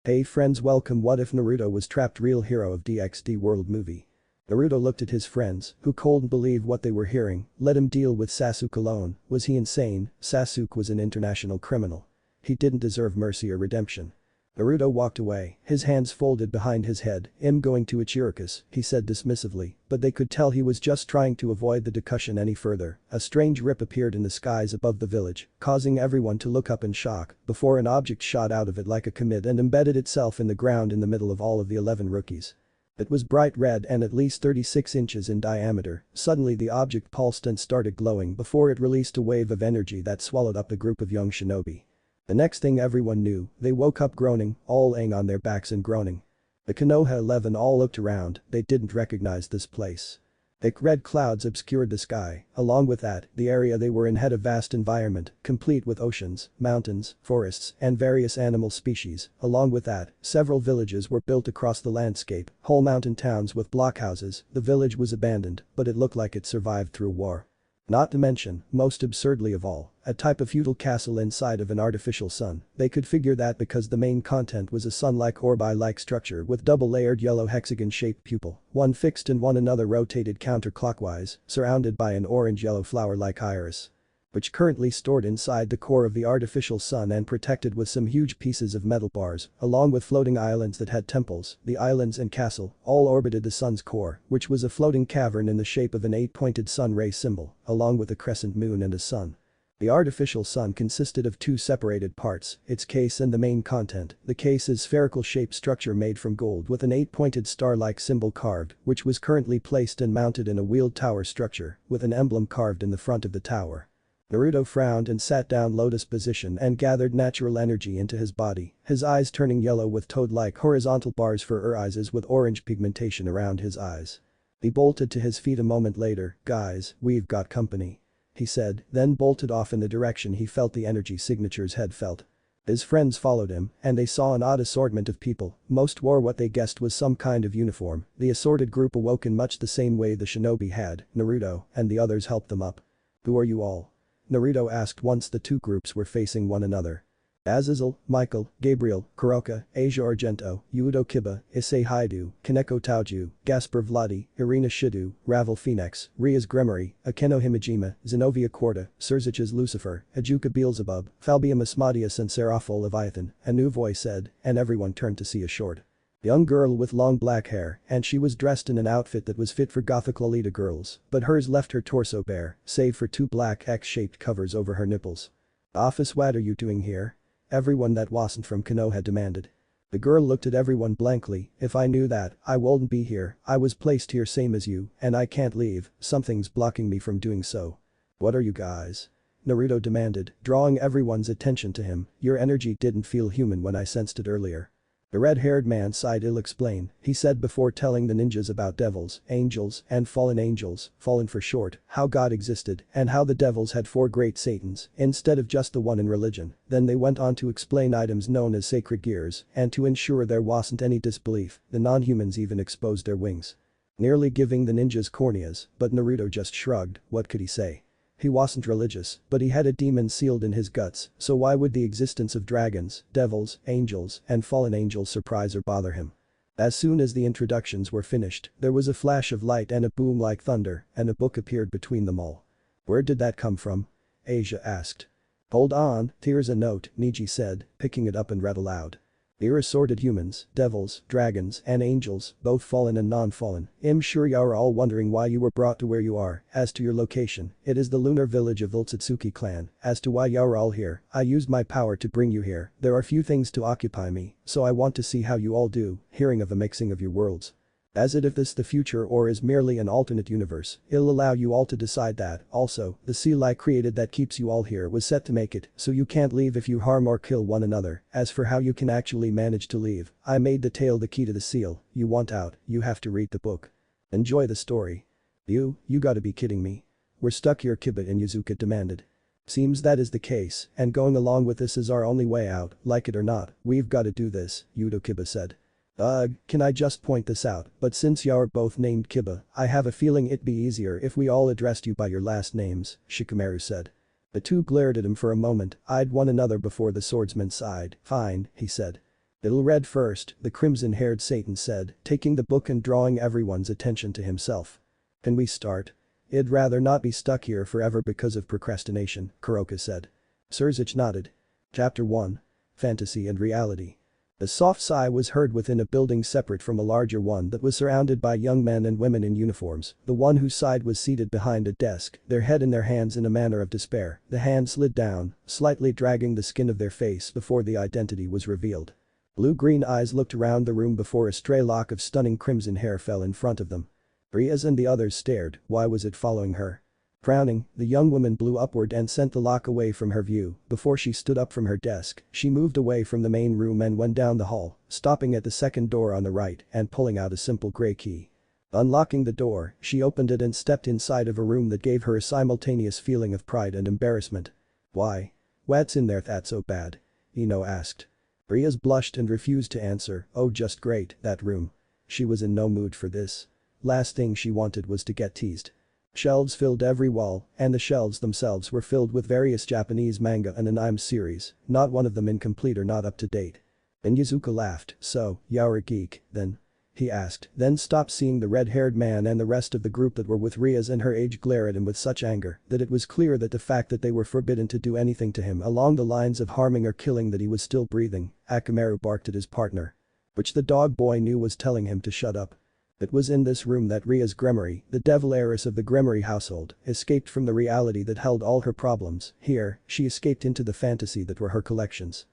Hey friends, welcome. What if Naruto was trapped? Real hero of DxD World movie. Naruto looked at his friends, who couldn't believe what they were hearing. Let him deal with Sasuke alone. Was he insane? Sasuke was an international criminal. He didn't deserve mercy or redemption. Naruto walked away, his hands folded behind his head. "I'm going to Ichiroku's," he said dismissively, but they could tell he was just trying to avoid the discussion any further. A strange rip appeared in the skies above the village, causing everyone to look up in shock, before an object shot out of it like a comet and embedded itself in the ground in the middle of all of the 11 rookies. It was bright red and at least 36 inches in diameter. Suddenly the object pulsed and started glowing before it released a wave of energy that swallowed up a group of young shinobi. The next thing everyone knew, they woke up groaning, all laying on their backs and groaning. The Konoha 11 all looked around, they didn't recognize this place. Thick red clouds obscured the sky. Along with that, the area they were in had a vast environment, complete with oceans, mountains, forests, and various animal species. Along with that, several villages were built across the landscape, whole mountain towns with blockhouses. The village was abandoned, but it looked like it survived through war. Not to mention, most absurdly of all, a type of feudal castle inside of an artificial sun. They could figure that because the main content was a sun-like orb-like structure with double-layered yellow hexagon-shaped pupil, one fixed and one another rotated counterclockwise, surrounded by an orange-yellow flower-like iris, which currently stored inside the core of the artificial sun and protected with some huge pieces of metal bars, along with floating islands that had temples. The islands and castle all orbited the sun's core, which was a floating cavern in the shape of an 8-pointed sun ray symbol, along with a crescent moon and a sun. The artificial sun consisted of two separated parts, its case and the main content. The case is spherical-shaped structure made from gold with an 8-pointed star-like symbol carved, which was currently placed and mounted in a wheeled tower structure, with an emblem carved in the front of the tower. Naruto frowned and sat down lotus position and gathered natural energy into his body, his eyes turning yellow with toad-like horizontal bars for eyes with orange pigmentation around his eyes. He bolted to his feet a moment later. "Guys, we've got company," he said, then bolted off in the direction he felt the energy signatures had felt. His friends followed him, and they saw an odd assortment of people. Most wore what they guessed was some kind of uniform. The assorted group awoke in much the same way the shinobi had. Naruto and the others helped them up. "Who are you all?" Naruto asked once the two groups were facing one another. Azazel, Michael, Gabriel, Kuroka, Asia Argento, Yudo Kiba, Issei Haidu, Kaneko Taoju, Gaspar Vladi, Irina Shidu, Ravel Phoenix, Riaz Gremory, Akeno Himejima, Zenobia Corda, Surzich's Lucifer, Hajuka Beelzebub, Falbia Asmodeus and Seraphol Leviathan, a new voice said, and everyone turned to see a short young girl with long black hair, and she was dressed in an outfit that was fit for gothic Lolita girls, but hers left her torso bare, save for two black X-shaped covers over her nipples. "Office, what are you doing here?" Everyone that wasn't from Konoha demanded. The girl looked at everyone blankly. "If I knew that, I wouldn't be here. I was placed here same as you, and I can't leave, something's blocking me from doing so." "What are you guys?" Naruto demanded, drawing everyone's attention to him. "Your energy didn't feel human when I sensed it earlier." The red-haired man sighed. "I'll explain," he said before telling the ninjas about devils, angels, and fallen angels, fallen for short, how God existed, and how the devils had 4 great satans, instead of just the one in religion. Then they went on to explain items known as sacred gears, and to ensure there wasn't any disbelief, the non-humans even exposed their wings, nearly giving the ninjas corneas, but Naruto just shrugged. What could he say? He wasn't religious, but he had a demon sealed in his guts, so why would the existence of dragons, devils, angels, and fallen angels surprise or bother him? As soon as the introductions were finished, there was a flash of light and a boom like thunder, and a book appeared between them all. "Where did that come from?" Asia asked. "Hold on, here's a note," Niji said, picking it up and read aloud. "Here assorted humans, devils, dragons, and angels, both fallen and non-fallen. I'm sure you're all wondering why you were brought to where you are. As to your location, it is the lunar village of Utsutsuki clan. As to why you're all here, I used my power to bring you here. There are few things to occupy me, so I want to see how you all do, hearing of a mixing of your worlds. As if this the future or is merely an alternate universe, it'll allow you all to decide that. Also, the seal I created that keeps you all here was set to make it so you can't leave if you harm or kill one another. As for how you can actually manage to leave, I made the tail the key to the seal. You want out, you have to read the book. Enjoy the story." You gotta be kidding me. "We're stuck here," Kiba and Yuzuka demanded. "Seems that is the case, and going along with this is our only way out, like it or not, we've gotta do this," Yudo Kiba said. "Ugh, can I just point this out, but since you're both named Kiba, I have a feeling it'd be easier if we all addressed you by your last names," Shikamaru said. The two glared at him for a moment, eyed one another before the swordsman sighed. "Fine," he said. "It'll read first," the crimson-haired Satan said, taking the book and drawing everyone's attention to himself. "Can we start? I'd rather not be stuck here forever because of procrastination," Kuroka said. Surzich nodded. Chapter 1. Fantasy and Reality. A soft sigh was heard within a building separate from a larger one that was surrounded by young men and women in uniforms. The one who sighed was seated behind a desk, their head in their hands in a manner of despair. The hand slid down, slightly dragging the skin of their face before the identity was revealed. Blue-green eyes looked around the room before a stray lock of stunning crimson hair fell in front of them. Riaz and the others stared. Why was it following her? Frowning, the young woman blew upward and sent the lock away from her view. Before she stood up from her desk, she moved away from the main room and went down the hall, stopping at the second door on the right and pulling out a simple gray key. Unlocking the door, she opened it and stepped inside of a room that gave her a simultaneous feeling of pride and embarrassment. "Why? What's in there that's so bad?" Ino asked. Riaz blushed and refused to answer. "Oh, just great, that room." She was in no mood for this. Last thing she wanted was to get teased. Shelves filled every wall, and the shelves themselves were filled with various Japanese manga and anime series, not one of them incomplete or not up to date. And Yuzuka laughed. "So, you're a geek, then?" he asked, then stopped seeing the red-haired man and the rest of the group that were with Riaz and her age glare at him with such anger that it was clear that the fact that they were forbidden to do anything to him along the lines of harming or killing that he was still breathing. Akamaru barked at his partner. Which the dog boy knew was telling him to shut up. It was in this room that Riaz Gremory, the devil heiress of the Gremory household, escaped from the reality that held all her problems. Here, she escaped into the fantasy that were her collections.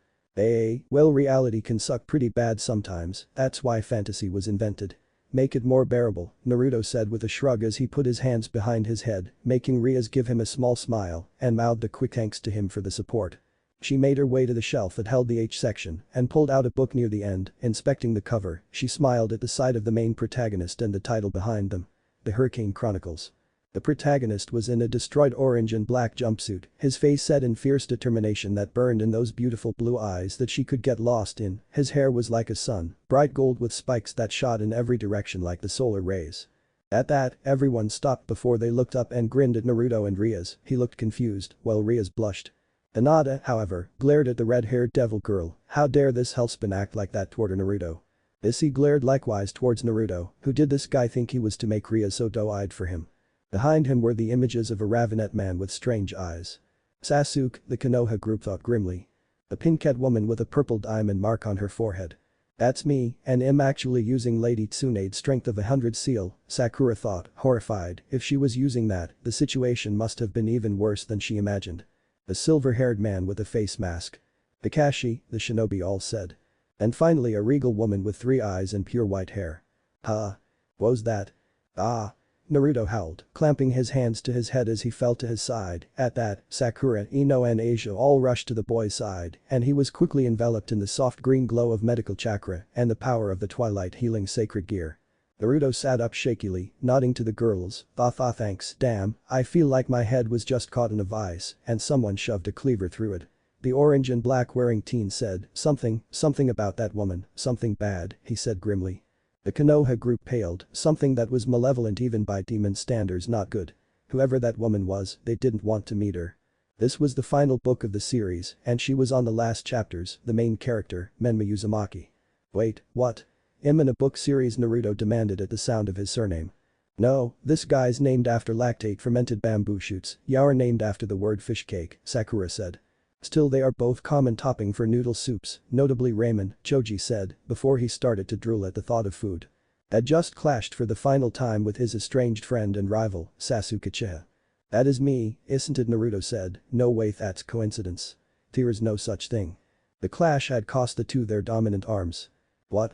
Well, reality can suck pretty bad sometimes, that's why fantasy was invented. Make it more bearable, Naruto said with a shrug as he put his hands behind his head, making Riaz give him a small smile and mouthed a quick thanks to him for the support. She made her way to the shelf that held the H section and pulled out a book near the end. Inspecting the cover, she smiled at the sight of the main protagonist and the title behind them. The Hurricane Chronicles. The protagonist was in a destroyed orange and black jumpsuit, his face set in fierce determination that burned in those beautiful blue eyes that she could get lost in. His hair was like a sun, bright gold with spikes that shot in every direction like the solar rays. At that, everyone stopped before they looked up and grinned at Naruto and Riaz. He looked confused, while Riaz blushed. Hinata, however, glared at the red-haired devil girl. How dare this hellspawn act like that toward Naruto? He glared likewise towards Naruto. Who did this guy think he was to make Riaz so doe-eyed for him? Behind him were the images of a ravenet man with strange eyes. Sasuke, the Konoha group thought grimly. A pink-haired woman with a purple diamond mark on her forehead. "That's me, and I'm actually using Lady Tsunade's strength of 100 seal," Sakura thought, horrified. If she was using that, the situation must have been even worse than she imagined. A silver-haired man with a face mask. "Kakashi," the shinobi all said. And finally a regal woman with 3 eyes and pure white hair. "Huh? What's that?" "Ah!" Naruto howled, clamping his hands to his head as he fell to his side. At that, Sakura, Ino and Asia all rushed to the boy's side, and he was quickly enveloped in the soft green glow of medical chakra and the power of the twilight healing sacred gear. Naruto sat up shakily, nodding to the girls. Thanks, damn, I feel like my head was just caught in a vice and someone shoved a cleaver through it." The orange and black wearing teen said, something about that woman, something bad," he said grimly. The Konoha group paled, something that was malevolent even by demon standards, not good. Whoever that woman was, they didn't want to meet her. This was the final book of the series and she was on the last chapters, the main character, Menma Uzumaki. "Wait, what? I'm in a book series?" Naruto demanded at the sound of his surname. "No, this guy's named after lactate fermented bamboo shoots, you're named after the word fish cake," Sakura said. "Still they are both common topping for noodle soups, notably ramen," Choji said, before he started to drool at the thought of food. Had just clashed for the final time with his estranged friend and rival, Sasuke Uchiha. "That is me, isn't it?" Naruto said. "No way that's coincidence. There is no such thing." The clash had cost the two their dominant arms. What?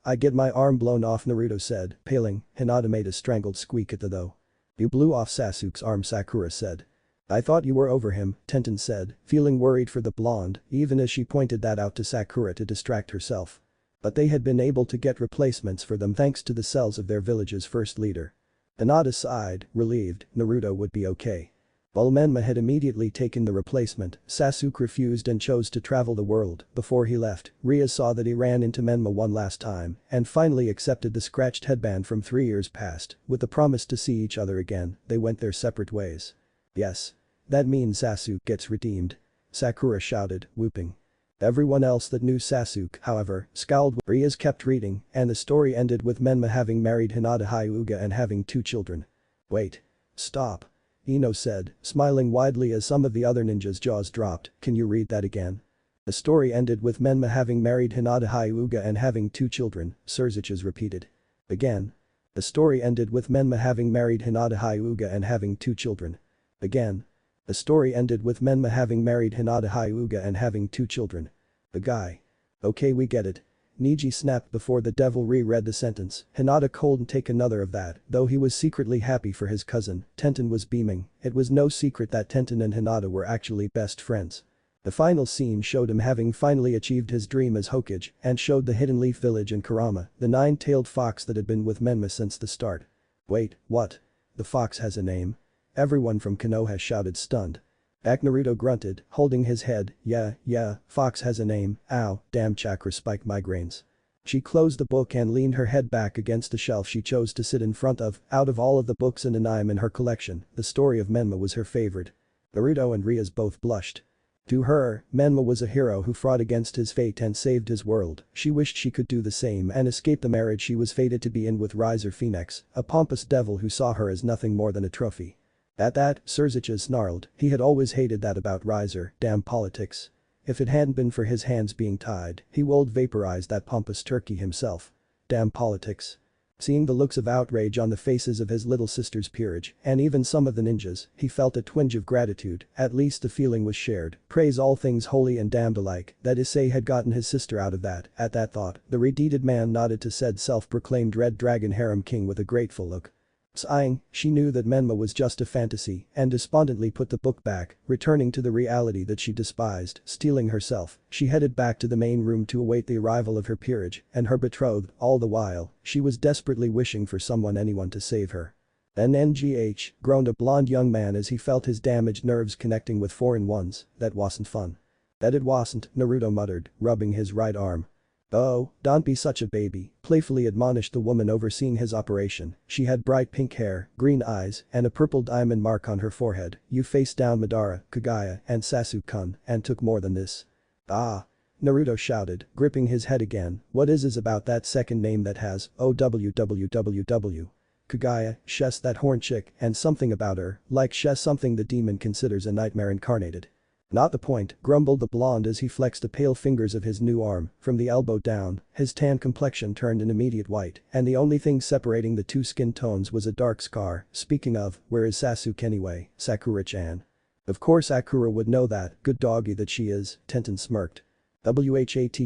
"I get my arm blown off," Naruto said, paling. Hinata made a strangled squeak at the though. "You blew off Sasuke's arm," Sakura said. "I thought you were over him," Tenten said, feeling worried for the blonde, even as she pointed that out to Sakura to distract herself. But they had been able to get replacements for them thanks to the cells of their village's first leader. Hinata sighed, relieved, Naruto would be okay. While Menma had immediately taken the replacement, Sasuke refused and chose to travel the world. Before he left, Riaz saw that he ran into Menma one last time and finally accepted the scratched headband from 3 years past. With the promise to see each other again, they went their separate ways. "Yes. That means Sasuke gets redeemed," Sakura shouted, whooping. Everyone else that knew Sasuke, however, scowled. Rias kept reading, and the story ended with Menma having married Hinata Hyuga and having 2 children. Wait. Stop. Ino said, smiling widely as some of the other ninjas' jaws dropped, can you read that again? The story ended with Menma having married Hinata Hyuga and having 2 children, Surziches repeated. Again. The story ended with Menma having married Hinata Hyuga and having 2 children. Again. The story ended with Menma having married Hinata Hyuga and having 2 children. The guy. Okay, we get it. Niji snapped before the devil reread the sentence. Hinata couldn't take another of that, though he was secretly happy for his cousin. Tenten was beaming. It was no secret that Tenten and Hinata were actually best friends. The final scene showed him having finally achieved his dream as Hokage and showed the Hidden Leaf Village in Kurama, the 9-tailed fox that had been with Menma since the start. Wait, what? The fox has a name? Everyone from Konoha shouted stunned. Naruto grunted, holding his head, yeah, fox has a name, ow, damn chakra spike migraines. She closed the book and leaned her head back against the shelf she chose to sit in front of. Out of all of the books and anime in her collection, the story of Menma was her favorite. Naruto and Rias both blushed. To her, Menma was a hero who fought against his fate and saved his world. She wished she could do the same and escape the marriage she was fated to be in with Riser Phoenix, a pompous devil who saw her as nothing more than a trophy. At that, Surziches snarled, he had always hated that about Riser, damn politics. If it hadn't been for his hands being tied, he would vaporize that pompous turkey himself. Damn politics. Seeing the looks of outrage on the faces of his little sister's peerage, and even some of the ninjas, he felt a twinge of gratitude, at least the feeling was shared. Praise all things holy and damned alike, that Issei had gotten his sister out of that. At that thought, the redeeded man nodded to said self-proclaimed Red Dragon Harem King with a grateful look. Sighing, she knew that Menma was just a fantasy and despondently put the book back, returning to the reality that she despised, steeling herself, she headed back to the main room to await the arrival of her peerage and her betrothed. All the while, she was desperately wishing for anyone to save her. NGH, groaned a blonde young man as he felt his damaged nerves connecting with foreign ones. That wasn't fun. That it wasn't, Naruto muttered, rubbing his right arm. Oh, don't be such a baby, playfully admonished the woman overseeing his operation. She had bright pink hair, green eyes, and a purple diamond mark on her forehead. You faced down Madara, Kagaya, and Sasuke-kun, and took more than this. Ah. Naruto shouted, gripping his head again, what is about that second name that has, OWWWW? Kagaya, Shess that horn chick, and something about her, like Shess something the demon considers a nightmare incarnated. Not the point, grumbled the blonde as he flexed the pale fingers of his new arm. From the elbow down, his tan complexion turned an immediate white, and the only thing separating the 2 skin tones was a dark scar. Speaking of, where is Sasuke anyway, Sakura-chan? Of course Sakura would know that, good doggy that she is, Tenten smirked. What'd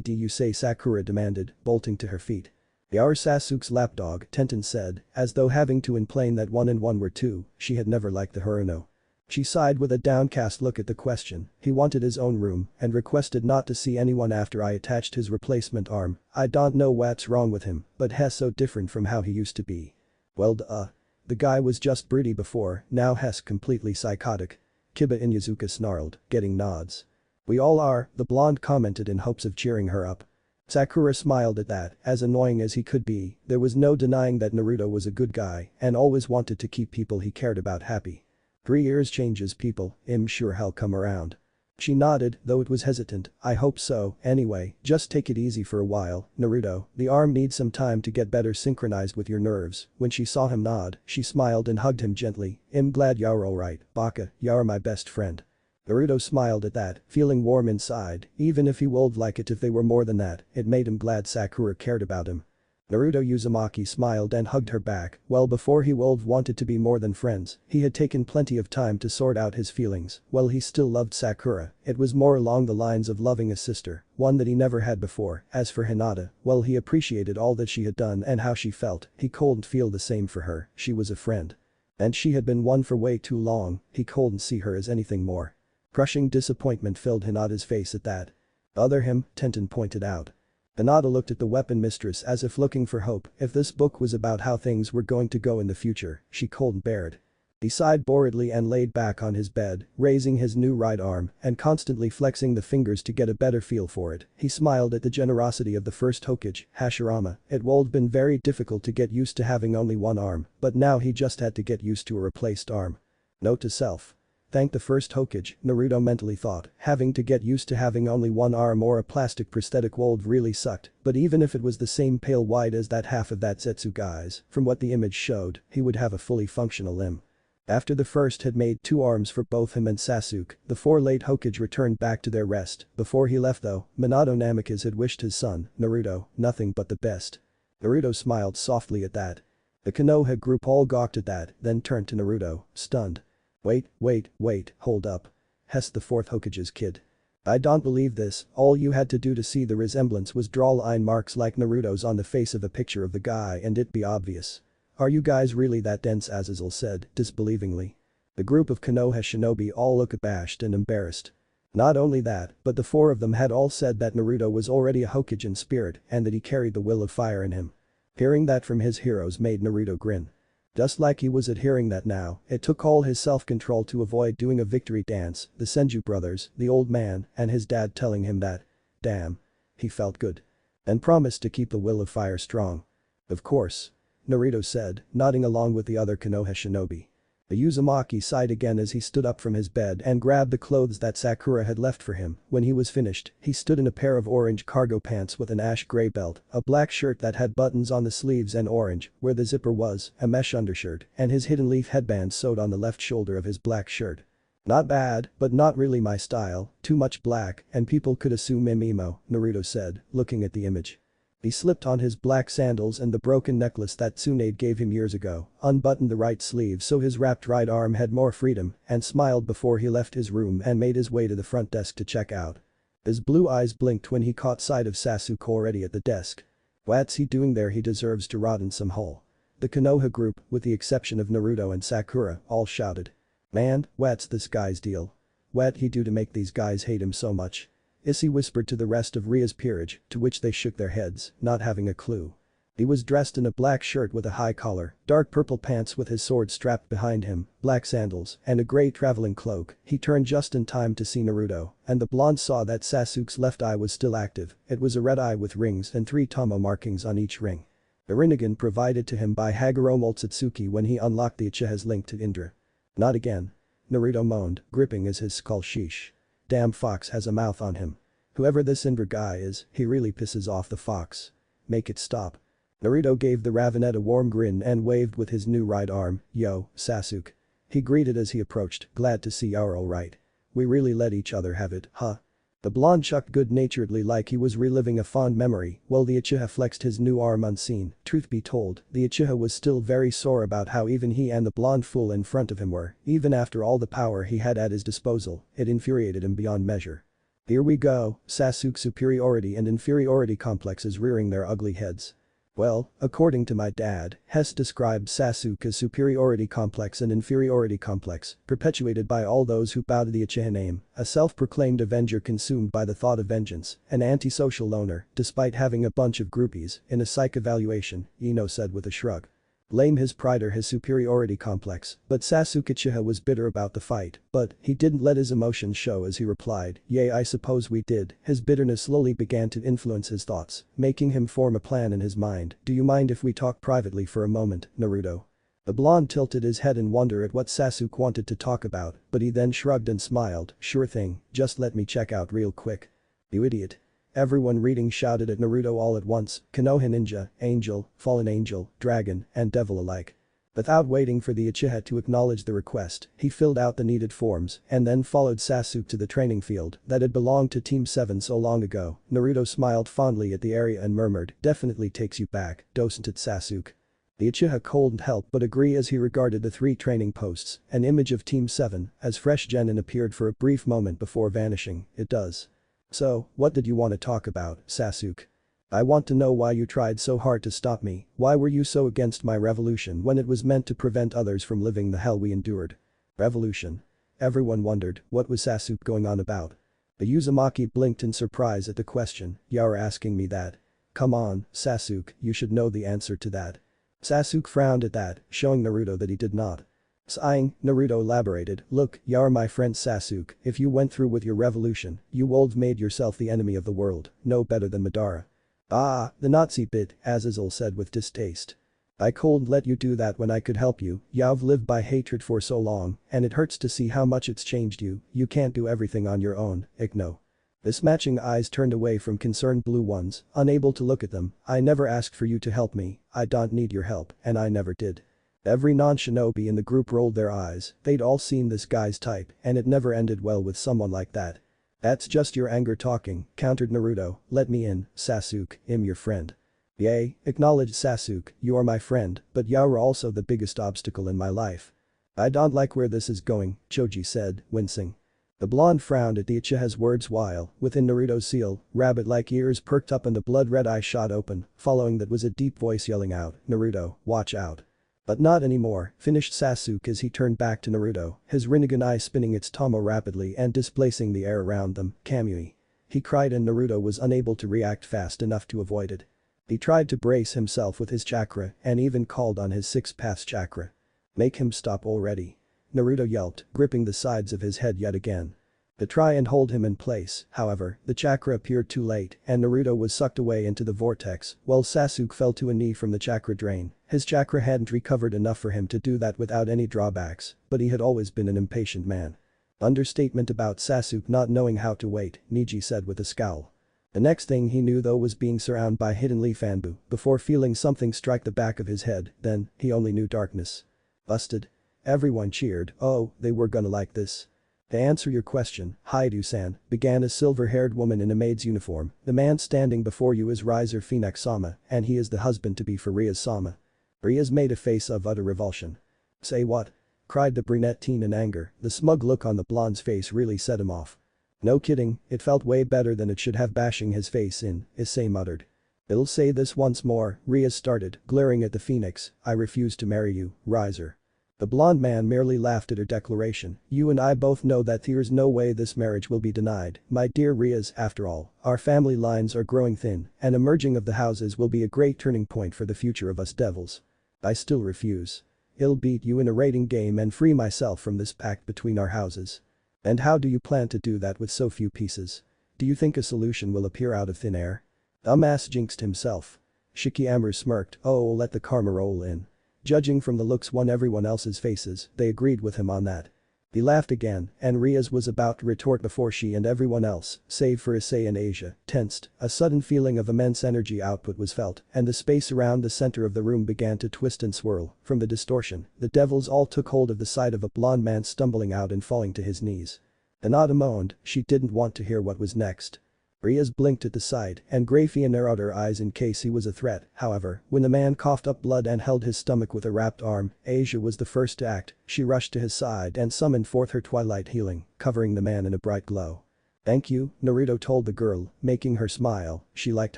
you say, Sakura demanded, bolting to her feet. You're Sasuke's lapdog, Tenten said, as though having to explain that 1 and 1 were 2, she had never liked the Haruno. She sighed with a downcast look at the question. He wanted his own room and requested not to see anyone after I attached his replacement arm. I don't know what's wrong with him, but he's so different from how he used to be. Well duh. The guy was just broody before, now he's completely psychotic. Kiba Inyazuka snarled, getting nods. We all are, the blonde commented in hopes of cheering her up. Sakura smiled at that, as annoying as he could be, there was no denying that Naruto was a good guy and always wanted to keep people he cared about happy. 3 years changes people, I'm sure he'll come around. She nodded, though it was hesitant, I hope so, anyway, just take it easy for a while, Naruto, the arm needs some time to get better synchronized with your nerves. When she saw him nod, she smiled and hugged him gently, I'm glad you're alright, Baka, you're my best friend. Naruto smiled at that, feeling warm inside, even if he would like it if they were more than that, it made him glad Sakura cared about him. Naruto Uzumaki smiled and hugged her back. Well, before he wanted to be more than friends, he had taken plenty of time to sort out his feelings. Well, he still loved Sakura, it was more along the lines of loving a sister, one that he never had before. As for Hinata, well, he appreciated all that she had done and how she felt. He couldn't feel the same for her, she was a friend. And she had been one for way too long, he couldn't see her as anything more. Crushing disappointment filled Hinata's face at that. Other him, Tenten pointed out. Hinata looked at the weapon mistress as if looking for hope. If this book was about how things were going to go in the future, she couldn't bear it. He sighed boredly and laid back on his bed, raising his new right arm and constantly flexing the fingers to get a better feel for it. He smiled at the generosity of the first Hokage, Hashirama. It would been very difficult to get used to having only one arm, but now he just had to get used to a replaced arm. Note to self. Thank the first Hokage, Naruto mentally thought, having to get used to having only one arm or a plastic prosthetic mold really sucked, but even if it was the same pale white as that half of that Zetsu guy's, from what the image showed, he would have a fully functional limb. After the first had made 2 arms for both him and Sasuke, the 4 late Hokage returned back to their rest. Before he left though, Minato Namikaze had wished his son, Naruto, nothing but the best. Naruto smiled softly at that. The Konoha group all gawked at that, then turned to Naruto, stunned. Wait, hold up. Hess the 4th Hokage's kid. I don't believe this, all you had to do to see the resemblance was draw line marks like Naruto's on the face of a picture of the guy and it'd be obvious. Are you guys really that dense, Azazel said, disbelievingly. The group of Konoha shinobi all looked abashed and embarrassed. Not only that, but the 4 of them had all said that Naruto was already a Hokage in spirit and that he carried the will of fire in him. Hearing that from his heroes made Naruto grin. Just like he was adhering that now, it took all his self-control to avoid doing a victory dance, the Senju brothers, the old man, and his dad telling him that. Damn. He felt good. And promised to keep the will of fire strong. Of course. Naruto said, nodding along with the other Konoha shinobi. The Uzumaki sighed again as he stood up from his bed and grabbed the clothes that Sakura had left for him. When he was finished, he stood in a pair of orange cargo pants with an ash gray belt, a black shirt that had buttons on the sleeves and orange, where the zipper was, a mesh undershirt, and his hidden leaf headband sewed on the left shoulder of his black shirt. Not bad, but not really my style, too much black, and people could assume I'm emo, Naruto said, looking at the image. He slipped on his black sandals and the broken necklace that Tsunade gave him years ago, unbuttoned the right sleeve so his wrapped right arm had more freedom, and smiled before he left his room and made his way to the front desk to check out. His blue eyes blinked when he caught sight of Sasuke already at the desk. What's he doing there? He deserves to rot in some hole. The Konoha group, with the exception of Naruto and Sakura, all shouted. Man, what's this guy's deal? What'd he do to make these guys hate him so much? Issy whispered to the rest of Ria's peerage, to which they shook their heads, not having a clue. He was dressed in a black shirt with a high collar, dark purple pants with his sword strapped behind him, black sandals, and a gray traveling cloak. He turned just in time to see Naruto, and the blonde saw that Sasuke's left eye was still active. It was a red eye with rings and 3 Tomo markings on each ring. The Rinnegan provided to him by Haguro Motsutsuki when he unlocked the Uchiha's link to Indra. Not again. Naruto moaned, gripping as his skull. Sheesh. Damn fox has a mouth on him. Whoever this Indra guy is, he really pisses off the fox. Make it stop. Naruto gave the Ravenet a warm grin and waved with his new right arm. Yo, Sasuke. He greeted as he approached, glad to see you're alright. We really let each other have it, huh? The blonde chucked good-naturedly like he was reliving a fond memory, while the Uchiha flexed his new arm unseen. Truth be told, the Uchiha was still very sore about how even he and the blonde fool in front of him were, even after all the power he had at his disposal. It infuriated him beyond measure. Here we go, Sasuke's superiority and inferiority complexes rearing their ugly heads. Well, according to my dad, Hess described Sasuke as superiority complex and inferiority complex, perpetuated by all those who bow to the Uchiha name, a self-proclaimed avenger consumed by the thought of vengeance, an antisocial loner, despite having a bunch of groupies, in a psych evaluation, Ino said with a shrug. Blame his pride or his superiority complex, but Sasuke Uchiha was bitter about the fight, but he didn't let his emotions show as he replied, "Yeah, I suppose we did." His bitterness slowly began to influence his thoughts, making him form a plan in his mind. Do you mind if we talk privately for a moment, Naruto? The blonde tilted his head in wonder at what Sasuke wanted to talk about, but he then shrugged and smiled, "Sure thing, just let me check out real quick." You idiot. Everyone reading shouted at Naruto all at once, Konoha ninja, angel, fallen angel, dragon, and devil alike. Without waiting for the Uchiha to acknowledge the request, he filled out the needed forms and then followed Sasuke to the training field that had belonged to Team 7 so long ago. Naruto smiled fondly at the area and murmured, "Definitely takes you back, doesn't it, Sasuke?" The Uchiha couldn't help but agree as he regarded the 3 training posts, an image of Team 7, as fresh genin appeared for a brief moment before vanishing. It does. So, what did you want to talk about, Sasuke? I want to know why you tried so hard to stop me. Why were you so against my revolution when it was meant to prevent others from living the hell we endured? Revolution. Everyone wondered, what was Sasuke going on about? The Uzumaki blinked in surprise at the question. You're asking me that? Come on, Sasuke, you should know the answer to that. Sasuke frowned at that, showing Naruto that he did not. Sighing, Naruto elaborated, look, you're my friend Sasuke, if you went through with your revolution, you would have made yourself the enemy of the world, no better than Madara. Ah, the Nazi bit, Azazel said with distaste. I couldn't let you do that when I could help you. You've lived by hatred for so long, and it hurts to see how much it's changed you. You can't do everything on your own, Igno. His matching eyes turned away from concerned blue ones, unable to look at them. I never asked for you to help me, I don't need your help, and I never did. Every non-shinobi in the group rolled their eyes, they'd all seen this guy's type, and it never ended well with someone like that. That's just your anger talking, countered Naruto. Let me in, Sasuke, I'm your friend. Yay, acknowledged Sasuke, you are my friend, but you are also the biggest obstacle in my life. I don't like where this is going, Choji said, wincing. The blonde frowned at the Uchiha's words while, within Naruto's seal, rabbit-like ears perked up and the blood-red eye shot open, following that was a deep voice yelling out, Naruto, watch out. But not anymore, finished Sasuke as he turned back to Naruto, his Rinnegan eye spinning its Tomo rapidly and displacing the air around them, Kamui. He cried and Naruto was unable to react fast enough to avoid it. He tried to brace himself with his chakra and even called on his six-path chakra. Make him stop already. Naruto yelped, gripping the sides of his head yet again. To try and hold him in place, however, the chakra appeared too late and Naruto was sucked away into the vortex while Sasuke fell to a knee from the chakra drain. His chakra hadn't recovered enough for him to do that without any drawbacks, but he had always been an impatient man. Understatement about Sasuke not knowing how to wait, Neji said with a scowl. The next thing he knew though was being surrounded by hidden leaf Anbu before feeling something strike the back of his head, then, he only knew darkness. Busted. Everyone cheered, oh, they were gonna like this. To answer your question, Haidu-san, began a silver-haired woman in a maid's uniform, the man standing before you is Riser Phoenix-sama, and he is the husband-to-be for Rias-sama. Rias made a face of utter revulsion. Say what? Cried the brunette teen in anger, the smug look on the blonde's face really set him off. No kidding, it felt way better than it should have bashing his face in, Issei muttered. I'll say this once more, Rias started, glaring at the phoenix, I refuse to marry you, Riser. The blonde man merely laughed at her declaration, you and I both know that there's no way this marriage will be denied, my dear Rias, after all, our family lines are growing thin, and a merging of the houses will be a great turning point for the future of us devils. I still refuse. I'll beat you in a rating game and free myself from this pact between our houses. And how do you plan to do that with so few pieces? Do you think a solution will appear out of thin air? Dumbass jinxed himself. Shikamaru smirked, oh let the karma roll in. Judging from the looks on everyone else's faces, they agreed with him on that. He laughed again, and Rias was about to retort before she and everyone else, save for Issei and Asia, tensed. A sudden feeling of immense energy output was felt, and the space around the center of the room began to twist and swirl. From the distortion, the devils all took hold of the side of a blonde man stumbling out and falling to his knees. Hinata moaned, she didn't want to hear what was next. Rias blinked at the sight, and Grafia narrowed her eyes in case he was a threat, however, when the man coughed up blood and held his stomach with a wrapped arm, Asia was the first to act, she rushed to his side and summoned forth her twilight healing, covering the man in a bright glow. Thank you, Naruto told the girl, making her smile, she liked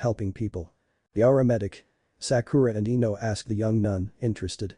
helping people. You're a medic? Sakura and Ino asked the young nun, interested.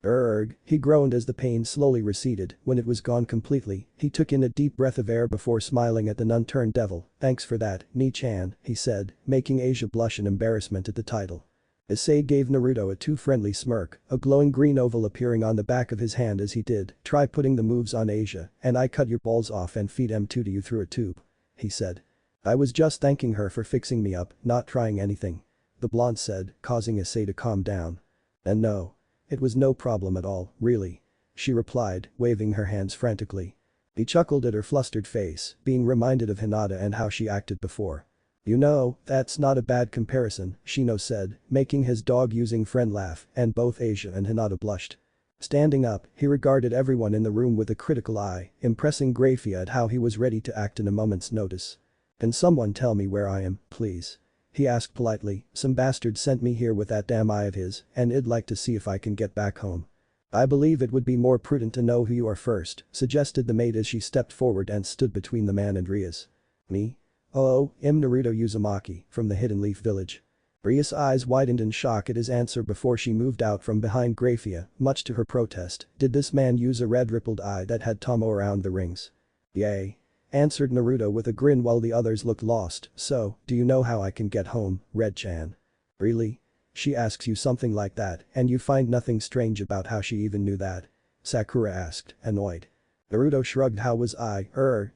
Erg, he groaned as the pain slowly receded. When it was gone completely, he took in a deep breath of air before smiling at the nun-turned-devil. Thanks for that, Ni-chan, he said, making Asia blush in embarrassment at the title. Issei gave Naruto a too friendly smirk, a glowing green oval appearing on the back of his hand as he did, try putting the moves on Asia, and I cut your balls off and feed M2 to you through a tube. He said. I was just thanking her for fixing me up, not trying anything. The blonde said, causing Issei to calm down. And no. It was no problem at all, really. She replied, waving her hands frantically. He chuckled at her flustered face, being reminded of Hinata and how she acted before. You know, that's not a bad comparison, Shino said, making his dog-using friend laugh, and both Asia and Hinata blushed. Standing up, he regarded everyone in the room with a critical eye, impressing Grafia at how he was ready to act in a moment's notice. Can someone tell me where I am, please? He asked politely, some bastard sent me here with that damn eye of his, and I'd like to see if I can get back home. I believe it would be more prudent to know who you are first, suggested the maid as she stepped forward and stood between the man and Rias. Me? Oh, I'm Naruto Uzumaki, from the Hidden Leaf Village. Rias' eyes widened in shock at his answer before she moved out from behind Grafia, much to her protest. Did this man use a red rippled eye that had Tomo around the rings? Yay. Answered Naruto with a grin while the others looked lost, so, do you know how I can get home, Red-chan? Really? She asks you something like that, and you find nothing strange about how she even knew that? Sakura asked, annoyed. Naruto shrugged. How was I,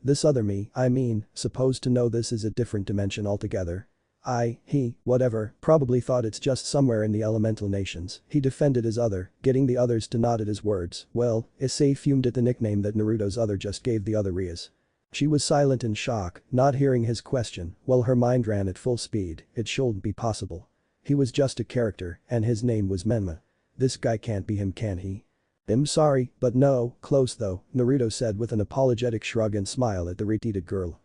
this other me, I mean, supposed to know this is a different dimension altogether? Whatever, probably thought it's just somewhere in the elemental nations. He defended his other, getting the others to nod at his words. Well, Issei fumed at the nickname that Naruto's other just gave the other Rias. She was silent in shock, not hearing his question, while her mind ran at full speed. It shouldn't be possible. He was just a character, and his name was Menma. This guy can't be him, can he? I'm sorry, but no, close though, Naruto said with an apologetic shrug and smile at the retreated girl.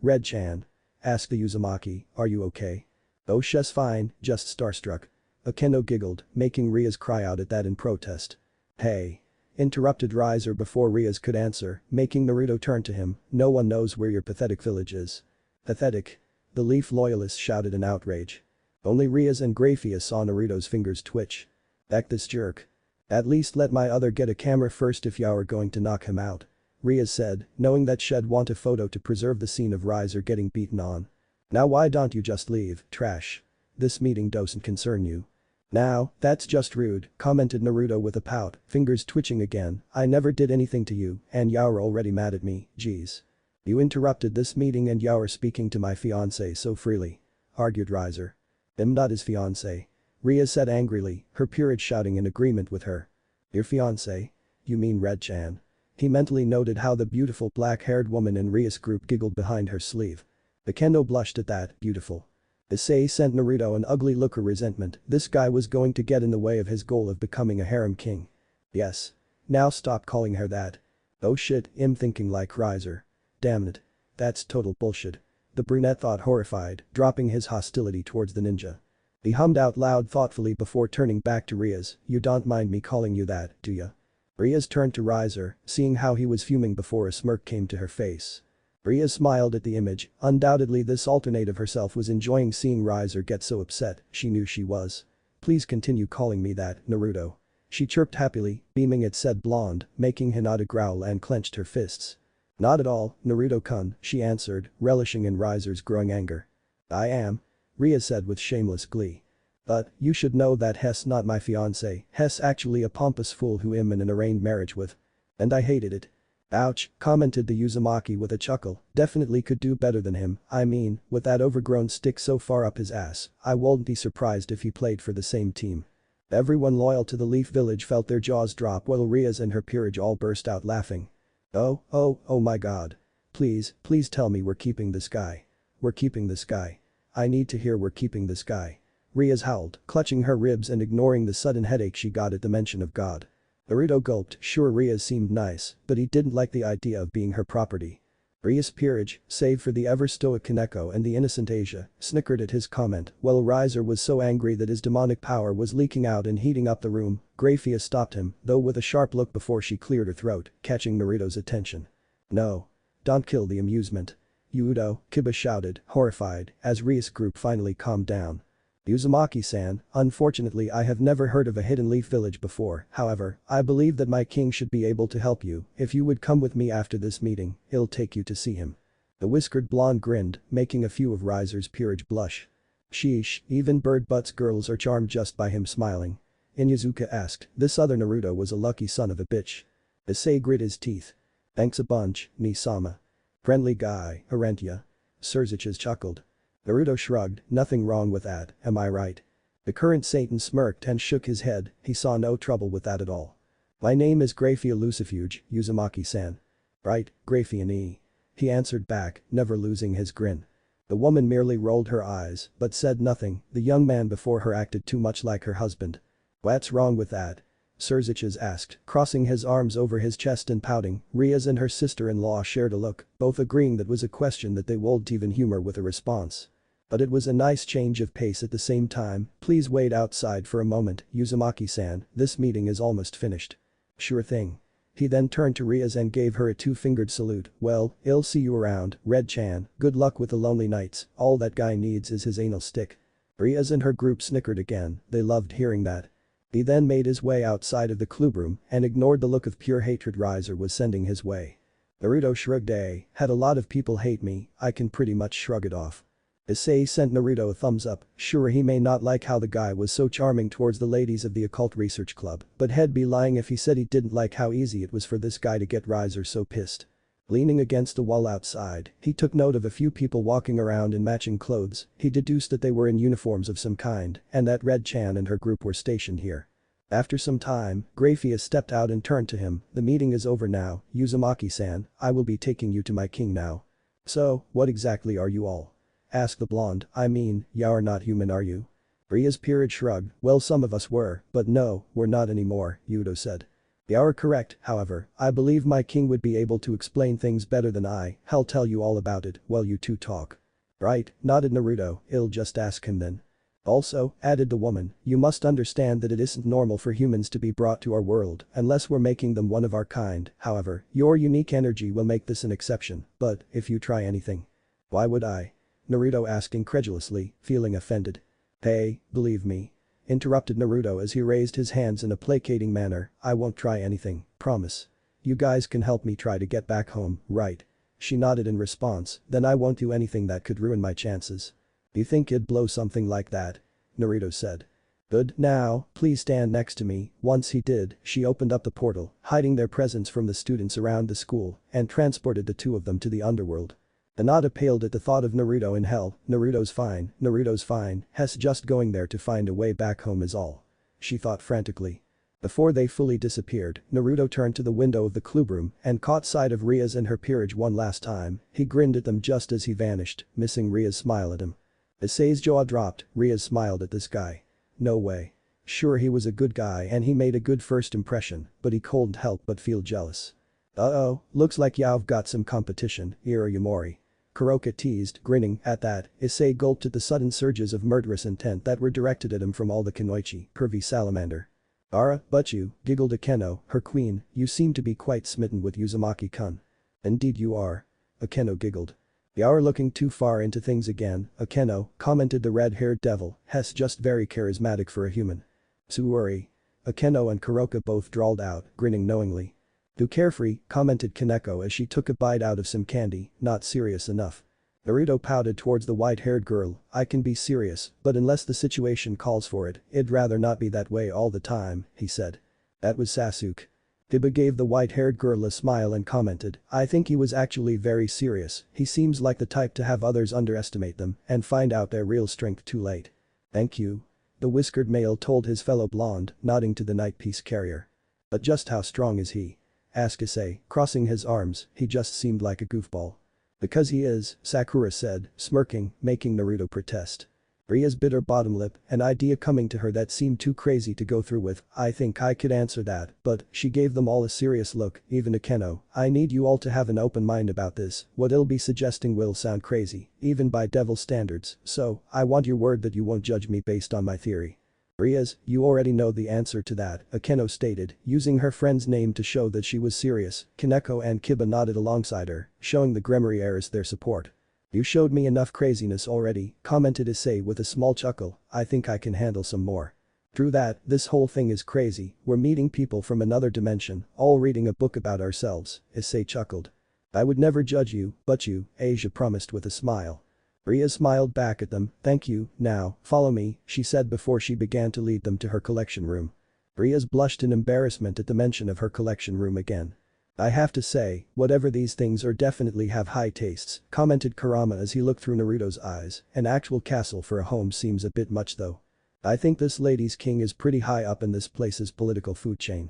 Red-chan. Asked the Uzumaki, are you okay? Oh she's fine, just starstruck. Akeno giggled, making Rias cry out at that in protest. Hey. Interrupted Riser before Rias could answer, making Naruto turn to him, no one knows where your pathetic village is. Pathetic? The Leaf loyalists shouted in outrage. Only Rias and Graphia saw Naruto's fingers twitch. Act this jerk. At least let my other get a camera first if you are going to knock him out. Rias said, knowing that she'd want a photo to preserve the scene of Riser getting beaten on. Now why don't you just leave, trash? This meeting doesn't concern you. Now, that's just rude, commented Naruto with a pout, fingers twitching again. I never did anything to you, and you're already mad at me, jeez. You interrupted this meeting and you're speaking to my fiancé so freely. Argued Riser. I'm not his fiancé. Rias said angrily, her peerage shouting in agreement with her. Your fiancé? You mean Red-chan? He mentally noted how the beautiful black-haired woman in Rias' group giggled behind her sleeve. Akeno blushed at that, beautiful. Issei sent Naruto an ugly look of resentment. This guy was going to get in the way of his goal of becoming a harem king. Yes. Now stop calling her that. Oh shit, I'm thinking like Riser. Damn it. That's total bullshit. The brunette thought horrified, dropping his hostility towards the ninja. He hummed out loud thoughtfully before turning back to Rias, you don't mind me calling you that, do ya? Rias turned to Riser, seeing how he was fuming before a smirk came to her face. Rias smiled at the image, undoubtedly this alternate of herself was enjoying seeing Riser get so upset, she knew she was. Please continue calling me that, Naruto. She chirped happily, beaming at said blonde, making Hinata growl and clenched her fists. Not at all, Naruto-kun, she answered, relishing in Riser's growing anger. I am. Rias said with shameless glee. But, you should know that Hess not my fiancé, Hess actually a pompous fool who I'm in an arranged marriage with. And I hated it. Ouch, commented the Uzumaki with a chuckle, definitely could do better than him, I mean, with that overgrown stick so far up his ass, I wouldn't be surprised if he played for the same team. Everyone loyal to the Leaf Village felt their jaws drop while Rias and her peerage all burst out laughing. Oh my god. Please tell me we're keeping this guy. We're keeping this guy. I need to hear we're keeping this guy. Rias howled, clutching her ribs and ignoring the sudden headache she got at the mention of God. Naruto gulped, sure Rias seemed nice, but he didn't like the idea of being her property. Rias' peerage, save for the ever-stoic Kaneko and the innocent Asia, snickered at his comment, while Riser was so angry that his demonic power was leaking out and heating up the room. Graphia stopped him, though with a sharp look before she cleared her throat, catching Naruto's attention. No. Don't kill the amusement. Yudo, Kiba shouted, horrified, as Rias' group finally calmed down. Uzumaki-san, unfortunately I have never heard of a hidden leaf village before, however, I believe that my king should be able to help you, if you would come with me after this meeting, he'll take you to see him. The whiskered blonde grinned, making a few of Riser's peerage blush. Sheesh, even bird butts girls are charmed just by him smiling. Inyazuka asked, this other Naruto was a lucky son of a bitch. Issei grit his teeth. Thanks a bunch, Ni-sama. Friendly guy, aren't ya? Surziches chuckled. Naruto shrugged, nothing wrong with that, am I right? The current Satan smirked and shook his head, he saw no trouble with that at all. My name is Graphia Lucifuge, Uzumaki-san. Right, Graphia-ni. He answered back, never losing his grin. The woman merely rolled her eyes, but said nothing, the young man before her acted too much like her husband. What's wrong with that? Surziches asked, crossing his arms over his chest and pouting. Rias and her sister-in-law shared a look, both agreeing that was a question that they wouldn't even humor with a response. But it was a nice change of pace at the same time. Please wait outside for a moment, Uzumaki-san, this meeting is almost finished. Sure thing. He then turned to Rias and gave her a two-fingered salute. Well, I'll see you around, Red-chan, good luck with the lonely nights, all that guy needs is his anal stick. Rias and her group snickered again, they loved hearing that. He then made his way outside of the clubroom and ignored the look of pure hatred Riser was sending his way. Naruto shrugged. Had a lot of people hate me, I can pretty much shrug it off. Issei sent Naruto a thumbs up, sure he may not like how the guy was so charming towards the ladies of the occult research club, but he'd be lying if he said he didn't like how easy it was for this guy to get Riser so pissed. Leaning against a wall outside, he took note of a few people walking around in matching clothes. He deduced that they were in uniforms of some kind and that Red-chan and her group were stationed here. After some time, Grafia stepped out and turned to him. "The meeting is over now, Uzumaki-san, I will be taking you to my king now." "So, what exactly are you all?" asked the blonde. "I mean, you're not human, are you?" Ria's period shrugged. "Well, some of us were, but no, we're not anymore," Yudo said. "You are correct, however, I believe my king would be able to explain things better than I'll tell you all about it while you two talk." "Right," nodded Naruto, "I'll just ask him then." "Also," added the woman, "you must understand that it isn't normal for humans to be brought to our world unless we're making them one of our kind, however, your unique energy will make this an exception, but if you try anything." "Why would I?" Naruto asked incredulously, feeling offended. "Hey, believe me," interrupted Naruto as he raised his hands in a placating manner, "I won't try anything, promise. You guys can help me try to get back home, right?" She nodded in response, "Then I won't do anything that could ruin my chances." "You think you'd blow something like that?" Naruto said. "Good, now, please stand next to me." Once he did, she opened up the portal, hiding their presence from the students around the school, and transported the two of them to the underworld. Hinata paled at the thought of Naruto in hell. Naruto's fine, Hess just going there to find a way back home is all," she thought frantically. Before they fully disappeared, Naruto turned to the window of the clubroom and caught sight of Ria's and her peerage one last time. He grinned at them just as he vanished, missing Ria's smile at him. Issei's jaw dropped. Ria's smiled at this guy. No way. Sure, he was a good guy and he made a good first impression, but he couldn't help but feel jealous. "Uh-oh, looks like you've got some competition, Irayumori." Kuroka teased, grinning. At that, Issei gulped at the sudden surges of murderous intent that were directed at him from all the Kunoichi, pervy salamander. But you," giggled Akeno, her queen, "you seem to be quite smitten with Uzumaki-kun." "Indeed you are." Akeno giggled. "You're looking too far into things again, Akeno," commented the red-haired devil, "Hess just very charismatic for a human." "Suori." Akeno and Kuroka both drawled out, grinning knowingly. "Too carefree," commented Kaneko as she took a bite out of some candy, "not serious enough." Naruto pouted towards the white-haired girl. "I can be serious, but unless the situation calls for it, I'd rather not be that way all the time," he said. "That was Sasuke." Hiba gave the white-haired girl a smile and commented, "I think he was actually very serious, he seems like the type to have others underestimate them and find out their real strength too late." "Thank you." The whiskered male told his fellow blonde, nodding to the night piece carrier. "But just how strong is he?" asked Issei, crossing his arms. "He just seemed like a goofball." "Because he is," Sakura said, smirking, making Naruto protest. Ria's bit her bottom lip, an idea coming to her that seemed too crazy to go through with. "I think I could answer that, but," she gave them all a serious look, even Akeno, "I need you all to have an open mind about this, what I'll be suggesting will sound crazy, even by devil standards, so, I want your word that you won't judge me based on my theory." "Rias, you already know the answer to that," Akeno stated, using her friend's name to show that she was serious. Kaneko and Kiba nodded alongside her, showing the Gremory heirs their support. "You showed me enough craziness already," commented Issei with a small chuckle, "I think I can handle some more." "True that, this whole thing is crazy, we're meeting people from another dimension, all reading a book about ourselves," Issei chuckled. "I would never judge you, but you," Asia promised with a smile. Ria smiled back at them. "Thank you, now, follow me," she said before she began to lead them to her collection room. Ria's blushed in embarrassment at the mention of her collection room again. "I have to say, whatever these things are definitely have high tastes," commented Kurama as he looked through Naruto's eyes, "an actual castle for a home seems a bit much though. I think this lady's king is pretty high up in this place's political food chain."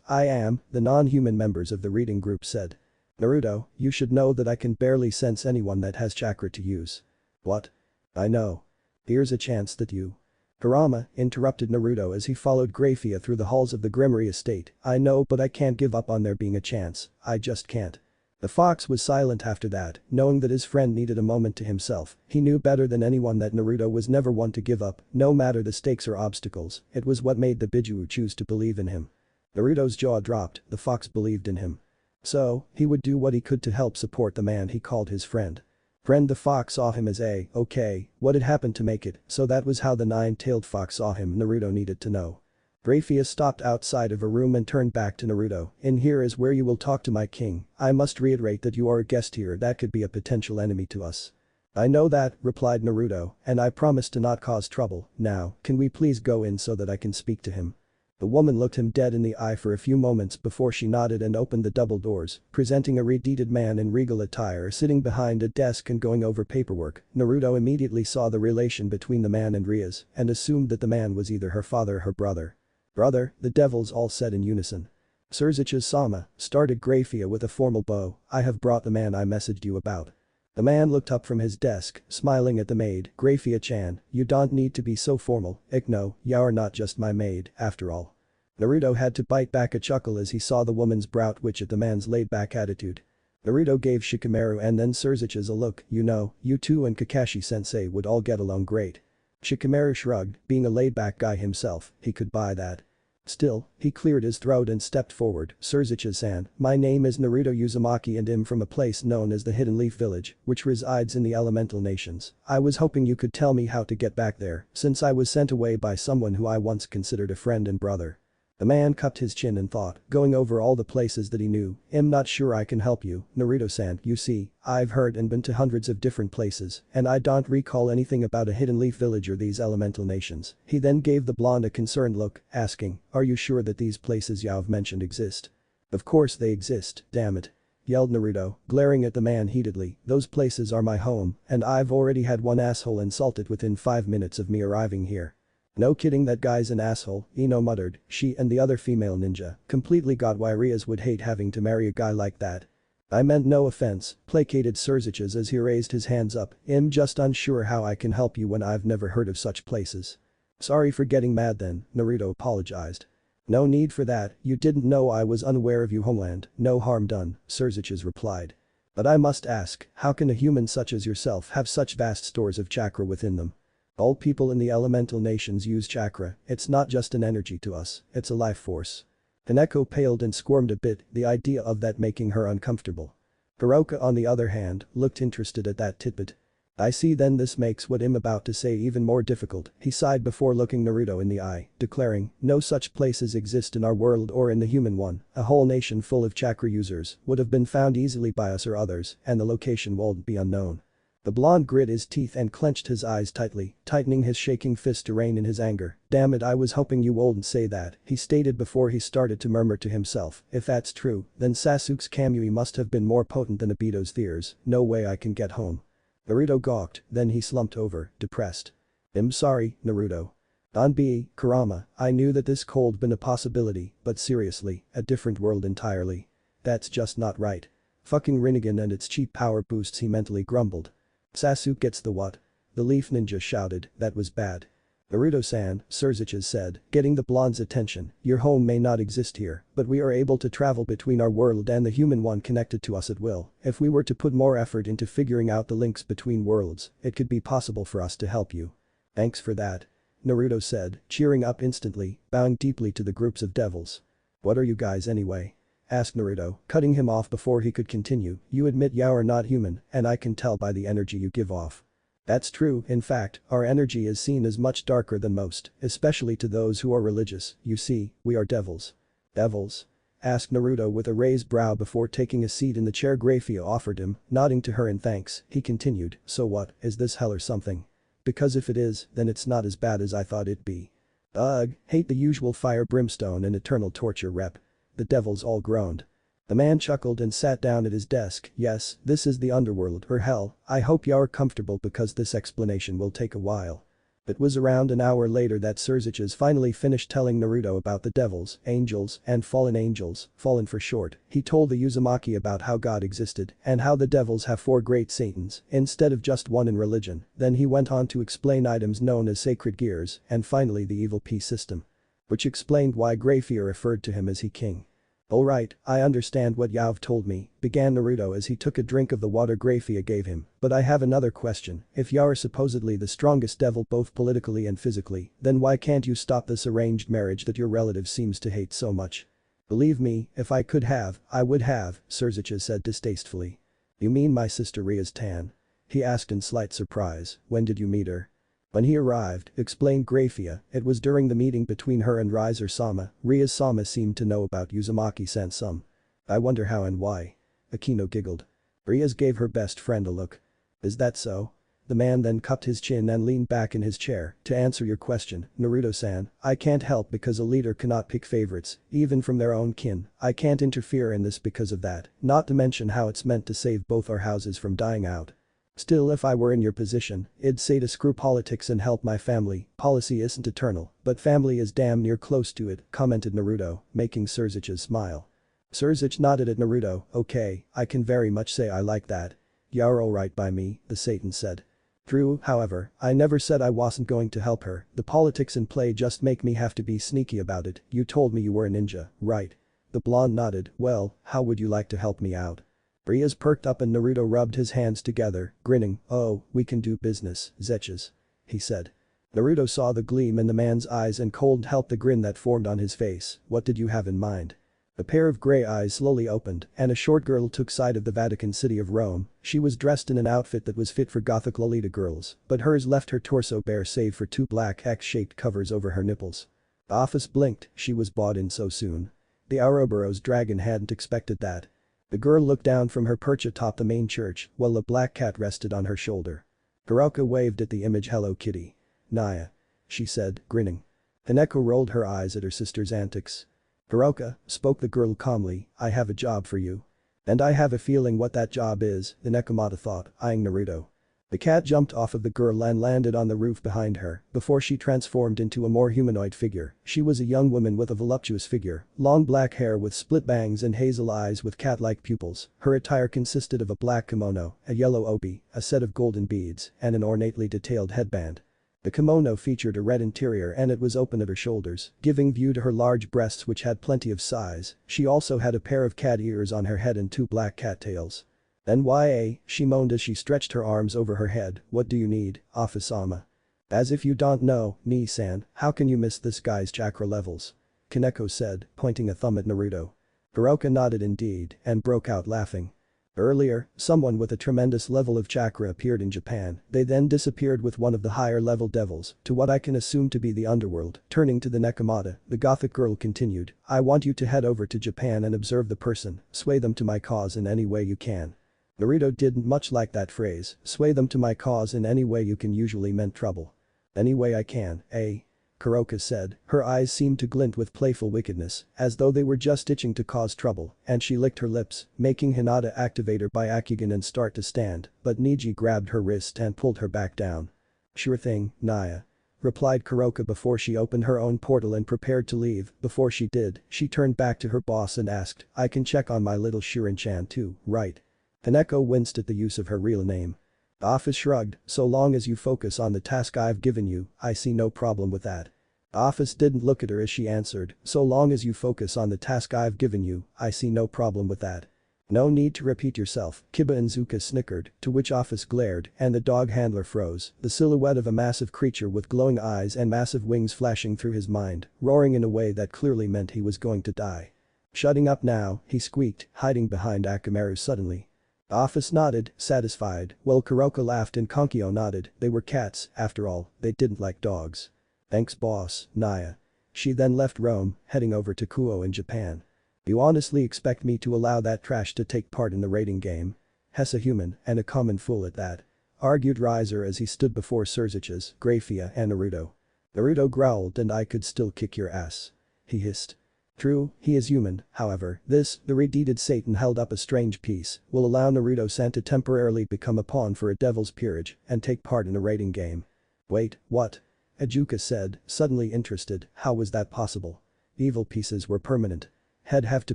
I am," the non-human members of the reading group said. "Naruto, you should know that I can barely sense anyone that has chakra to use." "What?" "I know. Here's a chance that you." "Kurama," interrupted Naruto as he followed Grafia through the halls of the Gremory estate, "I know but I can't give up on there being a chance, I just can't." The fox was silent after that, knowing that his friend needed a moment to himself. He knew better than anyone that Naruto was never one to give up, no matter the stakes or obstacles, it was what made the Biju choose to believe in him. Naruto's jaw dropped, the fox believed in him. So, he would do what he could to help support the man he called his friend. The fox saw him as okay, what had happened to make it, so that was how the nine-tailed fox saw him, Naruto needed to know. Grafia stopped outside of a room and turned back to Naruto, "In here is where you will talk to my king, I must reiterate that you are a guest here that could be a potential enemy to us." "I know that," replied Naruto, "and I promise to not cause trouble, now, can we please go in so that I can speak to him?" The woman looked him dead in the eye for a few moments before she nodded and opened the double doors, presenting a red-heated man in regal attire sitting behind a desk and going over paperwork. Naruto immediately saw the relation between the man and Ria's and assumed that the man was either her father or her brother. "Brother," the devils all said in unison. "Surziches-sama," started Grafia with a formal bow, "I have brought the man I messaged you about." The man looked up from his desk, smiling at the maid. "Grafia-chan, you don't need to be so formal, Ikno, you're not just my maid, after all." Naruto had to bite back a chuckle as he saw the woman's brow twitch at the man's laid-back attitude. Naruto gave Shikamaru and then Surziches a look. "You know, you two and Kakashi-sensei would all get along great." Shikamaru shrugged, being a laid-back guy himself, he could buy that. Still, he cleared his throat and stepped forward. "Surziches-san, my name is Naruto Uzumaki and I'm from a place known as the Hidden Leaf Village, which resides in the elemental nations. I was hoping you could tell me how to get back there, since I was sent away by someone who I once considered a friend and brother." The man cupped his chin and thought, going over all the places that he knew. "I'm not sure I can help you, Naruto-san, you see, I've heard and been to hundreds of different places, and I don't recall anything about a Hidden Leaf Village or these elemental nations." He then gave the blonde a concerned look, asking, "Are you sure that these places you've mentioned exist?" "Of course they exist, damn it," yelled Naruto, glaring at the man heatedly. "Those places are my home, and I've already had one asshole insulted within 5 minutes of me arriving here." "No kidding, that guy's an asshole," Ino muttered. She and the other female ninja completely got why Rias would hate having to marry a guy like that. "I meant no offense," placated Surziches as he raised his hands up. "I'm just unsure how I can help you when I've never heard of such places." "Sorry for getting mad then," Naruto apologized. "No need for that, you didn't know I was unaware of your homeland, no harm done," Surziches replied. "But I must ask, how can a human such as yourself have such vast stores of chakra within them? All people in the elemental nations use chakra, it's not just an energy to us, it's a life force." Kaneko paled and squirmed a bit, the idea of that making her uncomfortable. Hiroka on the other hand, looked interested at that tidbit. "I see, then this makes what I'm about to say even more difficult," he sighed before looking Naruto in the eye, declaring, "No such places exist in our world or in the human one, a whole nation full of chakra users would have been found easily by us or others, and the location won't be unknown." The blonde grit his teeth and clenched his eyes tightly, tightening his shaking fist to rein in his anger. "Damn it, I was hoping you wouldn't say that," he stated before he started to murmur to himself. "If that's true, then Sasuke's Kamui must have been more potent than Obito's Theirs, no way I can get home." Naruto gawked, then he slumped over, depressed. "I'm sorry, Naruto. Danbi, Kurama, I knew that this could been a possibility, but seriously, a different world entirely. That's just not right. Fucking Rinnegan and its cheap power boosts," he mentally grumbled. "Sasuke gets the what?" The leaf ninja shouted, "That was bad." "Naruto-san," Surziches said, getting the blonde's attention, "your home may not exist here, but we are able to travel between our world and the human one connected to us at will. If we were to put more effort into figuring out the links between worlds, it could be possible for us to help you." "Thanks for that," Naruto said, cheering up instantly, bowing deeply to the groups of devils. "What are you guys anyway?" asked Naruto, cutting him off before he could continue. "You admit you're not human, and I can tell by the energy you give off." "That's true, in fact, our energy is seen as much darker than most, especially to those who are religious, you see, we are devils." "Devils?" asked Naruto with a raised brow before taking a seat in the chair Grafia offered him, nodding to her in thanks, he continued, "So what, is this hell or something? Because if it is, then it's not as bad as I thought it'd be." "Ugh, hate the usual fire, brimstone and eternal torture rep." The devils all groaned. The man chuckled and sat down at his desk. "Yes, this is the underworld or hell. I hope you're comfortable because this explanation will take a while." It was around an hour later that Surziches finally finished telling Naruto about the devils, angels, and fallen angels, fallen for short. He told the Uzumaki about how God existed and how the devils have 4 great satans instead of just one in religion. Then he went on to explain items known as sacred gears and finally the evil peace system. Which explained why Grafia referred to him as he king. "Alright, I understand what you've told me," began Naruto as he took a drink of the water Grafia gave him, "but I have another question. If you're supposedly the strongest devil both politically and physically, then why can't you stop this arranged marriage that your relative seems to hate so much?" "Believe me, if I could have, I would have," Surziches said distastefully. "You mean my sister Ria's tan?" he asked in slight surprise. "When did you meet her?" "When he arrived," explained Grafia, "it was during the meeting between her and Riser-sama. Rias-sama seemed to know about Uzumaki-san some. I wonder how and why." Akino giggled. Rias gave her best friend a look. "Is that so?" The man then cupped his chin and leaned back in his chair. To answer your question, Naruto-san, I can't help because a leader cannot pick favorites, even from their own kin. I can't interfere in this because of that, not to mention how it's meant to save both our houses from dying out. Still, if I were in your position, I'd say to screw politics and help my family. Policy isn't eternal, but family is damn near close to it, commented Naruto, making Surzich's smile. Surzich nodded at Naruto. Okay, I can very much say I like that. You're alright by me, the Satan said. True, however, I never said I wasn't going to help her. The politics in play just make me have to be sneaky about it. You told me you were a ninja, right? The blonde nodded. Well, how would you like to help me out? Rias perked up and Naruto rubbed his hands together, grinning. Oh, we can do business, Zetches. He said. Naruto saw the gleam in the man's eyes and couldn't help the grin that formed on his face. What did you have in mind? A pair of grey eyes slowly opened and a short girl took sight of the Vatican City of Rome. She was dressed in an outfit that was fit for gothic Lolita girls, but hers left her torso bare save for two black X-shaped covers over her nipples. The office blinked, she was bought in so soon. The Ouroboros dragon hadn't expected that. The girl looked down from her perch atop the main church while a black cat rested on her shoulder. Hiroka waved at the image. Hello kitty. Naya. She said, grinning. Hineko rolled her eyes at her sister's antics. Hiroka, spoke the girl calmly, I have a job for you. And I have a feeling what that job is, the Nekomata thought, eyeing Naruto. The cat jumped off of the girl and landed on the roof behind her before she transformed into a more humanoid figure. She was a young woman with a voluptuous figure, long black hair with split bangs and hazel eyes with cat-like pupils. Her attire consisted of a black kimono, a yellow obi, a set of golden beads, and an ornately detailed headband. The kimono featured a red interior and it was open at her shoulders, giving view to her large breasts which had plenty of size. She also had a pair of cat ears on her head and two black cat tails. "NYA," she moaned as she stretched her arms over her head, "What do you need, Office-sama?" "As if you don't know, Nii-san, how can you miss this guy's chakra levels?" Kaneko said, pointing a thumb at Naruto. Hiroka nodded indeed and broke out laughing. Earlier, someone with a tremendous level of chakra appeared in Japan. They then disappeared with one of the higher level devils to what I can assume to be the underworld. Turning to the Nekomata, the gothic girl continued, "I want you to head over to Japan and observe the person, sway them to my cause in any way you can." Naruto didn't much like that phrase, sway them to my cause in any way you can usually meant trouble. Any way I can, eh? Kuroka said, her eyes seemed to glint with playful wickedness, as though they were just itching to cause trouble, and she licked her lips, making Hinata activate her Byakugan and start to stand, but Niji grabbed her wrist and pulled her back down. "Sure thing, Naya," replied Kuroka before she opened her own portal and prepared to leave. Before she did, she turned back to her boss and asked, "I can check on my little Shurin-chan too, right?" Hineko winced at the use of her real name. The office shrugged, "So long as you focus on the task I've given you, I see no problem with that." The office didn't look at her as she answered, "So long as you focus on the task I've given you, I see no problem with that." "No need to repeat yourself," Kiba and Zuka snickered, to which Office glared and the dog handler froze, the silhouette of a massive creature with glowing eyes and massive wings flashing through his mind, roaring in a way that clearly meant he was going to die. "Shutting up now," he squeaked, hiding behind Akamaru suddenly. The office nodded, satisfied, while Kuroka laughed and Konkyo nodded. They were cats, after all, they didn't like dogs. "Thanks boss, Naya." She then left Rome, heading over to Kuo in Japan. "You honestly expect me to allow that trash to take part in the raiding game? Hess a human, and a common fool at that," argued Riser as he stood before Surziches, Grafia and Naruto. Naruto growled, "And I could still kick your ass," he hissed. True, he is human, however, the redeeted Satan held up a strange piece, will allow Naruto-san to temporarily become a pawn for a devil's peerage and take part in a raiding game. "Wait, what?" Ajuka said, suddenly interested, "How was that possible?" "Evil pieces were permanent. He'd have to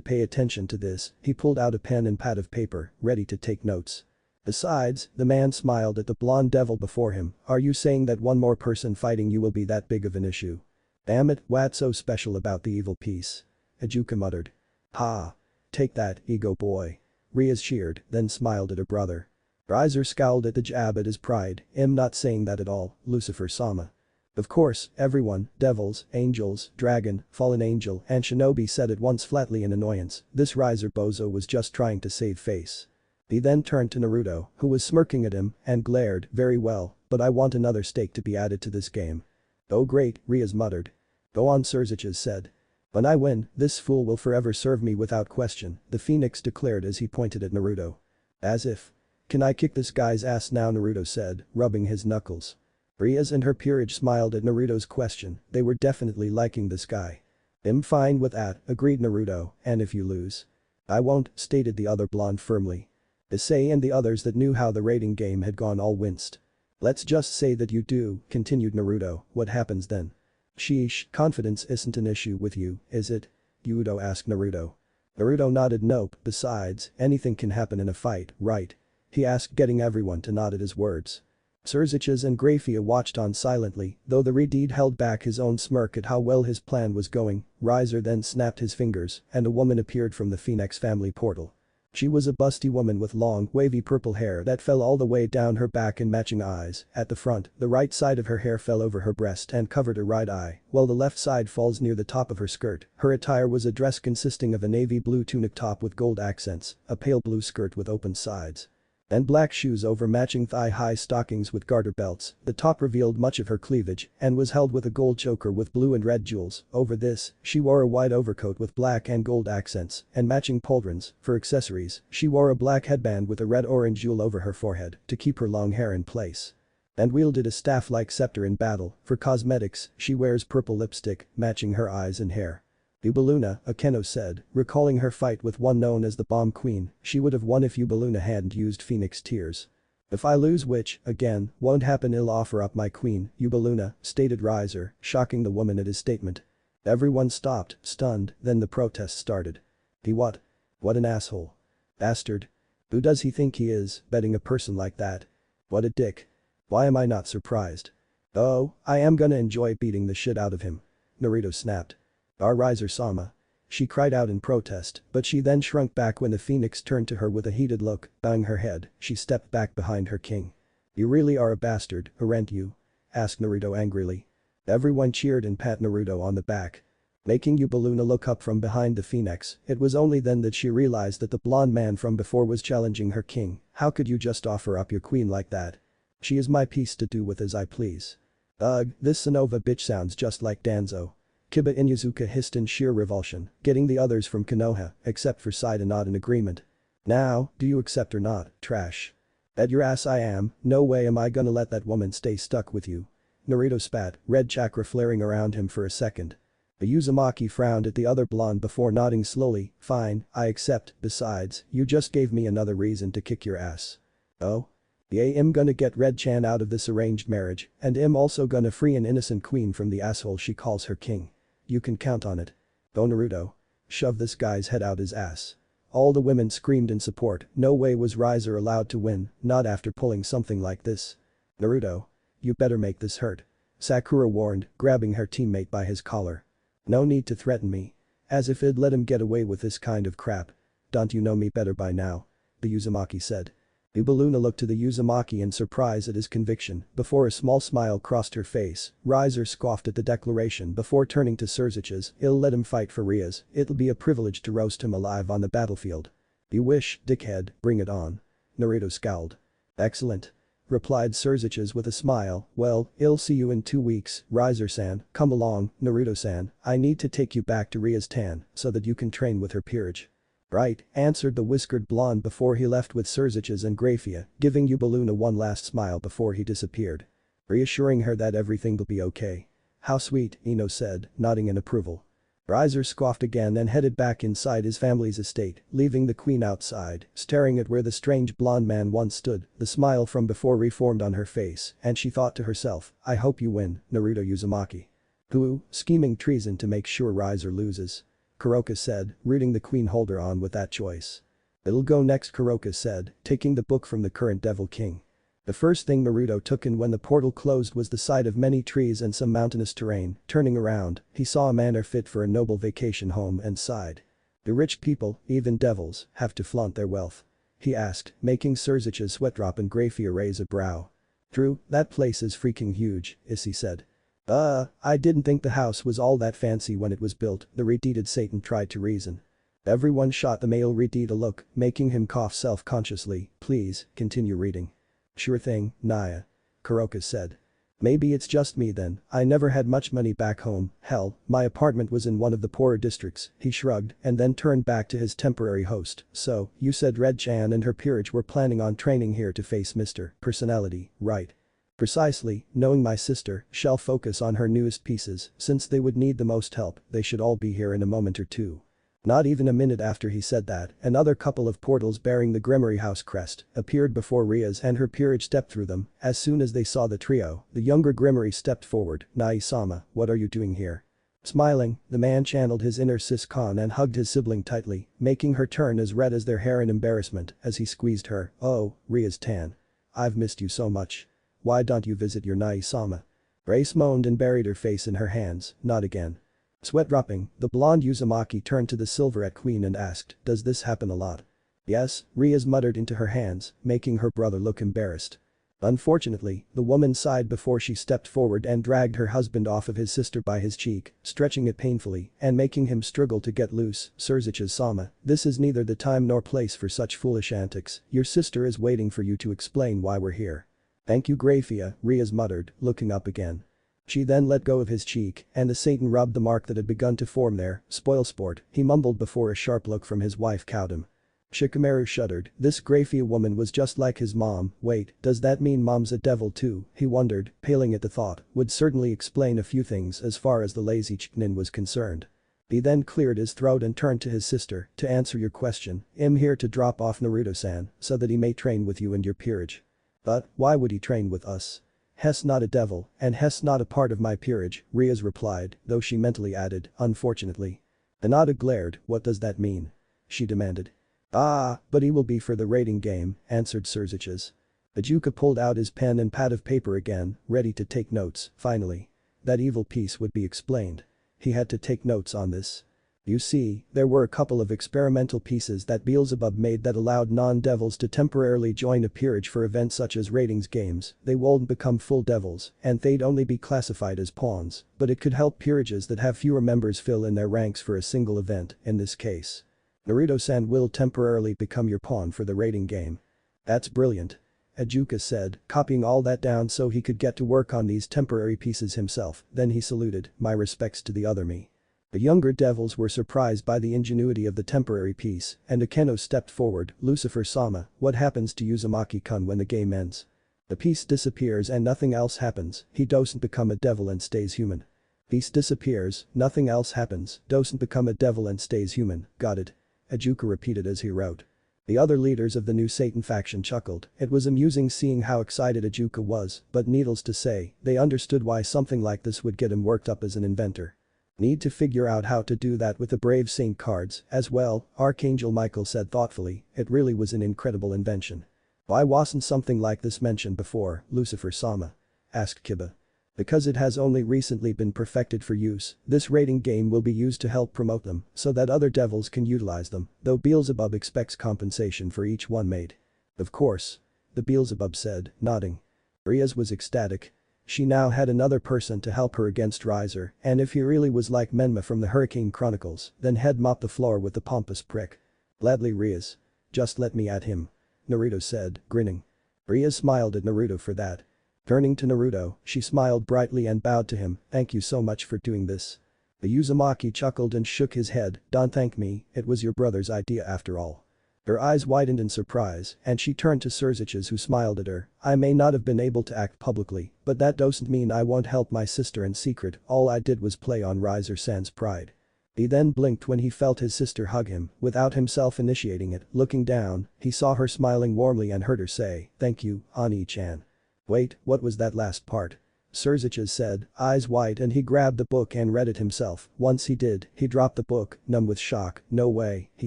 pay attention to this." He pulled out a pen and pad of paper, ready to take notes. "Besides," the man smiled at the blonde devil before him, "are you saying that one more person fighting you will be that big of an issue?" "Damn it, what's so special about the evil piece?" Ajuka muttered. "Ha. Take that, ego boy." Rias cheered, then smiled at her brother. Riser scowled at the jab at his pride, "I'm not saying that at all, Lucifer-sama." Of course, everyone, devils, angels, dragon, fallen angel and shinobi said at once flatly in annoyance, this Riser bozo was just trying to save face. He then turned to Naruto, who was smirking at him, and glared, "Very well, but I want another stake to be added to this game." "Oh great," Rias muttered. "Go on," Surziches said. "When I win, this fool will forever serve me without question," the Phoenix declared as he pointed at Naruto. "As if." "Can I kick this guy's ass now?" Naruto said, rubbing his knuckles. Rias and her peerage smiled at Naruto's question, they were definitely liking this guy. "I'm fine with that," agreed Naruto, "and if you lose?" "I won't," stated the other blonde firmly. Issei and the others that knew how the rating game had gone all winced. "Let's just say that you do," continued Naruto, "what happens then?" "Sheesh, confidence isn't an issue with you, is it?" Yudo asked Naruto. Naruto nodded nope, besides, anything can happen in a fight, right? He asked, getting everyone to nod at his words. Surziches and Grafia watched on silently, though the Redeed held back his own smirk at how well his plan was going. Riser then snapped his fingers, and a woman appeared from the Phoenix family portal. She was a busty woman with long, wavy purple hair that fell all the way down her back and matching eyes. At the front, the right side of her hair fell over her breast and covered her right eye, while the left side falls near the top of her skirt. Her attire was a dress consisting of a navy blue tunic top with gold accents, a pale blue skirt with open sides, and black shoes over matching thigh-high stockings with garter belts. The top revealed much of her cleavage and was held with a gold choker with blue and red jewels. Over this, she wore a white overcoat with black and gold accents and matching pauldrons. For accessories, she wore a black headband with a red-orange jewel over her forehead to keep her long hair in place, and wielded a staff-like scepter in battle. For cosmetics, she wears purple lipstick, matching her eyes and hair. Ubaluna, Akeno said, recalling her fight with one known as the Bomb Queen, she would have won if Ubaluna hadn't used Phoenix Tears. "If I lose, which, again, won't happen, I'll offer up my queen," Ubaluna, stated Riser, shocking the woman at his statement. Everyone stopped, stunned, then the protest started. "He what? What an asshole. Bastard. Who does he think he is, betting a person like that? What a dick. Why am I not surprised? Oh, I am gonna enjoy beating the shit out of him." Naruto snapped. "Our Riser-sama." She cried out in protest, but she then shrunk back when the phoenix turned to her with a heated look. Bowing her head, she stepped back behind her king. "You really are a bastard, aren't you?" asked Naruto angrily. Everyone cheered and pat Naruto on the back, making Ubaluna look up from behind the phoenix. It was only then that she realized that the blonde man from before was challenging her king. "How could you just offer up your queen like that? She is my piece to do with as I please." "Ugh, this Sonova bitch sounds just like Danzo." Kiba Inuzuka hissed in sheer revulsion, getting the others from Konoha, except for Sai to nod in agreement. "Now, do you accept or not, trash?" "Bet your ass I am, no way am I gonna let that woman stay stuck with you." Naruto spat, red chakra flaring around him for a second. Uzumaki frowned at the other blonde before nodding slowly. "Fine, I accept, besides, you just gave me another reason to kick your ass." "Oh? Yeah, I'm gonna get Red Chan out of this arranged marriage, and I'm also gonna free an innocent queen from the asshole she calls her king. You can count on it." "Oh Naruto. Shove this guy's head out his ass." All the women screamed in support. No way was Riser allowed to win, not after pulling something like this. "Naruto. You better make this hurt," Sakura warned, grabbing her teammate by his collar. "No need to threaten me. As if I'd let him get away with this kind of crap. Don't you know me better by now?" the Uzumaki said. Ubaluna looked to the Uzumaki in surprise at his conviction before a small smile crossed her face. Riser scoffed at the declaration before turning to Surziches. "I'll let him fight for Rias, it'll be a privilege to roast him alive on the battlefield." "You wish, dickhead, bring it on." Naruto scowled. "Excellent," replied Surziches with a smile. "Well, I'll see you in 2 weeks, Riser-san, come along, Naruto-san, I need to take you back to Rias Tan so that you can train with her peerage." "Right," answered the whiskered blonde before he left with Surziches and Grafia, giving Ubaluna one last smile before he disappeared, reassuring her that everything will be okay. "How sweet," Ino said, nodding in approval. Riser scoffed again and headed back inside his family's estate, leaving the queen outside, staring at where the strange blonde man once stood. The smile from before reformed on her face, and she thought to herself, "I hope you win, Naruto Uzumaki." "Who, scheming treason to make sure Riser loses," Kuroka said, rooting the queen holder on with that choice. "It'll go next," Kuroka said, taking the book from the current Devil King. The first thing Naruto took in when the portal closed was the sight of many trees and some mountainous terrain. Turning around, he saw a manor fit for a noble vacation home and sighed. "Do rich people, even devils, have to flaunt their wealth?" he asked, making Surzich's sweat drop and Grafia raise a brow. "True, that place is freaking huge," Issei said. I didn't think the house was all that fancy when it was built," the redeeded Satan tried to reason. Everyone shot the male redeed a look, making him cough self-consciously. "Please, continue reading." "Sure thing, Naya," Kuroka said. Maybe it's just me then, I never had much money back home, hell, my apartment was in one of the poorer districts, he shrugged and then turned back to his temporary host. So, you said Red-chan and her peerage were planning on training here to face Mr. Personality, right? Precisely, knowing my sister, shall focus on her newest pieces, since they would need the most help, they should all be here in a moment or two. Not even a minute after he said that, another couple of portals bearing the Grimory House crest appeared before Rias and her peerage stepped through them. As soon as they saw the trio, the younger Grimory stepped forward. Nai-sama, what are you doing here? Smiling, the man channeled his inner Sis-Con and hugged his sibling tightly, making her turn as red as their hair in embarrassment as he squeezed her. Oh, Rias-tan. I've missed you so much. Why don't you visit your Nai-sama? Grace moaned and buried her face in her hands. Not again. Sweat dropping, the blonde Uzumaki turned to the Silverette Queen and asked, does this happen a lot? Yes, Rias muttered into her hands, making her brother look embarrassed. Unfortunately, the woman sighed before she stepped forward and dragged her husband off of his sister by his cheek, stretching it painfully and making him struggle to get loose. Surziches-sama, this is neither the time nor place for such foolish antics, your sister is waiting for you to explain why we're here. Thank you Grafia, Rias muttered, looking up again. She then let go of his cheek, and the Satan rubbed the mark that had begun to form there. Spoilsport, he mumbled before a sharp look from his wife cowed him. Shikamaru shuddered, this Grafia woman was just like his mom. Wait, does that mean mom's a devil too? He wondered, paling at the thought, would certainly explain a few things as far as the lazy Chiknin was concerned. He then cleared his throat and turned to his sister, to answer your question, I'm here to drop off Naruto-san, so that he may train with you and your peerage. But, why would he train with us? Hess not a devil, and Hess not a part of my peerage, Rias replied, though she mentally added, unfortunately. Hinata glared, what does that mean? She demanded. Ah, but he will be for the rating game, answered Surziches. Ajuka pulled out his pen and pad of paper again, ready to take notes, finally. That evil piece would be explained. He had to take notes on this. You see, there were a couple of experimental pieces that Beelzebub made that allowed non-devils to temporarily join a peerage for events such as ratings games. They won't become full devils, and they'd only be classified as pawns, but it could help peerages that have fewer members fill in their ranks for a single event, in this case. Naruto-san will temporarily become your pawn for the rating game. That's brilliant. Ajuka said, copying all that down so he could get to work on these temporary pieces himself. Then he saluted, my respects to the other me. The younger devils were surprised by the ingenuity of the temporary piece, and Akeno stepped forward. Lucifer-sama, what happens to Uzumaki-kun when the game ends? The piece disappears and nothing else happens, he doesn't become a devil and stays human. Piece disappears, nothing else happens, doesn't become a devil and stays human, got it? Ajuka repeated as he wrote. The other leaders of the new Satan faction chuckled. It was amusing seeing how excited Ajuka was, but needless to say, they understood why something like this would get him worked up as an inventor. Need to figure out how to do that with the Brave Saint cards, as well, Archangel Michael said thoughtfully, it really was an incredible invention. Why wasn't something like this mentioned before, Lucifer-sama? Asked Kiba. Because it has only recently been perfected for use, this rating game will be used to help promote them, so that other devils can utilize them, though Beelzebub expects compensation for each one made. Of course. The Beelzebub said, nodding. Rias was ecstatic. She now had another person to help her against Riser, and if he really was like Menma from the Hurricane Chronicles, then he'd mop the floor with the pompous prick. Gladly Rias. Just let me at him. Naruto said, grinning. Rias smiled at Naruto for that. Turning to Naruto, she smiled brightly and bowed to him, thank you so much for doing this. The Uzumaki chuckled and shook his head, don't thank me, it was your brother's idea after all. Her eyes widened in surprise, and she turned to Surziches who smiled at her, I may not have been able to act publicly, but that doesn't mean I won't help my sister in secret, all I did was play on Riser-san's pride. He then blinked when he felt his sister hug him, without himself initiating it, looking down, he saw her smiling warmly and heard her say, thank you, Ani-chan. Wait, what was that last part? Surziches said, eyes wide and he grabbed the book and read it himself, once he did, he dropped the book, numb with shock, no way, he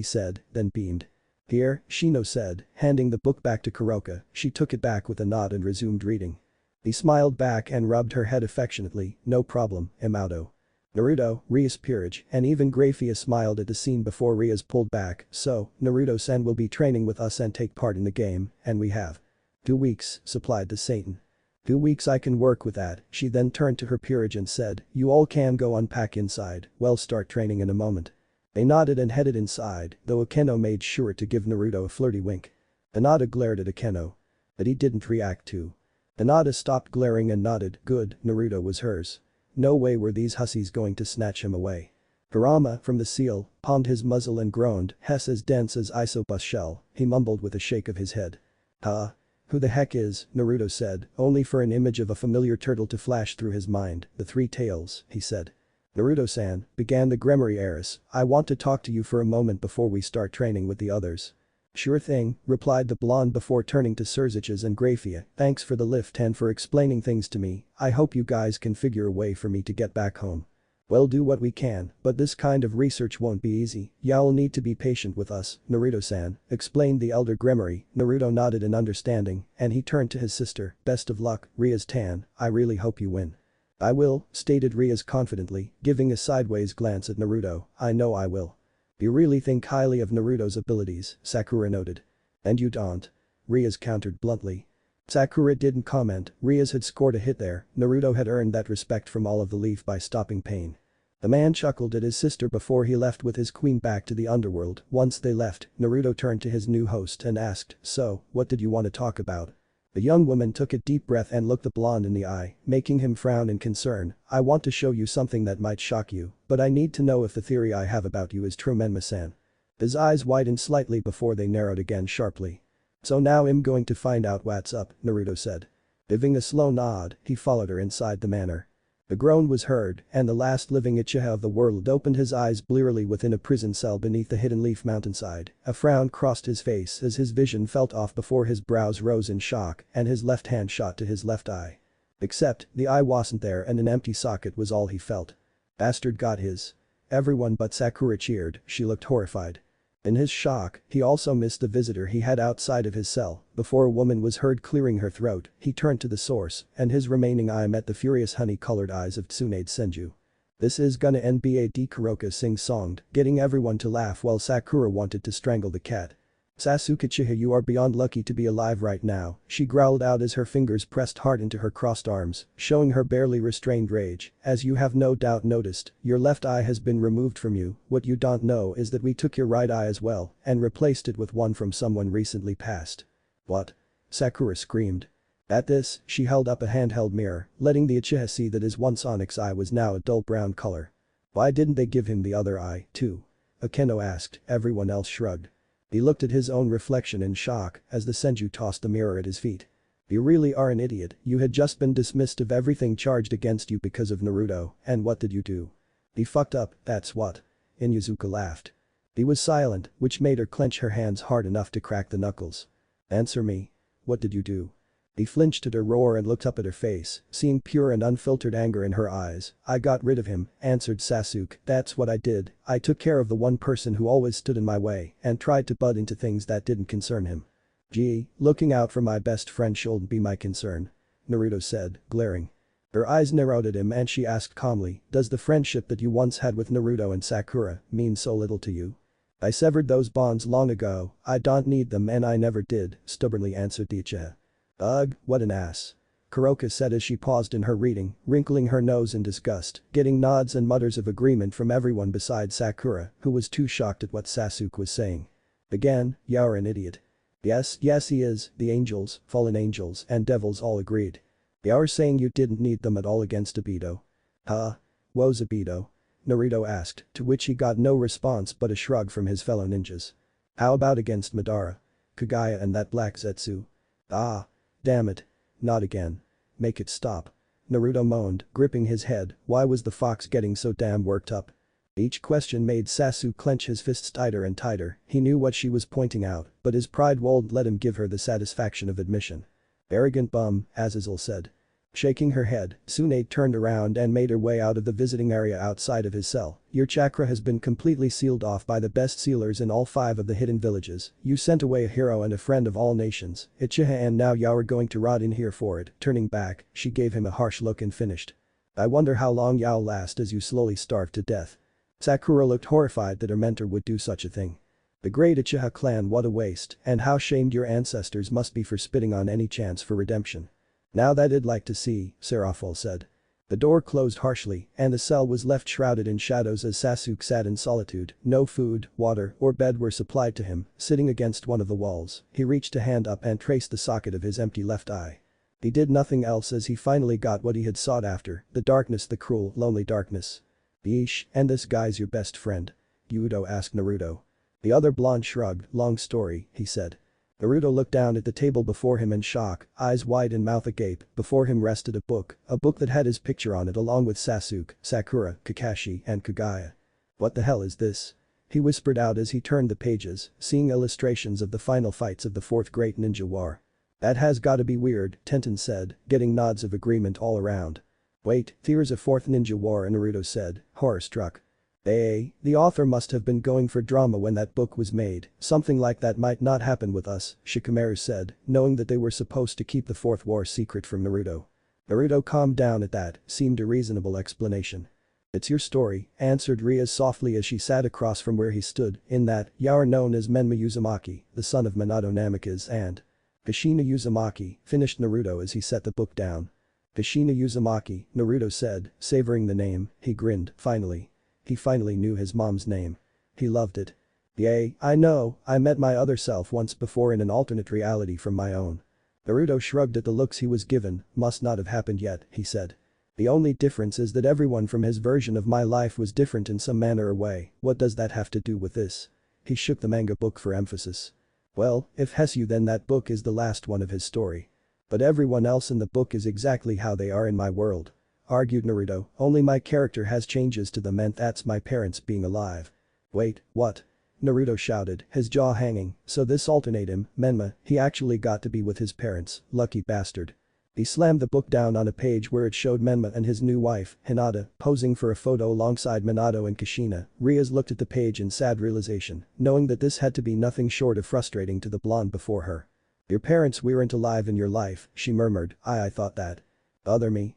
said, then beamed. Here, Shino said, handing the book back to Kuroka, she took it back with a nod and resumed reading. He smiled back and rubbed her head affectionately, no problem, Imauto. Naruto, Rias peerage, and even Grafia smiled at the scene before Rias pulled back, so, Naruto-san will be training with us and take part in the game, and we have 2 weeks, supplied the Satan. 2 weeks I can work with that, she then turned to her peerage and said, you all can go unpack inside, we'll start training in a moment. They nodded and headed inside, though Akeno made sure to give Naruto a flirty wink. Hinata glared at Akeno. But he didn't react to. Hinata stopped glaring and nodded, good, Naruto was hers. No way were these hussies going to snatch him away. Kurama, from the seal, palmed his muzzle and groaned, "Hess as dense as isopus shell," he mumbled with a shake of his head. Huh? Who the heck is, Naruto said, only for an image of a familiar turtle to flash through his mind, the three tails, he said. Naruto-san, began the Gremory heiress, I want to talk to you for a moment before we start training with the others. Sure thing, replied the blonde before turning to Surziches and Grafia, thanks for the lift and for explaining things to me, I hope you guys can figure a way for me to get back home. We'll do what we can, but this kind of research won't be easy, y'all need to be patient with us, Naruto-san, explained the elder Gremory. Naruto nodded in understanding, and he turned to his sister, best of luck, Riaz-tan, I really hope you win. I will, stated Riaz confidently, giving a sideways glance at Naruto, I know I will. You really think highly of Naruto's abilities, Sakura noted. And you don't. Riaz countered bluntly. Sakura didn't comment, Riaz had scored a hit there, Naruto had earned that respect from all of the leaf by stopping pain. The man chuckled at his sister before he left with his queen back to the underworld. Once they left, Naruto turned to his new host and asked, so, what did you want to talk about? The young woman took a deep breath and looked the blonde in the eye, making him frown in concern, I want to show you something that might shock you, but I need to know if the theory I have about you is true, Menma-san. His eyes widened slightly before they narrowed again sharply. So now I'm going to find out what's up, Naruto said. Giving a slow nod, he followed her inside the manor. A groan was heard, and the last living Uchiha of the world opened his eyes blearily within a prison cell beneath the hidden leaf mountainside. A frown crossed his face as his vision felt off before his brows rose in shock and his left hand shot to his left eye. Except, the eye wasn't there and an empty socket was all he felt. Bastard got his. Everyone but Sakura cheered, she looked horrified. In his shock, he also missed the visitor he had outside of his cell. Before a woman was heard clearing her throat, he turned to the source, and his remaining eye met the furious honey-colored eyes of Tsunade Senju. This is gonna NBA Kuroka sing-songed, getting everyone to laugh while Sakura wanted to strangle the cat. Sasuke Uchiha, you are beyond lucky to be alive right now, she growled out as her fingers pressed hard into her crossed arms, showing her barely restrained rage, as you have no doubt noticed, your left eye has been removed from you, what you don't know is that we took your right eye as well, and replaced it with one from someone recently passed. What? Sakura screamed. At this, she held up a handheld mirror, letting the Uchiha see that his once onyx eye was now a dull brown color. Why didn't they give him the other eye, too? Akeno asked, everyone else shrugged. He looked at his own reflection in shock as the Senju tossed the mirror at his feet. You really are an idiot, you had just been dismissed of everything charged against you because of Naruto, and what did you do? He fucked up, that's what. Inuzuka laughed. He was silent, which made her clench her hands hard enough to crack the knuckles. Answer me. What did you do? He flinched at her roar and looked up at her face, seeing pure and unfiltered anger in her eyes. I got rid of him, answered Sasuke, that's what I did, I took care of the one person who always stood in my way and tried to butt into things that didn't concern him. Gee, looking out for my best friend shouldn't be my concern. Naruto said, glaring. Her eyes narrowed at him and she asked calmly, does the friendship that you once had with Naruto and Sakura mean so little to you? I severed those bonds long ago, I don't need them and I never did, stubbornly answered the Uchiha. Ugh, what an ass. Kuroka said as she paused in her reading, wrinkling her nose in disgust, getting nods and mutters of agreement from everyone besides Sakura, who was too shocked at what Sasuke was saying. Again, you're an idiot. Yes, he is, the angels, fallen angels, and devils all agreed. You're saying you didn't need them at all against Obito. Huh? Who's Obito? Naruto asked, to which he got no response but a shrug from his fellow ninjas. How about against Madara? Kagaya and that black Zetsu? Ah. Damn it. Not again. Make it stop. Naruto moaned, gripping his head, why was the fox getting so damn worked up? Each question made Sasuke clench his fists tighter and tighter, he knew what she was pointing out, but his pride won't let him give her the satisfaction of admission. Arrogant bum, Azazel said. Shaking her head, Tsunade turned around and made her way out of the visiting area outside of his cell. Your chakra has been completely sealed off by the best sealers in all 5 of the hidden villages. You sent away a hero and a friend of all nations, Uchiha, and now you're going to rot in here for it. Turning back, she gave him a harsh look and finished. I wonder how long you'll last as you slowly starve to death. Sakura looked horrified that her mentor would do such a thing. The great Uchiha clan, what a waste, and how shamed your ancestors must be for spitting on any chance for redemption. Now that I'd like to see, Seraphol said. The door closed harshly, and the cell was left shrouded in shadows as Sasuke sat in solitude. No food, water, or bed were supplied to him. Sitting against one of the walls, he reached a hand up and traced the socket of his empty left eye. He did nothing else as he finally got what he had sought after, the darkness, the cruel, lonely darkness. Yeesh, and this guy's your best friend? Yudo asked Naruto. The other blonde shrugged, long story, he said. Naruto looked down at the table before him in shock, eyes wide and mouth agape. Before him rested a book that had his picture on it along with Sasuke, Sakura, Kakashi, and Kagaya. What the hell is this? He whispered out as he turned the pages, seeing illustrations of the final fights of the Fourth Great Ninja War. That has gotta be weird, Tenten said, getting nods of agreement all around. Wait, there's a Fourth Ninja War, Naruto said, horror-struck. The author must have been going for drama when that book was made, something like that might not happen with us, Shikamaru said, knowing that they were supposed to keep the Fourth War secret from Naruto. Naruto calmed down at that, seemed a reasonable explanation. It's your story, answered Ria softly as she sat across from where he stood, in that, you are known as Menma Uzumaki, the son of Minato Namikaze and Kushina Uzumaki, finished Naruto as he set the book down. Kushina Uzumaki, Naruto said, savoring the name, he grinned, finally. He finally knew his mom's name. He loved it. Yay, I know, I met my other self once before in an alternate reality from my own. Naruto shrugged at the looks he was given, must not have happened yet, he said. The only difference is that everyone from his version of my life was different in some manner or way, what does that have to do with this? He shook the manga book for emphasis. Well, if Hesu then that book is the last one of his story. But everyone else in the book is exactly how they are in my world. Argued Naruto, only my character has changes to them and that's my parents being alive. Wait, what? Naruto shouted, his jaw hanging, so this alternate him, Menma, he actually got to be with his parents, lucky bastard. He slammed the book down on a page where it showed Menma and his new wife, Hinata, posing for a photo alongside Minato and Kushina. Rias looked at the page in sad realization, knowing that this had to be nothing short of frustrating to the blonde before her. Your parents weren't alive in your life, she murmured, I thought that. Other me.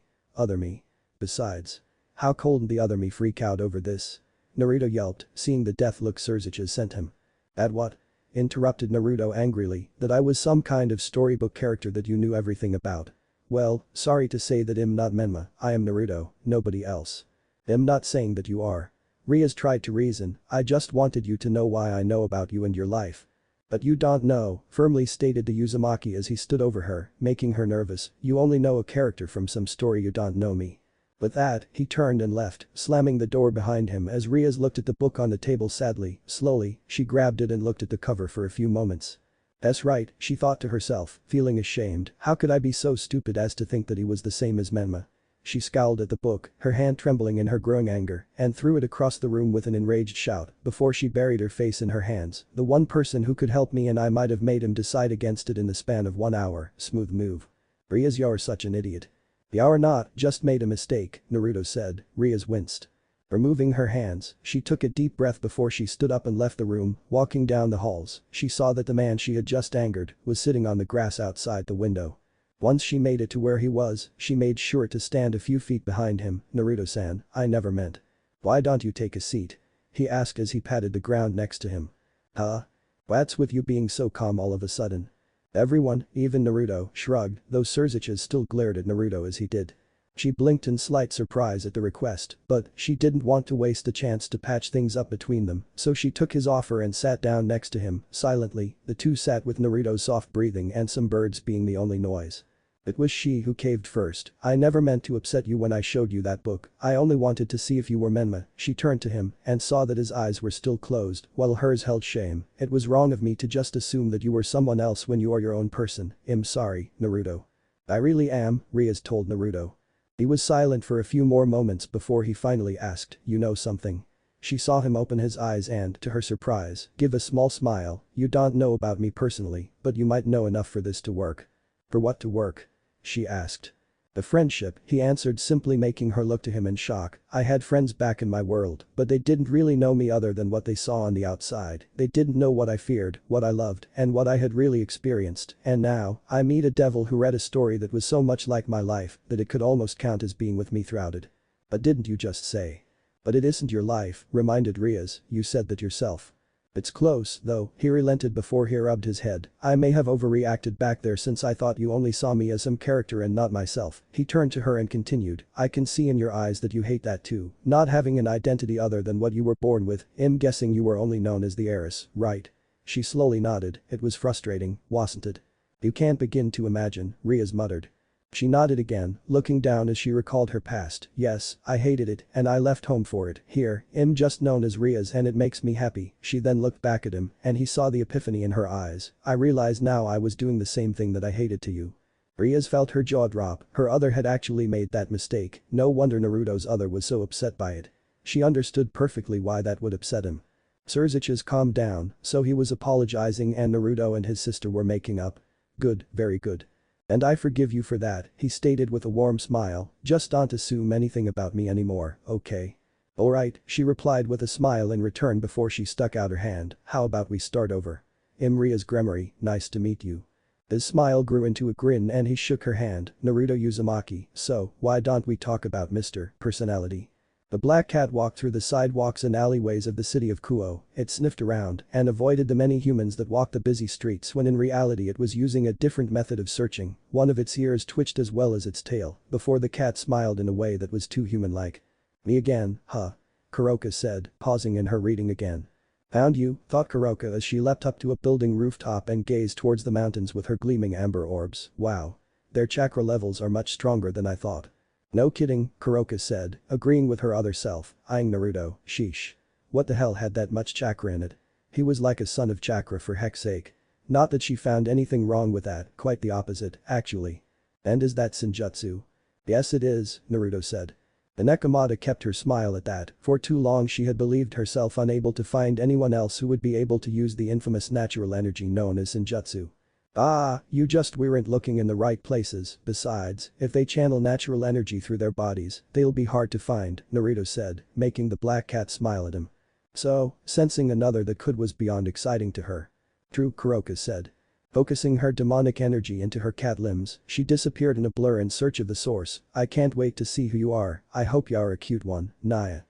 Besides. How cold the other me freak out over this? Naruto yelped, seeing the death look Surziches sent him. At what? Interrupted Naruto angrily, that I was some kind of storybook character that you knew everything about. Well, sorry to say that I'm not Menma, I am Naruto, nobody else. I'm not saying that you are. Rias tried to reason, I just wanted you to know why I know about you and your life. But you don't know, firmly stated the Uzumaki as he stood over her, making her nervous, you only know a character from some story, you don't know me. With that, he turned and left, slamming the door behind him as Rias looked at the book on the table sadly, slowly, she grabbed it and looked at the cover for a few moments. That's right, she thought to herself, feeling ashamed, how could I be so stupid as to think that he was the same as Menma? She scowled at the book, her hand trembling in her growing anger, and threw it across the room with an enraged shout, before she buried her face in her hands, the one person who could help me and I might have made him decide against it in the span of 1 hour, smooth move. Rias, you're such an idiot. You're not, just made a mistake, Naruto said. Rias winced. Removing her hands, she took a deep breath before she stood up and left the room. Walking down the halls, she saw that the man she had just angered was sitting on the grass outside the window. Once she made it to where he was, she made sure to stand a few feet behind him. Naruto-san, I never meant. Why don't you take a seat? He asked as he patted the ground next to him. Huh? What's with you being so calm all of a sudden? Everyone, even Naruto, shrugged, though Surziches still glared at Naruto as he did. She blinked in slight surprise at the request, but she didn't want to waste the chance to patch things up between them, so she took his offer and sat down next to him. Silently, the two sat with Naruto's soft breathing and some birds being the only noise. It was she who caved first. I never meant to upset you when I showed you that book, I only wanted to see if you were Menma. She turned to him and saw that his eyes were still closed, while hers held shame. It was wrong of me to just assume that you were someone else when you are your own person. I'm sorry, Naruto. I really am, Rias told Naruto. He was silent for a few more moments before he finally asked, you know something? She saw him open his eyes and, to her surprise, give a small smile. You don't know about me personally, but you might know enough for this to work. For what to work? She asked. The friendship, he answered, simply, making her look to him in shock. I had friends back in my world, but they didn't really know me other than what they saw on the outside. They didn't know what I feared, what I loved, and what I had really experienced. And now, I meet a devil who read a story that was so much like my life that it could almost count as being with me throughout it. But didn't you just say? But it isn't your life, reminded Rias, you said that yourself. It's close, though, he relented before he rubbed his head. I may have overreacted back there since I thought you only saw me as some character and not myself. He turned to her and continued, I can see in your eyes that you hate that too, not having an identity other than what you were born with. I'm guessing you were only known as the heiress, right? She slowly nodded, it was frustrating, wasn't it? You can't begin to imagine, Rias muttered. She nodded again, looking down as she recalled her past. Yes, I hated it and I left home for it. Here, I'm just known as Riaz and it makes me happy. She then looked back at him and he saw the epiphany in her eyes. I realized now I was doing the same thing that I hated to you. Riaz felt her jaw drop, her other had actually made that mistake, no wonder Naruto's other was so upset by it. She understood perfectly why that would upset him. Surzich's calmed down, so he was apologizing and Naruto and his sister were making up. Good, very good. And I forgive you for that, he stated with a warm smile, just don't assume anything about me anymore, okay? Alright, she replied with a smile in return before she stuck out her hand, how about we start over? Riaz Gremory, nice to meet you. His smile grew into a grin and he shook her hand, Naruto Uzumaki, so, why don't we talk about Mr. Personality? The black cat walked through the sidewalks and alleyways of the city of Kuo, it sniffed around and avoided the many humans that walked the busy streets when in reality it was using a different method of searching, one of its ears twitched as well as its tail, before the cat smiled in a way that was too human-like. Me again, huh? Kuroka said, pausing in her reading again. Found you, thought Kuroka as she leapt up to a building rooftop and gazed towards the mountains with her gleaming amber orbs, wow. Their chakra levels are much stronger than I thought. No kidding, Kuroka said, agreeing with her other self, eyeing Naruto, sheesh. What the hell had that much chakra in it? He was like a son of chakra for heck's sake. Not that she found anything wrong with that, quite the opposite, actually. And is that Senjutsu? Yes it is, Naruto said. The Nekomata kept her smile at that, for too long she had believed herself unable to find anyone else who would be able to use the infamous natural energy known as Senjutsu. Ah, you just weren't looking in the right places, besides, if they channel natural energy through their bodies, they'll be hard to find, Naruto said, making the black cat smile at him. So, sensing another that could was beyond exciting to her. True, Kuroka said. Focusing her demonic energy into her cat limbs, she disappeared in a blur in search of the source, I can't wait to see who you are, I hope you're a cute one, Naya.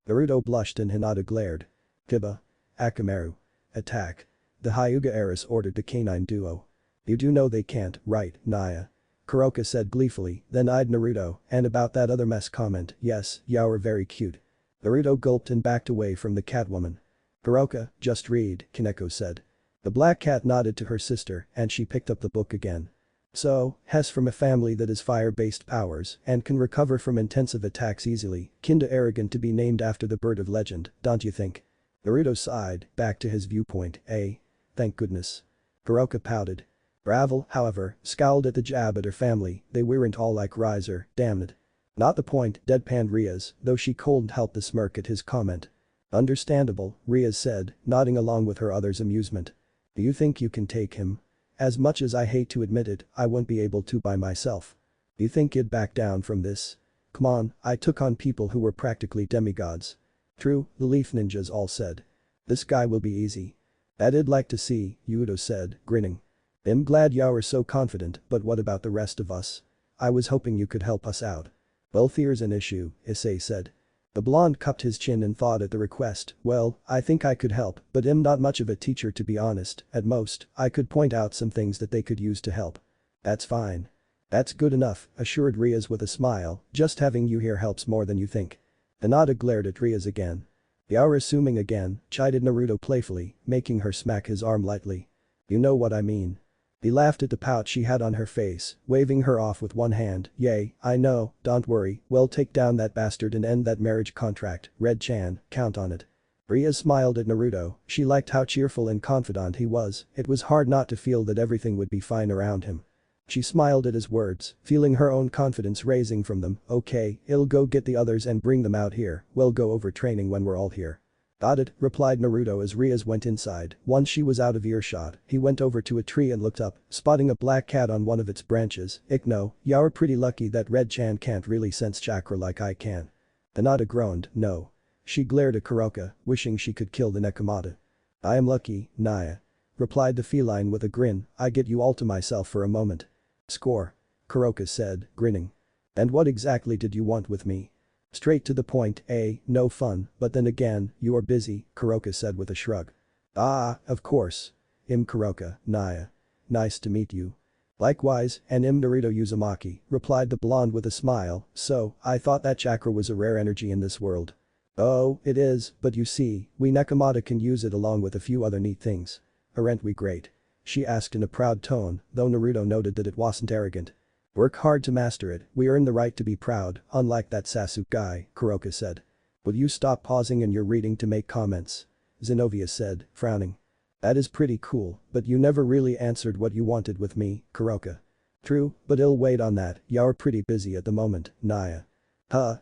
Naruto blushed and Hinata glared. Kiba. Akamaru. Attack. The Hyuga heiress ordered the canine duo. You do know they can't, right, Naya? Kuroka said gleefully, then eyed Naruto, and about that other mess comment, yes, you're very cute. Naruto gulped and backed away from the catwoman. Kuroka, just read, Kaneko said. The black cat nodded to her sister and she picked up the book again. So, Hess from a family that has fire-based powers and can recover from intensive attacks easily, kinda arrogant to be named after the bird of legend, don't you think? Naruto sighed, back to his viewpoint, eh? Thank goodness. Kuroka pouted. Ravel, however, scowled at the jab at her family, they weren't all like Riser, damn it. Not the point, deadpanned Riaz, though she couldn't help the smirk at his comment. Understandable, Riaz said, nodding along with her other's amusement. Do you think you can take him? As much as I hate to admit it, I won't be able to by myself. Do you think you'd back down from this? Come on, I took on people who were practically demigods. True, the leaf ninjas all said. This guy will be easy. That I'd like to see, Yudo said, grinning. I'm glad you're so confident, but what about the rest of us? I was hoping you could help us out. Well, there's an issue, Issei said. The blonde cupped his chin and thawed at the request, well, I think I could help, but I'm not much of a teacher to be honest, at most, I could point out some things that they could use to help. That's fine. That's good enough, assured Riaz with a smile, just having you here helps more than you think. Hinata glared at Riaz again. You're assuming again, chided Naruto playfully, making her smack his arm lightly. You know what I mean. He laughed at the pout she had on her face, waving her off with one hand, yay, I know, don't worry, we'll take down that bastard and end that marriage contract, Red-chan, count on it. Riaz smiled at Naruto, she liked how cheerful and confident he was, it was hard not to feel that everything would be fine around him. She smiled at his words, feeling her own confidence raising from them, okay, I'll go get the others and bring them out here, we'll go over training when we're all here. Got it, replied Naruto as Riaz went inside. Once she was out of earshot, he went over to a tree and looked up, spotting a black cat on one of its branches. Ikno, you're pretty lucky that Red-chan can't really sense chakra like I can. Hinata groaned, no. She glared at Kuroka, wishing she could kill the Nekomata. I am lucky, Naya. Replied the feline with a grin, I get you all to myself for a moment. Score. Kuroka said, grinning. And what exactly did you want with me? Straight to the point, no fun, but then again, you are busy, Kuroka said with a shrug. Ah, of course. Kuroka, Naya. Nice to meet you. Likewise, and Naruto Uzumaki, replied the blonde with a smile, so, I thought that chakra was a rare energy in this world. Oh, it is, but you see, we Nekomata can use it along with a few other neat things. Aren't we great? She asked in a proud tone, though Naruto noted that it wasn't arrogant. Work hard to master it, we earn the right to be proud, unlike that Sasuke guy, Kuroka said. Will you stop pausing in your reading to make comments? Zenobia said, frowning. That is pretty cool, but you never really answered what you wanted with me, Kuroka. True, but I'll wait on that, you're pretty busy at the moment, Naya.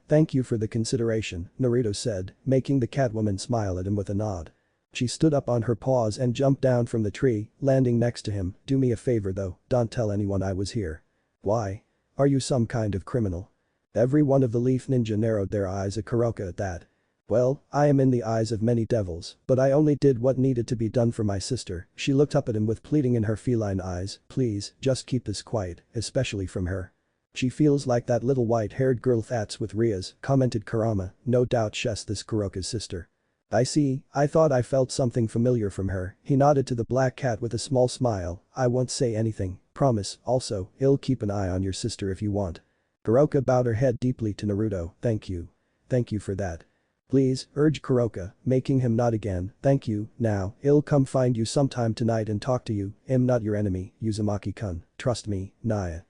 Thank you for the consideration, Naruto said, making the Catwoman smile at him with a nod. She stood up on her paws and jumped down from the tree, landing next to him. Do me a favor though, don't tell anyone I was here. Why? Are you some kind of criminal? Every one of the Leaf Ninja narrowed their eyes at Kuroka at that. Well, I am in the eyes of many devils, but I only did what needed to be done for my sister. She looked up at him with pleading in her feline eyes. Please, just keep this quiet, especially from her. She feels like that little white-haired girl that's with Ria's, commented Kurama, no doubt she's this Kuroka's sister. I see, I thought I felt something familiar from her. He nodded to the black cat with a small smile. I won't say anything, promise. Also, I'll keep an eye on your sister if you want. Kuroka bowed her head deeply to Naruto. Thank you. Thank you for that. Please, urged Kuroka, making him nod again. Thank you, now, I'll come find you sometime tonight and talk to you. I'm not your enemy, Uzumaki-kun, trust me, Naya.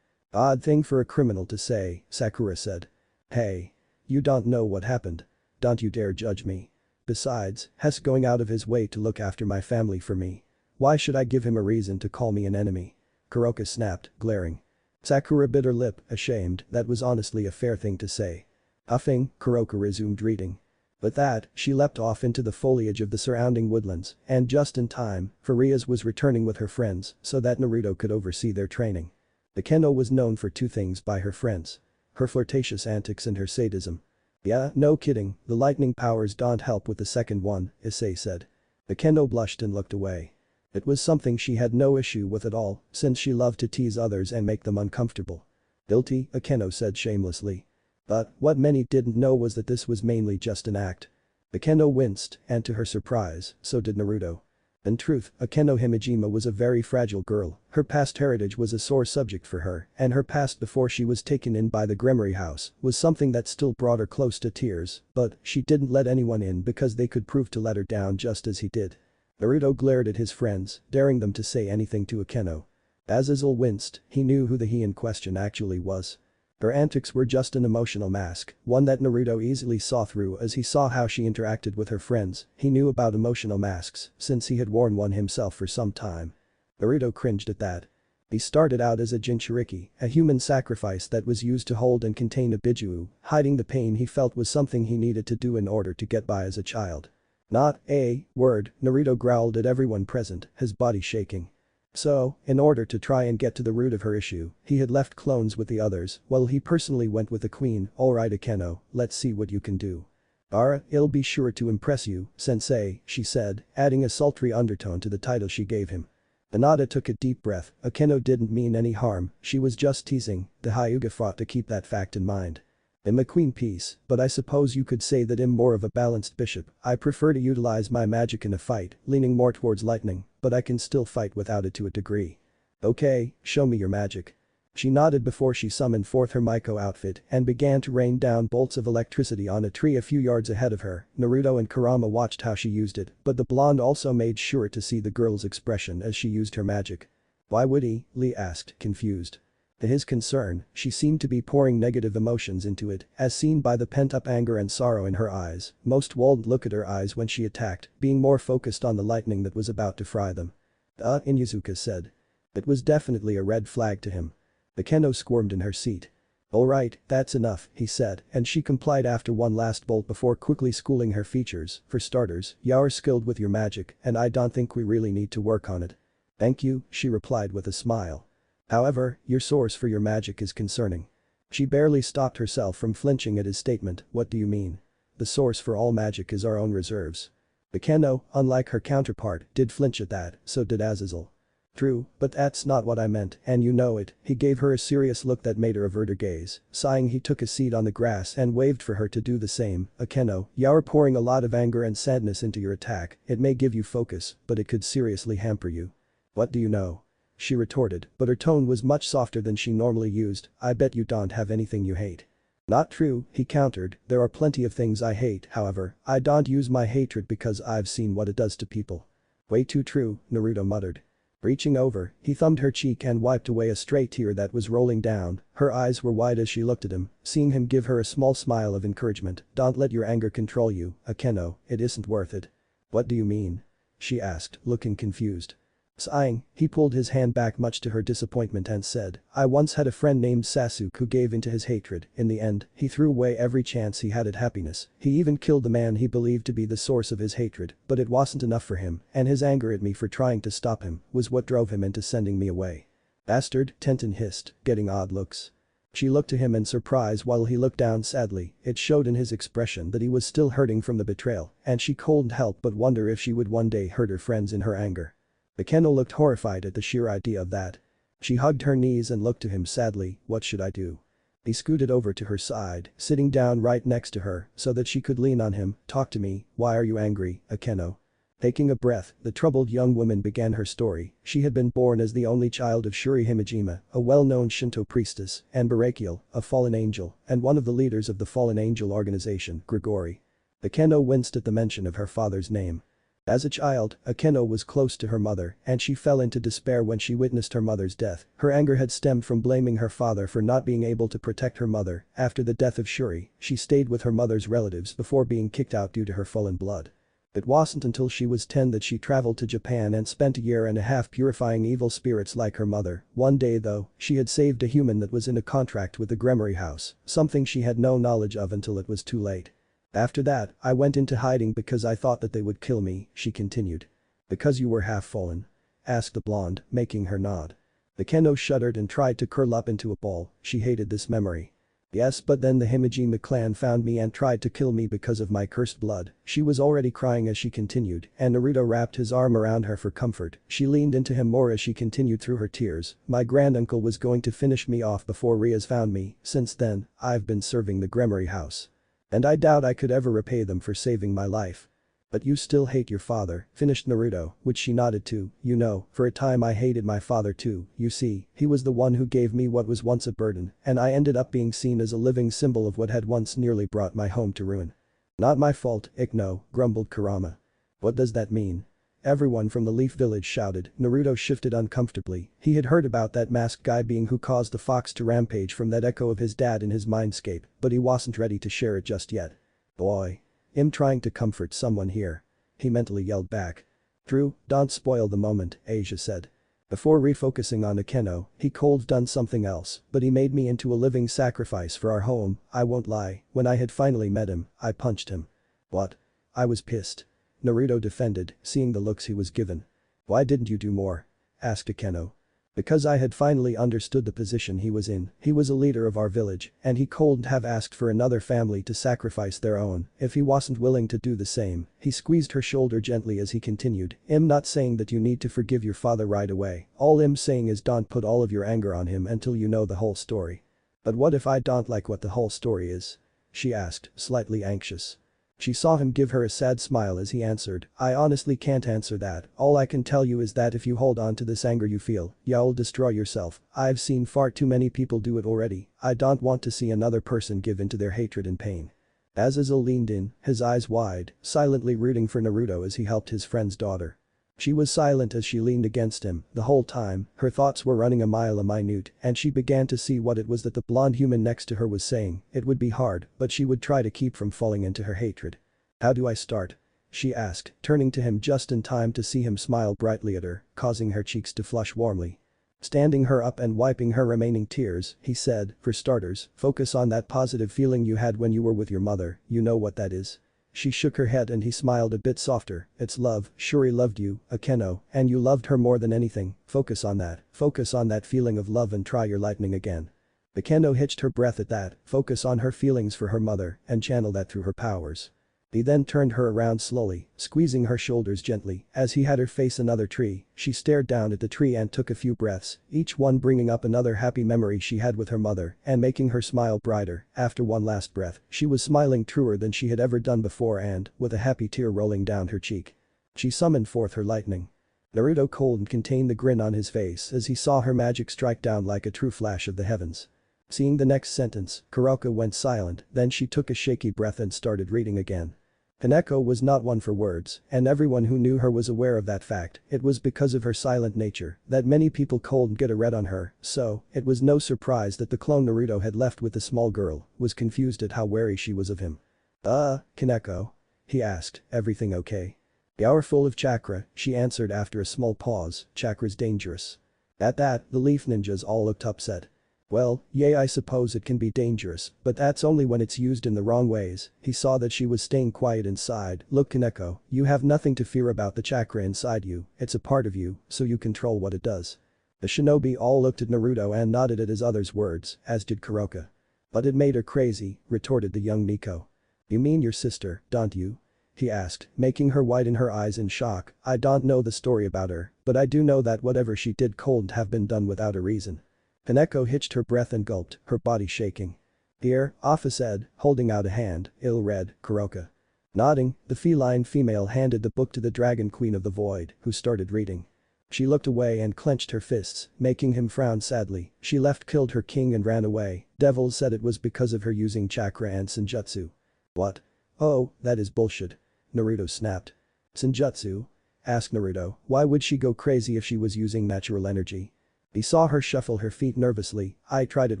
Odd thing for a criminal to say, Sakura said. Hey. You don't know what happened. Don't you dare judge me. Besides, he's going out of his way to look after my family for me. Why should I give him a reason to call me an enemy? Kuroka snapped, glaring. Sakura bit her lip, ashamed. That was honestly a fair thing to say. Huffing, Kuroka resumed reading. With that, she leapt off into the foliage of the surrounding woodlands, and just in time, for Rias was returning with her friends so that Naruto could oversee their training. The kendo was known for two things by her friends. Her flirtatious antics and her sadism. Yeah, no kidding, the lightning powers don't help with the second one, Issei said. The kendo blushed and looked away. It was something she had no issue with at all, since she loved to tease others and make them uncomfortable. Guilty, Akeno said shamelessly. But what many didn't know was that this was mainly just an act. Akeno winced, and to her surprise, so did Naruto. In truth, Akeno Himejima was a very fragile girl. Her past heritage was a sore subject for her, and her past before she was taken in by the Gremory house was something that still brought her close to tears, but she didn't let anyone in because they could prove to let her down just as he did. Naruto glared at his friends, daring them to say anything to Akeno. As Azazel winced, he knew who the he in question actually was. Her antics were just an emotional mask, one that Naruto easily saw through as he saw how she interacted with her friends. He knew about emotional masks since he had worn one himself for some time. Naruto cringed at that. He started out as a Jinchuriki, a human sacrifice that was used to hold and contain a Biju. Hiding the pain he felt was something he needed to do in order to get by as a child. Not a word, Naruto growled at everyone present, his body shaking. So, in order to try and get to the root of her issue, he had left clones with the others, while he personally went with the queen. Alright Akeno, let's see what you can do. I'll be sure to impress you, sensei, she said, adding a sultry undertone to the title she gave him. Hinata took a deep breath. Akeno didn't mean any harm, she was just teasing. The Hyuga fought to keep that fact in mind. I'm a queen piece, but I suppose you could say that I'm more of a balanced bishop. I prefer to utilize my magic in a fight, leaning more towards lightning, but I can still fight without it to a degree. Okay, show me your magic. She nodded before she summoned forth her Maiko outfit and began to rain down bolts of electricity on a tree a few yards ahead of her. Naruto and Kurama watched how she used it, but the blonde also made sure to see the girl's expression as she used her magic. Why would he? Lee asked, confused. To his concern, she seemed to be pouring negative emotions into it, as seen by the pent-up anger and sorrow in her eyes. Most wouldn't look at her eyes when she attacked, being more focused on the lightning that was about to fry them. Inuzuka said. It was definitely a red flag to him. Akeno squirmed in her seat. Alright, that's enough, he said, and she complied after one last bolt before quickly schooling her features. For starters, you're skilled with your magic, and I don't think we really need to work on it. Thank you, she replied with a smile. However, your source for your magic is concerning. She barely stopped herself from flinching at his statement. What do you mean? The source for all magic is our own reserves. Akeno, unlike her counterpart, did flinch at that, so did Azazel. True, but that's not what I meant, and you know it. He gave her a serious look that made her avert her gaze. Sighing, he took a seat on the grass and waved for her to do the same. Akeno, you're pouring a lot of anger and sadness into your attack. It may give you focus, but it could seriously hamper you. What do you know? She retorted, but her tone was much softer than she normally used. I bet you don't have anything you hate. Not true, he countered, there are plenty of things I hate, however, I don't use my hatred because I've seen what it does to people. Way too true, Naruto muttered. Reaching over, he thumbed her cheek and wiped away a stray tear that was rolling down. Her eyes were wide as she looked at him, seeing him give her a small smile of encouragement. "Don't let your anger control you, Akeno, it isn't worth it." "What do you mean?" she asked, looking confused. Sighing, he pulled his hand back much to her disappointment and said, "I once had a friend named Sasuke who gave into his hatred. In the end, he threw away every chance he had at happiness. He even killed the man he believed to be the source of his hatred, but it wasn't enough for him, and his anger at me for trying to stop him was what drove him into sending me away." "Bastard," Tenten hissed, getting odd looks. She looked to him in surprise while he looked down sadly. It showed in his expression that he was still hurting from the betrayal, and she couldn't help but wonder if she would one day hurt her friends in her anger. Akeno looked horrified at the sheer idea of that. She hugged her knees and looked to him sadly. "What should I do?" He scooted over to her side, sitting down right next to her so that she could lean on him. "Talk to me, why are you angry, Akeno?" Taking a breath, the troubled young woman began her story. She had been born as the only child of Shuri Himejima, a well-known Shinto priestess, and Barakiel, a fallen angel, and one of the leaders of the fallen angel organization, Grigori. Akeno winced at the mention of her father's name. As a child, Akeno was close to her mother, and she fell into despair when she witnessed her mother's death. Her anger had stemmed from blaming her father for not being able to protect her mother. After the death of Shuri, she stayed with her mother's relatives before being kicked out due to her fallen blood. It wasn't until she was 10 that she traveled to Japan and spent a year and a half purifying evil spirits like her mother. One day though, she had saved a human that was in a contract with the Gremory house, something she had no knowledge of until it was too late. "After that, I went into hiding because I thought that they would kill me," she continued. "Because you were half fallen?" asked the blonde, making her nod. Akeno shuddered and tried to curl up into a ball. She hated this memory. "Yes, but then the Himejima clan found me and tried to kill me because of my cursed blood." She was already crying as she continued, and Naruto wrapped his arm around her for comfort. She leaned into him more as she continued through her tears. "My granduncle was going to finish me off before Rias found me. Since then, I've been serving the Gremory house. And I doubt I could ever repay them for saving my life." "But you still hate your father," finished Naruto, which she nodded to. "You know, for a time I hated my father too. You see, he was the one who gave me what was once a burden, and I ended up being seen as a living symbol of what had once nearly brought my home to ruin." "Not my fault, Ikno," grumbled Kurama. "What does that mean?" Everyone from the Leaf Village shouted. Naruto shifted uncomfortably. He had heard about that masked guy being who caused the fox to rampage from that echo of his dad in his mindscape, but he wasn't ready to share it just yet. "Boy. I'm trying to comfort someone here," he mentally yelled back. "True, don't spoil the moment," Asia said. Before refocusing on Akeno, he could've done something else, but he made me into a living sacrifice for our home. I won't lie, when I had finally met him, I punched him. "What?" "I was pissed," Naruto defended, seeing the looks he was given. "Why didn't you do more?" asked Akeno. "Because I had finally understood the position he was in. He was a leader of our village, and he couldn't have asked for another family to sacrifice their own if he wasn't willing to do the same." He squeezed her shoulder gently as he continued. "I'm not saying that you need to forgive your father right away. All I'm saying is don't put all of your anger on him until you know the whole story." "But what if I don't like what the whole story is?" she asked, slightly anxious. She saw him give her a sad smile as he answered, "I honestly can't answer that. All I can tell you is that if you hold on to this anger you feel, you'll destroy yourself. I've seen far too many people do it already. I don't want to see another person give in to their hatred and pain." Azazel leaned in, his eyes wide, silently rooting for Naruto as he helped his friend's daughter. She was silent as she leaned against him. The whole time, her thoughts were running a mile a minute, and she began to see what it was that the blonde human next to her was saying. It would be hard, but she would try to keep from falling into her hatred. "How do I start?" she asked, turning to him just in time to see him smile brightly at her, causing her cheeks to flush warmly. Standing her up and wiping her remaining tears, he said, "For starters, focus on that positive feeling you had when you were with your mother. You know what that is?" She shook her head and he smiled a bit softer. "It's love. Shuri loved you, Akeno, and you loved her more than anything. Focus on that. Focus on that feeling of love and try your lightning again." Akeno hitched her breath at that. Focus on her feelings for her mother and channel that through her powers. He then turned her around slowly, squeezing her shoulders gently. As he had her face another tree, she stared down at the tree and took a few breaths, each one bringing up another happy memory she had with her mother and making her smile brighter. After one last breath, she was smiling truer than she had ever done before and, with a happy tear rolling down her cheek, she summoned forth her lightning. Naruto couldn't contain the grin on his face as he saw her magic strike down like a true flash of the heavens. Seeing the next sentence, Kuroko went silent, then she took a shaky breath and started reading again. Hineko was not one for words, and everyone who knew her was aware of that fact. It was because of her silent nature that many people couldn't get a read on her, so it was no surprise that the clone Naruto had left with the small girl was confused at how wary she was of him. Kaneko?" he asked, "everything okay?" "You're full of chakra," she answered after a small pause, "chakra's dangerous." At that, the leaf ninjas all looked upset. "Well, yeah, I suppose it can be dangerous, but that's only when it's used in the wrong ways." He saw that she was staying quiet inside. "Look Kaneko, you have nothing to fear about the chakra inside you, it's a part of you, so you control what it does." The shinobi all looked at Naruto and nodded at his other's words, as did Kuroka. "But it made her crazy," retorted the young Nico. "You mean your sister, don't you?" he asked, making her widen her eyes in shock. "I don't know the story about her, but I do know that whatever she did couldn't have been done without a reason." Kaneko hitched her breath and gulped, her body shaking. "Here," Alpha said, holding out a hand, ill-read, Kuroka. Nodding, the feline female handed the book to the Dragon Queen of the Void, who started reading. She looked away and clenched her fists, making him frown sadly. "She killed her king and ran away. Devils said it was because of her using chakra and senjutsu." "What? Oh, that is bullshit," Naruto snapped. "Senjutsu?" asked Naruto. "Why would she go crazy if she was using natural energy?" He saw her shuffle her feet nervously. "I tried it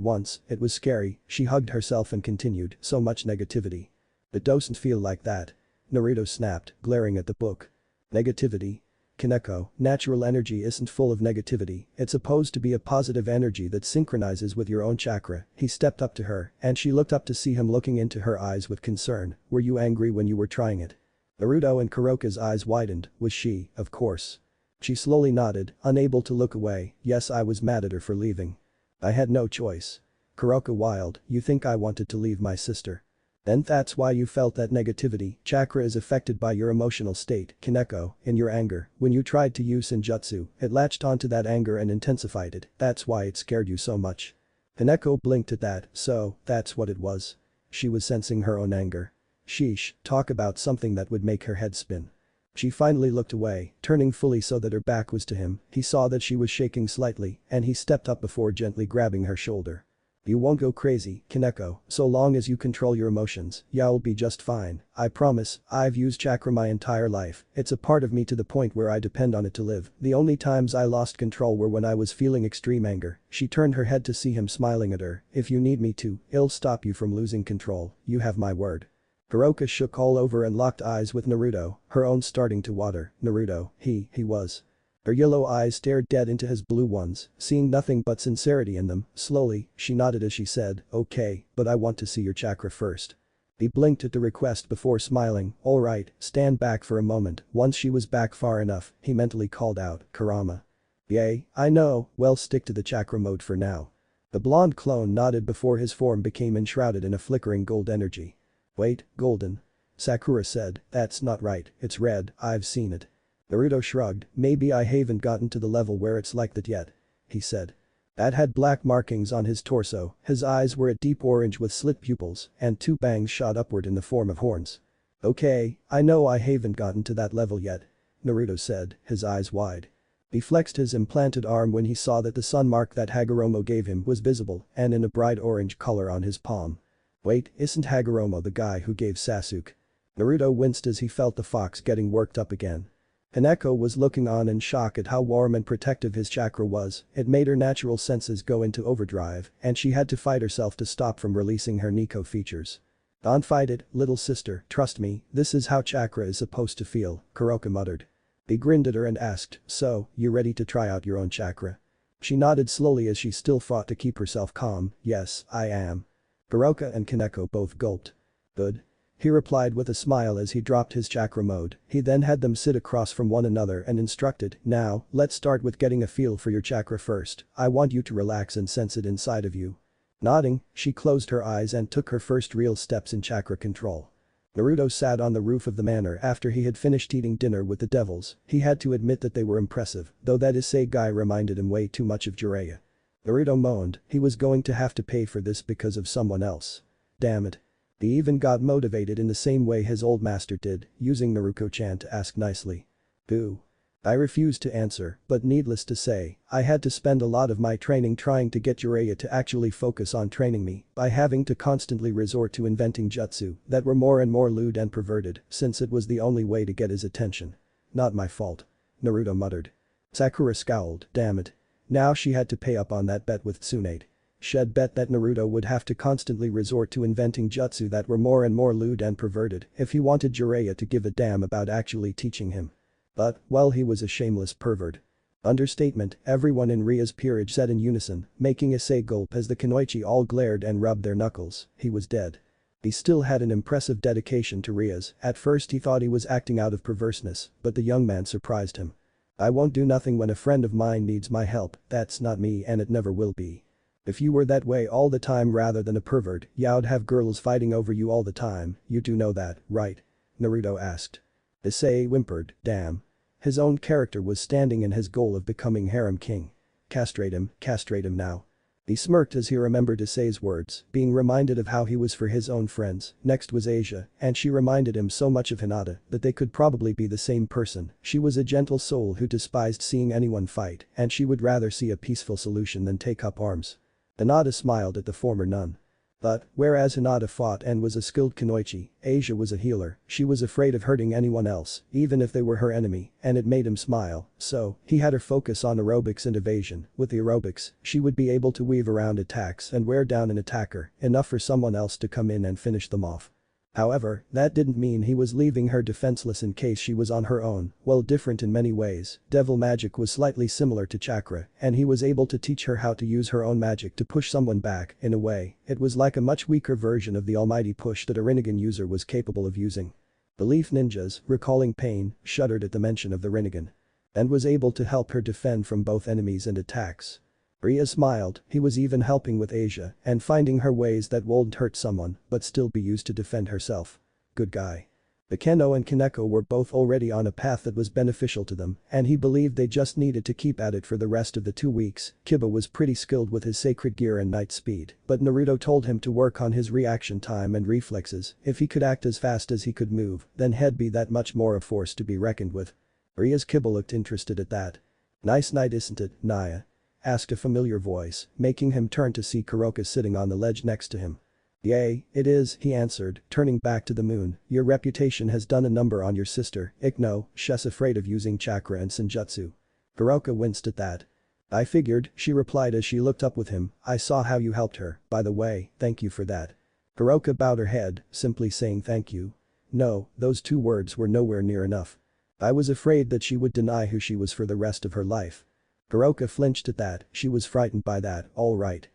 once, it was scary," she hugged herself and continued, "so much negativity." "It doesn't feel like that," Naruto snapped, glaring at the book. "Negativity? Kaneko, natural energy isn't full of negativity, it's supposed to be a positive energy that synchronizes with your own chakra." He stepped up to her, and she looked up to see him looking into her eyes with concern. "Were you angry when you were trying it?" Naruto and Kuroka's eyes widened. Was she, of course. She slowly nodded, unable to look away. "Yes, I was mad at her for leaving. I had no choice." Kuroka wild, "You think I wanted to leave my sister? Then that's why you felt that negativity." "Chakra is affected by your emotional state, Kaneko, in your anger. When you tried to use senjutsu, it latched onto that anger and intensified it, that's why it scared you so much." Kaneko blinked at that. "So, that's what it was." She was sensing her own anger. Sheesh, talk about something that would make her head spin. She finally looked away, turning fully so that her back was to him. He saw that she was shaking slightly, and he stepped up before gently grabbing her shoulder. "You won't go crazy, Kaneko, so long as you control your emotions, you'll be just fine, I promise. I've used chakra my entire life, it's a part of me to the point where I depend on it to live. The only times I lost control were when I was feeling extreme anger." She turned her head to see him smiling at her. "If you need me to, I'll stop you from losing control, you have my word." Kuroka shook all over and locked eyes with Naruto, her own starting to water. "Naruto, he was." Her yellow eyes stared dead into his blue ones, seeing nothing but sincerity in them. Slowly, she nodded as she said, "Okay, but I want to see your chakra first." He blinked at the request before smiling. "Alright, stand back for a moment." Once she was back far enough, he mentally called out, "Kurama." "Yay, I know, well stick to the chakra mode for now." The blonde clone nodded before his form became enshrouded in a flickering gold energy. "Wait, golden?" Sakura said, "That's not right, it's red, I've seen it." Naruto shrugged, "Maybe I haven't gotten to the level where it's like that yet," he said. That had black markings on his torso, his eyes were a deep orange with slit pupils, and two bangs shot upward in the form of horns. "Okay, I know I haven't gotten to that level yet," Naruto said, his eyes wide. He flexed his implanted arm when he saw that the sun mark that Hagoromo gave him was visible and in a bright orange color on his palm. "Wait, isn't Hagoromo the guy who gave Sasuke?" Naruto winced as he felt the fox getting worked up again. Hanako was looking on in shock at how warm and protective his chakra was. It made her natural senses go into overdrive, and she had to fight herself to stop from releasing her Nico features. "Don't fight it, little sister, trust me, this is how chakra is supposed to feel," Kuroka muttered. He grinned at her and asked, "So, you ready to try out your own chakra?" She nodded slowly as she still fought to keep herself calm. "Yes, I am." Kuroka and Kaneko both gulped. "Good," he replied with a smile as he dropped his chakra mode. He then had them sit across from one another and instructed, "Now, let's start with getting a feel for your chakra first. I want you to relax and sense it inside of you." Nodding, she closed her eyes and took her first real steps in chakra control. Naruto sat on the roof of the manor after he had finished eating dinner with the devils. He had to admit that they were impressive, though that Issei reminded him way too much of Jiraiya. Naruto moaned, he was going to have to pay for this because of someone else. Damn it. He even got motivated in the same way his old master did, using Naruto-chan to ask nicely. "Who?" I refused to answer, but needless to say, I had to spend a lot of my training trying to get Jiraiya to actually focus on training me by having to constantly resort to inventing jutsu that were more and more lewd and perverted since it was the only way to get his attention. Not my fault. Naruto muttered. Sakura scowled, damn it. Now she had to pay up on that bet with Tsunade. She'd bet that Naruto would have to constantly resort to inventing jutsu that were more and more lewd and perverted if he wanted Jiraiya to give a damn about actually teaching him. But, well, he was a shameless pervert. Understatement, everyone in Ria's peerage said in unison, making Issei gulp as the Kunoichi all glared and rubbed their knuckles. He was dead. He still had an impressive dedication to Ria's. At first he thought he was acting out of perverseness, but the young man surprised him. I won't do nothing when a friend of mine needs my help, that's not me and it never will be. If you were that way all the time rather than a pervert, you'd have girls fighting over you all the time, you do know that, right? Naruto asked. Issei whimpered, damn. His own character was standing in his goal of becoming harem king. Castrate him now. He smirked as he remembered Issei's words, being reminded of how he was for his own friends. Next was Asia, and she reminded him so much of Hinata that they could probably be the same person. She was a gentle soul who despised seeing anyone fight, and she would rather see a peaceful solution than take up arms. Hinata smiled at the former nun. But, whereas Hinata fought and was a skilled kunoichi, Asia was a healer, she was afraid of hurting anyone else, even if they were her enemy, and it made him smile, so, he had her focus on aerobics and evasion. With the aerobics, she would be able to weave around attacks and wear down an attacker, enough for someone else to come in and finish them off. However, that didn't mean he was leaving her defenseless in case she was on her own, well different in many ways, devil magic was slightly similar to chakra, and he was able to teach her how to use her own magic to push someone back, in a way, it was like a much weaker version of the almighty push that a Rinnegan user was capable of using. The Leaf Ninjas, recalling pain, shuddered at the mention of the Rinnegan. And was able to help her defend from both enemies and attacks. Ria smiled, he was even helping with Asia and finding her ways that won't hurt someone but still be used to defend herself. Good guy. The Keno and Kaneko were both already on a path that was beneficial to them and he believed they just needed to keep at it for the rest of the 2 weeks. Kiba was pretty skilled with his sacred gear and night speed, but Naruto told him to work on his reaction time and reflexes. If he could act as fast as he could move, then he'd be that much more a force to be reckoned with. Ria's Kiba looked interested at that. Nice night isn't it, Naya? Asked a familiar voice, making him turn to see Kuroka sitting on the ledge next to him. Yay, it is, he answered, turning back to the moon. Your reputation has done a number on your sister, Ikno, she's afraid of using chakra and senjutsu. Kuroka winced at that. I figured, she replied as she looked up with him, I saw how you helped her, by the way, thank you for that. Kuroka bowed her head, simply saying thank you. No, those 2 words were nowhere near enough. I was afraid that she would deny who she was for the rest of her life. Kuroka flinched at that, she was frightened by that, alright.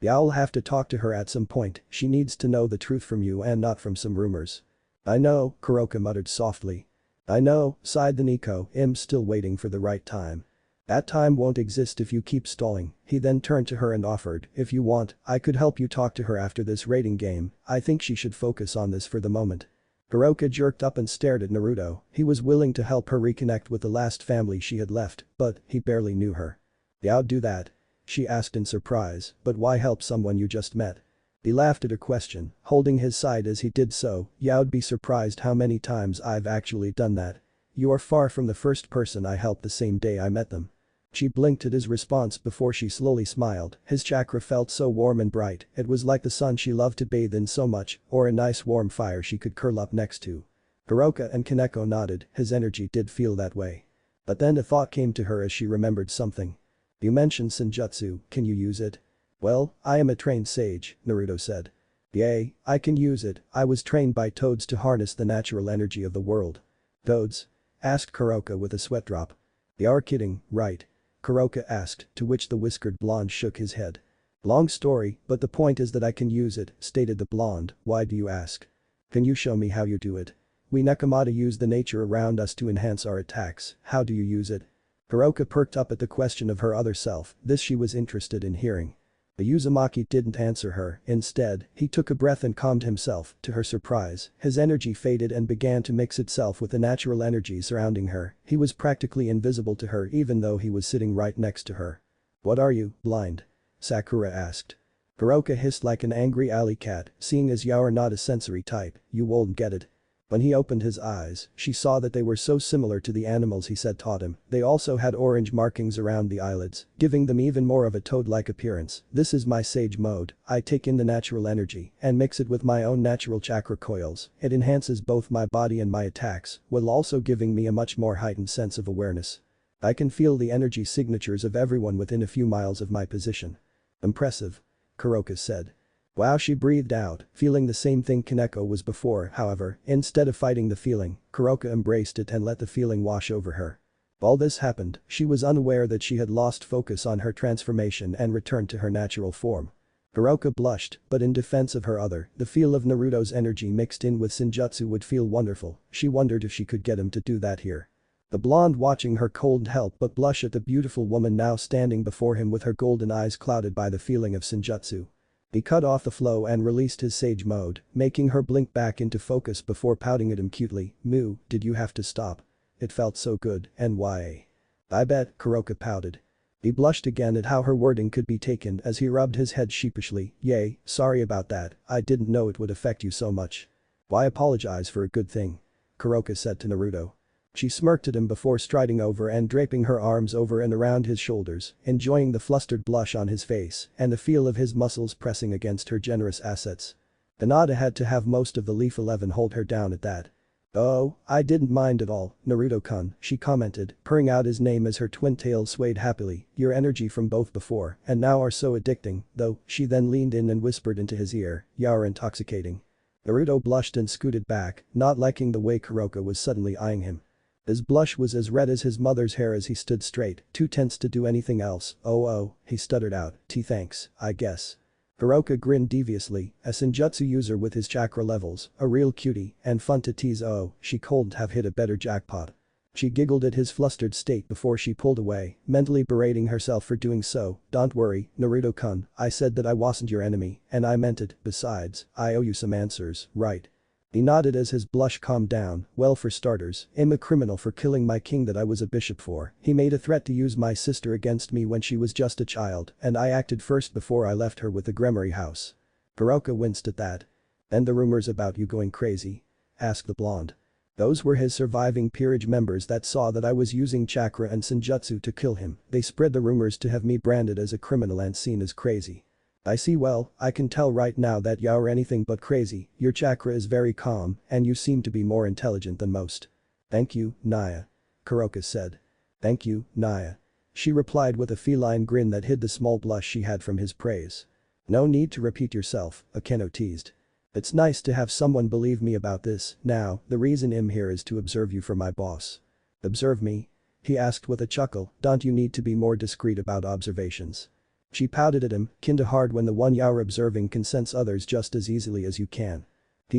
I'll have to talk to her at some point, she needs to know the truth from you and not from some rumors. I know, Kuroka muttered softly. I know, sighed the Nico, I'm still waiting for the right time. That time won't exist if you keep stalling. He then turned to her and offered, if you want, I could help you talk to her after this rating game, I think she should focus on this for the moment. Kuroka jerked up and stared at Naruto, he was willing to help her reconnect with the last family she had left, but he barely knew her. I'd do that? She asked in surprise, but why help someone you just met? He laughed at her question, holding his side as he did so, you'd be surprised how many times I've actually done that. You are far from the first person I helped the same day I met them. She blinked at his response before she slowly smiled, his chakra felt so warm and bright, it was like the sun she loved to bathe in so much, or a nice warm fire she could curl up next to. Kuroka and Kaneko nodded, his energy did feel that way. But then a thought came to her as she remembered something. You mentioned senjutsu, can you use it? Well, I am a trained sage, Naruto said. Yay, I can use it, I was trained by toads to harness the natural energy of the world. Toads? Asked Kuroka with a sweat drop. You're kidding, right? Kuroka asked, to which the whiskered blonde shook his head. Long story, but the point is that I can use it, stated the blonde, why do you ask? Can you show me how you do it? We Nekomata use the nature around us to enhance our attacks, how do you use it? Kuroka perked up at the question of her other self, this she was interested in hearing. The Uzumaki didn't answer her, instead, he took a breath and calmed himself, to her surprise, his energy faded and began to mix itself with the natural energy surrounding her, he was practically invisible to her even though he was sitting right next to her. What are you, blind? Sakura asked. Kuroka hissed like an angry alley cat, seeing as you're not a sensory type, you won't get it. When he opened his eyes, she saw that they were so similar to the animals he said taught him. They also had orange markings around the eyelids, giving them even more of a toad-like appearance. This is my sage mode. I take in the natural energy and mix it with my own natural chakra coils. It enhances both my body and my attacks, while also giving me a much more heightened sense of awareness. I can feel the energy signatures of everyone within a few miles of my position. Impressive. Kuroka said. Wow, she breathed out, feeling the same thing Kaneko was before. However, instead of fighting the feeling, Kuroka embraced it and let the feeling wash over her. While this happened, she was unaware that she had lost focus on her transformation and returned to her natural form. Kuroka blushed, but in defense of her the feel of Naruto's energy mixed in with Senjutsu would feel wonderful. She wondered if she could get him to do that here. The blonde watching her couldn't help but blush at the beautiful woman now standing before him with her golden eyes clouded by the feeling of Senjutsu. He cut off the flow and released his sage mode, making her blink back into focus before pouting at him cutely. Moo, did you have to stop? It felt so good, and why? I bet, Kuroka pouted. He blushed again at how her wording could be taken as he rubbed his head sheepishly. Yay, sorry about that, I didn't know it would affect you so much. Why apologize for a good thing? Kuroka said to Naruto. She smirked at him before striding over and draping her arms over and around his shoulders, enjoying the flustered blush on his face and the feel of his muscles pressing against her generous assets. Hinata had to have most of the Leaf 11 hold her down at that. Oh, I didn't mind at all, Naruto-kun, she commented, purring out his name as her twin tails swayed happily. Your energy from both before and now are so addicting, though, she then leaned in and whispered into his ear, you're intoxicating. Naruto blushed and scooted back, not liking the way Kuroka was suddenly eyeing him. His blush was as red as his mother's hair as he stood straight, too tense to do anything else. Oh, he stuttered out, thanks, I guess. Kuroka grinned deviously, a Senjutsu user with his chakra levels, a real cutie, and fun to tease. Oh, she couldn't have hit a better jackpot. She giggled at his flustered state before she pulled away, mentally berating herself for doing so. Don't worry, Naruto-kun, I said that I wasn't your enemy, and I meant it. Besides, I owe you some answers, right? He nodded as his blush calmed down. Well, for starters, I'm a criminal for killing my king that I was a bishop for. He made a threat to use my sister against me when she was just a child, and I acted first before I left her with the Gremory house. Kuroka winced at that. And the rumors about you going crazy? Asked the blonde. Those were his surviving peerage members that saw that I was using chakra and Senjutsu to kill him. They spread the rumors to have me branded as a criminal and seen as crazy. I see. Well, I can tell right now that you're anything but crazy. Your chakra is very calm and you seem to be more intelligent than most. Thank you, Naya. Kuroka said. Thank you, Naya. She replied with a feline grin that hid the small blush she had from his praise. No need to repeat yourself, Akeno teased. It's nice to have someone believe me about this. Now, the reason I'm here is to observe you for my boss. Observe me? He asked with a chuckle. Don't you need to be more discreet about observations? She pouted at him, kinda hard when the one you're observing can sense others just as easily as you can.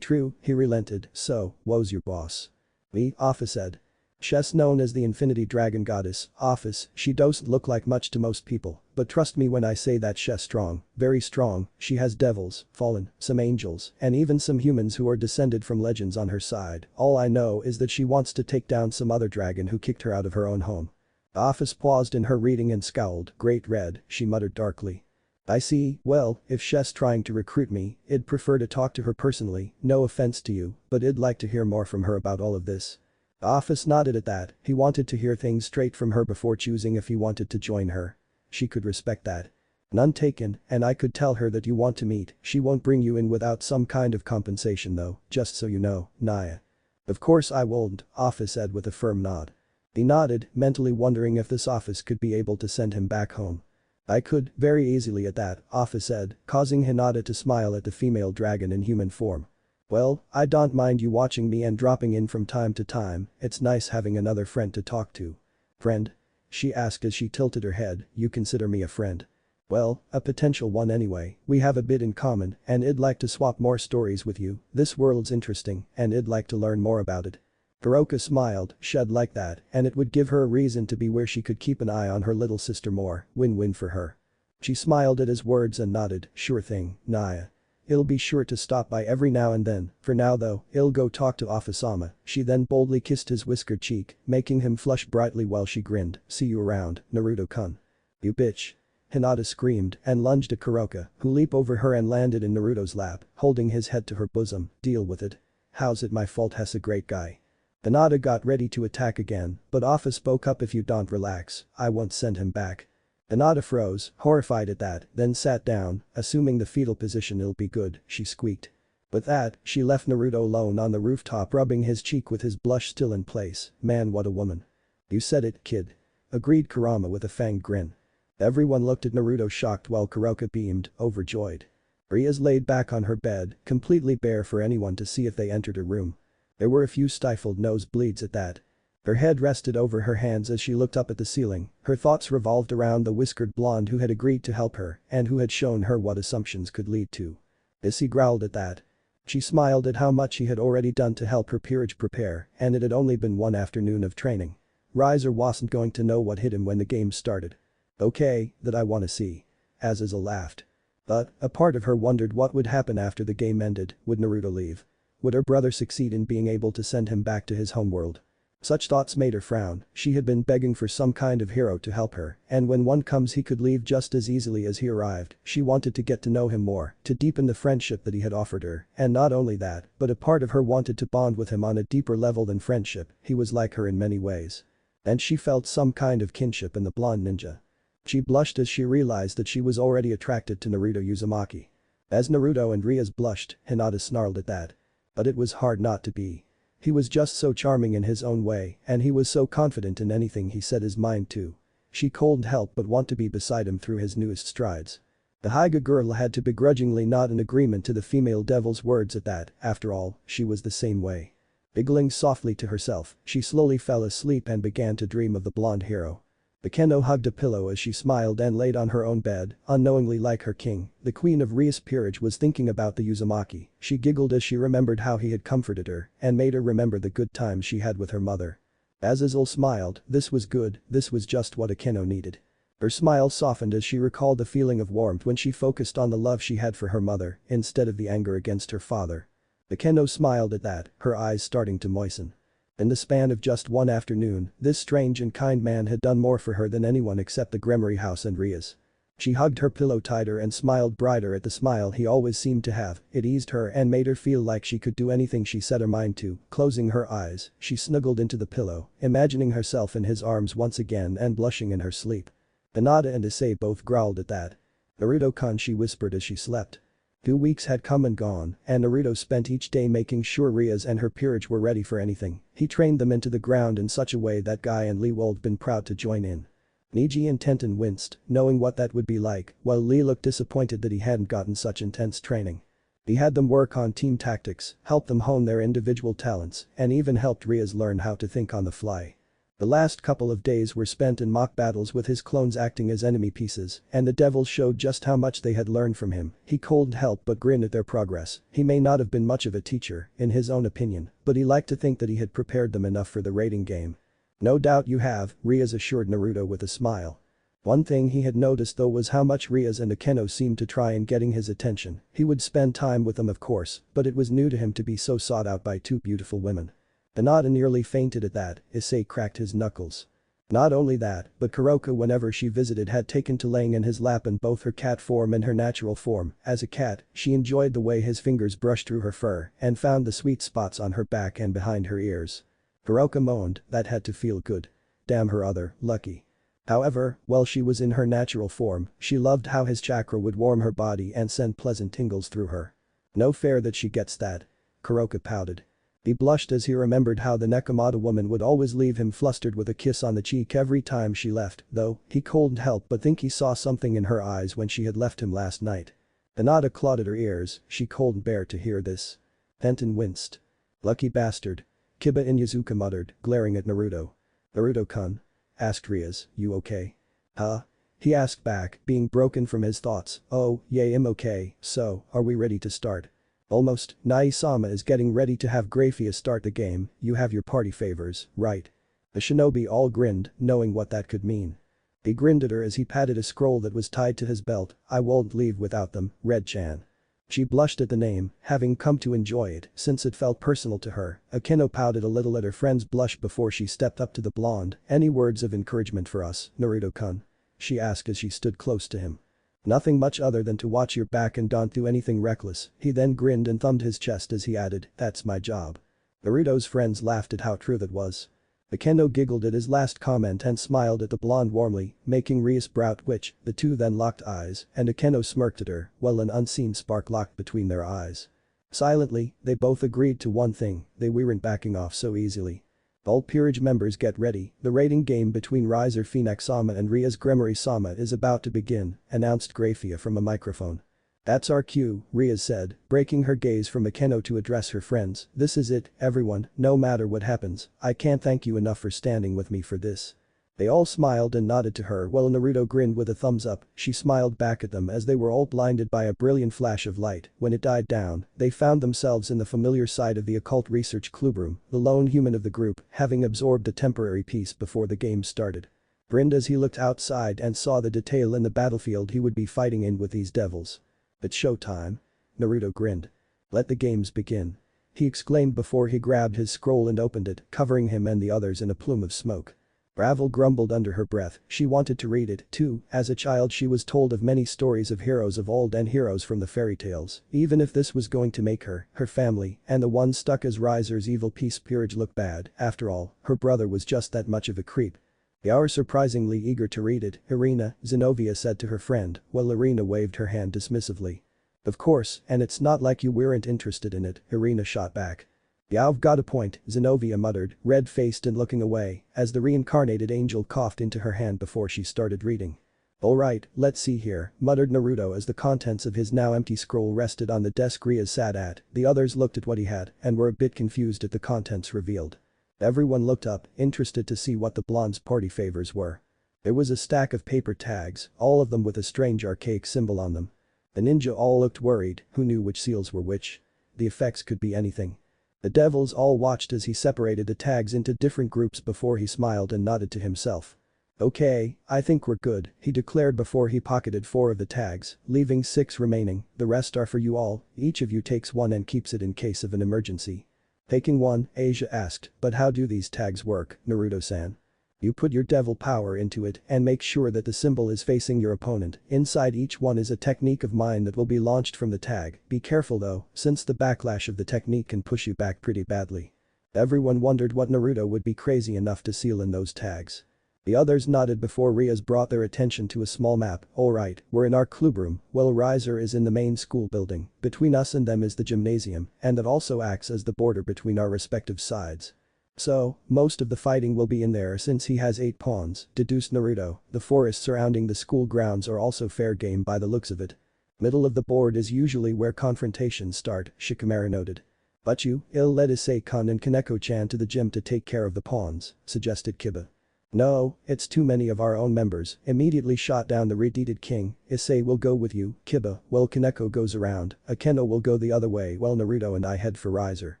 True, he relented. So, who's your boss? Me, Office said. She's known as the Infinity Dragon Goddess, Office. She doesn't look like much to most people, but trust me when I say that she's strong, very strong. She has devils, fallen, some angels, and even some humans who are descended from legends on her side. All I know is that she wants to take down some other dragon who kicked her out of her own home. Office paused in her reading and scowled. Great red, she muttered darkly. I see. Well, if she's trying to recruit me, I'd prefer to talk to her personally. No offense to you, but I'd like to hear more from her about all of this. Office nodded at that. He wanted to hear things straight from her before choosing if he wanted to join her. She could respect that. None taken, and I could tell her that you want to meet. She won't bring you in without some kind of compensation though, just so you know, Naya. Of course I won't, Office said with a firm nod. He nodded, mentally wondering if this Office could be able to send him back home. I could, very easily at that, Office said, causing Hinata to smile at the female dragon in human form. Well, I don't mind you watching me and dropping in from time to time. It's nice having another friend to talk to. Friend? She asked as she tilted her head. You consider me a friend? Well, a potential one anyway. We have a bit in common and I'd like to swap more stories with you. This world's interesting and I'd like to learn more about it. Kuroka smiled. She'd like that, and it would give her a reason to be where she could keep an eye on her little sister more. Win-win for her. She smiled at his words and nodded. Sure thing, Naya. I'll be sure to stop by every now and then. For now though, I'll go talk to Office-sama. She then boldly kissed his whiskered cheek, making him flush brightly while she grinned. See you around, Naruto-kun. You bitch. Hinata screamed and lunged at Kuroka, who leaped over her and landed in Naruto's lap, holding his head to her bosom. Deal with it. how's it my fault Hess a great guy. Hinata got ready to attack again, but Offa spoke up if you don't relax, I won't send him back. Hinata froze, horrified at that, then sat down, assuming the fetal position it'll be good, she squeaked. With that, she left Naruto alone on the rooftop rubbing his cheek with his blush still in place, man what a woman. You said it, kid. Agreed Kurama with a fanged grin. Everyone looked at Naruto shocked while Kuroka beamed, overjoyed. Rias laid back on her bed, completely bare for anyone to see if they entered her room. There were a few stifled nosebleeds at that. Her head rested over her hands as she looked up at the ceiling, her thoughts revolved around the whiskered blonde who had agreed to help her and who had shown her what assumptions could lead to. Issy growled at that. She smiled at how much he had already done to help her peerage prepare, and it had only been one afternoon of training. Riser wasn't going to know what hit him when the game started. Okay, that I wanna see. Azazel laughed. But, a part of her wondered what would happen after the game ended, would Naruto leave? Would her brother succeed in being able to send him back to his homeworld? Such thoughts made her frown, she had been begging for some kind of hero to help her, and when one comes he could leave just as easily as he arrived, she wanted to get to know him more, to deepen the friendship that he had offered her, and not only that, but a part of her wanted to bond with him on a deeper level than friendship, he was like her in many ways. And she felt some kind of kinship in the blonde ninja. She blushed as she realized that she was already attracted to Naruto Uzumaki. As Naruto and Rias blushed, Hinata snarled at that. But it was hard not to be. He was just so charming in his own way, and he was so confident in anything he set his mind to. She couldn't help but want to be beside him through his newest strides. The Hyuga girl had to begrudgingly nod in agreement to the female devil's words at that, after all, she was the same way. Giggling softly to herself, she slowly fell asleep and began to dream of the blonde hero. The Kendo hugged a pillow as she smiled and laid on her own bed, unknowingly like her king, the queen of Rias peerage was thinking about the Uzumaki, she giggled as she remembered how he had comforted her and made her remember the good times she had with her mother. Azazel smiled, this was good, this was just what a Kendo needed. Her smile softened as she recalled the feeling of warmth when she focused on the love she had for her mother instead of the anger against her father. The Kendo smiled at that, her eyes starting to moisten. In the span of just one afternoon, this strange and kind man had done more for her than anyone except the Gremory house and Rias. She hugged her pillow tighter and smiled brighter at the smile he always seemed to have, it eased her and made her feel like she could do anything she set her mind to, closing her eyes, she snuggled into the pillow, imagining herself in his arms once again and blushing in her sleep. Hinata and Issei both growled at that. Naruto-kun she whispered as she slept. 2 weeks had come and gone, and Naruto spent each day making sure Rias and her peerage were ready for anything. He trained them into the ground in such a way that Guy and Lee would been proud to join in. Niji and Tenten winced, knowing what that would be like, while Lee looked disappointed that he hadn't gotten such intense training. He had them work on team tactics, helped them hone their individual talents, and even helped Rias learn how to think on the fly. The last couple of days were spent in mock battles with his clones acting as enemy pieces, and the devils showed just how much they had learned from him. He couldn't help but grin at their progress. He may not have been much of a teacher, in his own opinion, but he liked to think that he had prepared them enough for the raiding game. No doubt you have, Rias assured Naruto with a smile. One thing he had noticed though was how much Rias and Akeno seemed to try in getting his attention. He would spend time with them of course, but it was new to him to be so sought out by 2 beautiful women. Hinata nearly fainted at that, Issei cracked his knuckles. Not only that, but Kuroka whenever she visited had taken to laying in his lap in both her cat form and her natural form. As a cat, she enjoyed the way his fingers brushed through her fur and found the sweet spots on her back and behind her ears. Kuroka moaned, that had to feel good. Damn her other, lucky. However, while she was in her natural form, she loved how his chakra would warm her body and send pleasant tingles through her. No fair that she gets that. Kuroka pouted. He blushed as he remembered how the Nekomata woman would always leave him flustered with a kiss on the cheek every time she left, though, he couldn't help but think he saw something in her eyes when she had left him last night. Hinata clawed at her ears, she couldn't bear to hear this. Tenten winced. Lucky bastard. Kiba Inyazuka muttered, glaring at Naruto. Naruto-kun? Asked Rias, you okay? Huh? He asked back, being broken from his thoughts, oh, yeah I'm okay, so, are we ready to start? Almost, Nai-sama is getting ready to have Grafia start the game, you have your party favors, right? The shinobi all grinned, knowing what that could mean. He grinned at her as he patted a scroll that was tied to his belt, I won't leave without them, Red-chan. She blushed at the name, having come to enjoy it since it felt personal to her. Akeno pouted a little at her friend's blush before she stepped up to the blonde, any words of encouragement for us, Naruto-kun? She asked as she stood close to him. Nothing much other than to watch your back and don't do anything reckless, he then grinned and thumbed his chest as he added, that's my job. Naruto's friends laughed at how true that was. Akeno giggled at his last comment and smiled at the blonde warmly, making Rias brow twitch, the two then locked eyes, and Akeno smirked at her, while an unseen spark locked between their eyes. Silently, they both agreed to one thing, they weren't backing off so easily. All peerage members get ready, the rating game between Riser Phoenix-sama and Rias Gremory-sama is about to begin, announced Graphia from a microphone. That's our cue, Rias said, breaking her gaze from Akeno to address her friends, this is it, everyone, no matter what happens, I can't thank you enough for standing with me for this. They all smiled and nodded to her while Naruto grinned with a thumbs up, she smiled back at them as they were all blinded by a brilliant flash of light. When it died down, they found themselves in the familiar side of the occult research clubroom, the lone human of the group, having absorbed a temporary peace before the game started. Grinned as he looked outside and saw the detail in the battlefield he would be fighting in with these devils. It's showtime. Naruto grinned. Let the games begin. He exclaimed before he grabbed his scroll and opened it, covering him and the others in a plume of smoke. Ravel grumbled under her breath, she wanted to read it, too, as a child she was told of many stories of heroes of old and heroes from the fairy tales, even if this was going to make her, her family, and the one stuck as Riser's evil peace peerage look bad, after all, her brother was just that much of a creep. They are surprisingly eager to read it, Irina, Zenobia said to her friend, while Irina waved her hand dismissively. Of course, and it's not like you weren't interested in it, Irina shot back. You've got a point, Zenobia muttered, red-faced and looking away, as the reincarnated angel coughed into her hand before she started reading. Alright, let's see here, muttered Naruto as the contents of his now empty scroll rested on the desk Rias sat at, the others looked at what he had and were a bit confused at the contents revealed. Everyone looked up, interested to see what the blonde's party favors were. There was a stack of paper tags, all of them with a strange archaic symbol on them. The ninja all looked worried, who knew which seals were which? The effects could be anything. The devils all watched as he separated the tags into different groups before he smiled and nodded to himself. Okay, I think we're good, he declared before he pocketed 4 of the tags, leaving 6 remaining, the rest are for you all, each of you takes one and keeps it in case of an emergency. Taking one, Asia asked, but how do these tags work, Naruto-san? You put your devil power into it and make sure that the symbol is facing your opponent, inside each one is a technique of mine that will be launched from the tag, be careful though, since the backlash of the technique can push you back pretty badly. Everyone wondered what Naruto would be crazy enough to seal in those tags. The others nodded before Rias brought their attention to a small map, alright, we're in our clubroom, well Riser is in the main school building, between us and them is the gymnasium, and that also acts as the border between our respective sides. So, most of the fighting will be in there since he has 8 pawns, deduced Naruto, the forests surrounding the school grounds are also fair game by the looks of it. Middle of the board is usually where confrontations start, Shikamaru noted. But you'll let Issei-kun and Kaneko-chan to the gym to take care of the pawns, suggested Kiba. No, it's too many of our own members, immediately shot down the redeeted king, Issei will go with you, Kiba, while Kaneko goes around, Akeno will go the other way while Naruto and I head for Riser.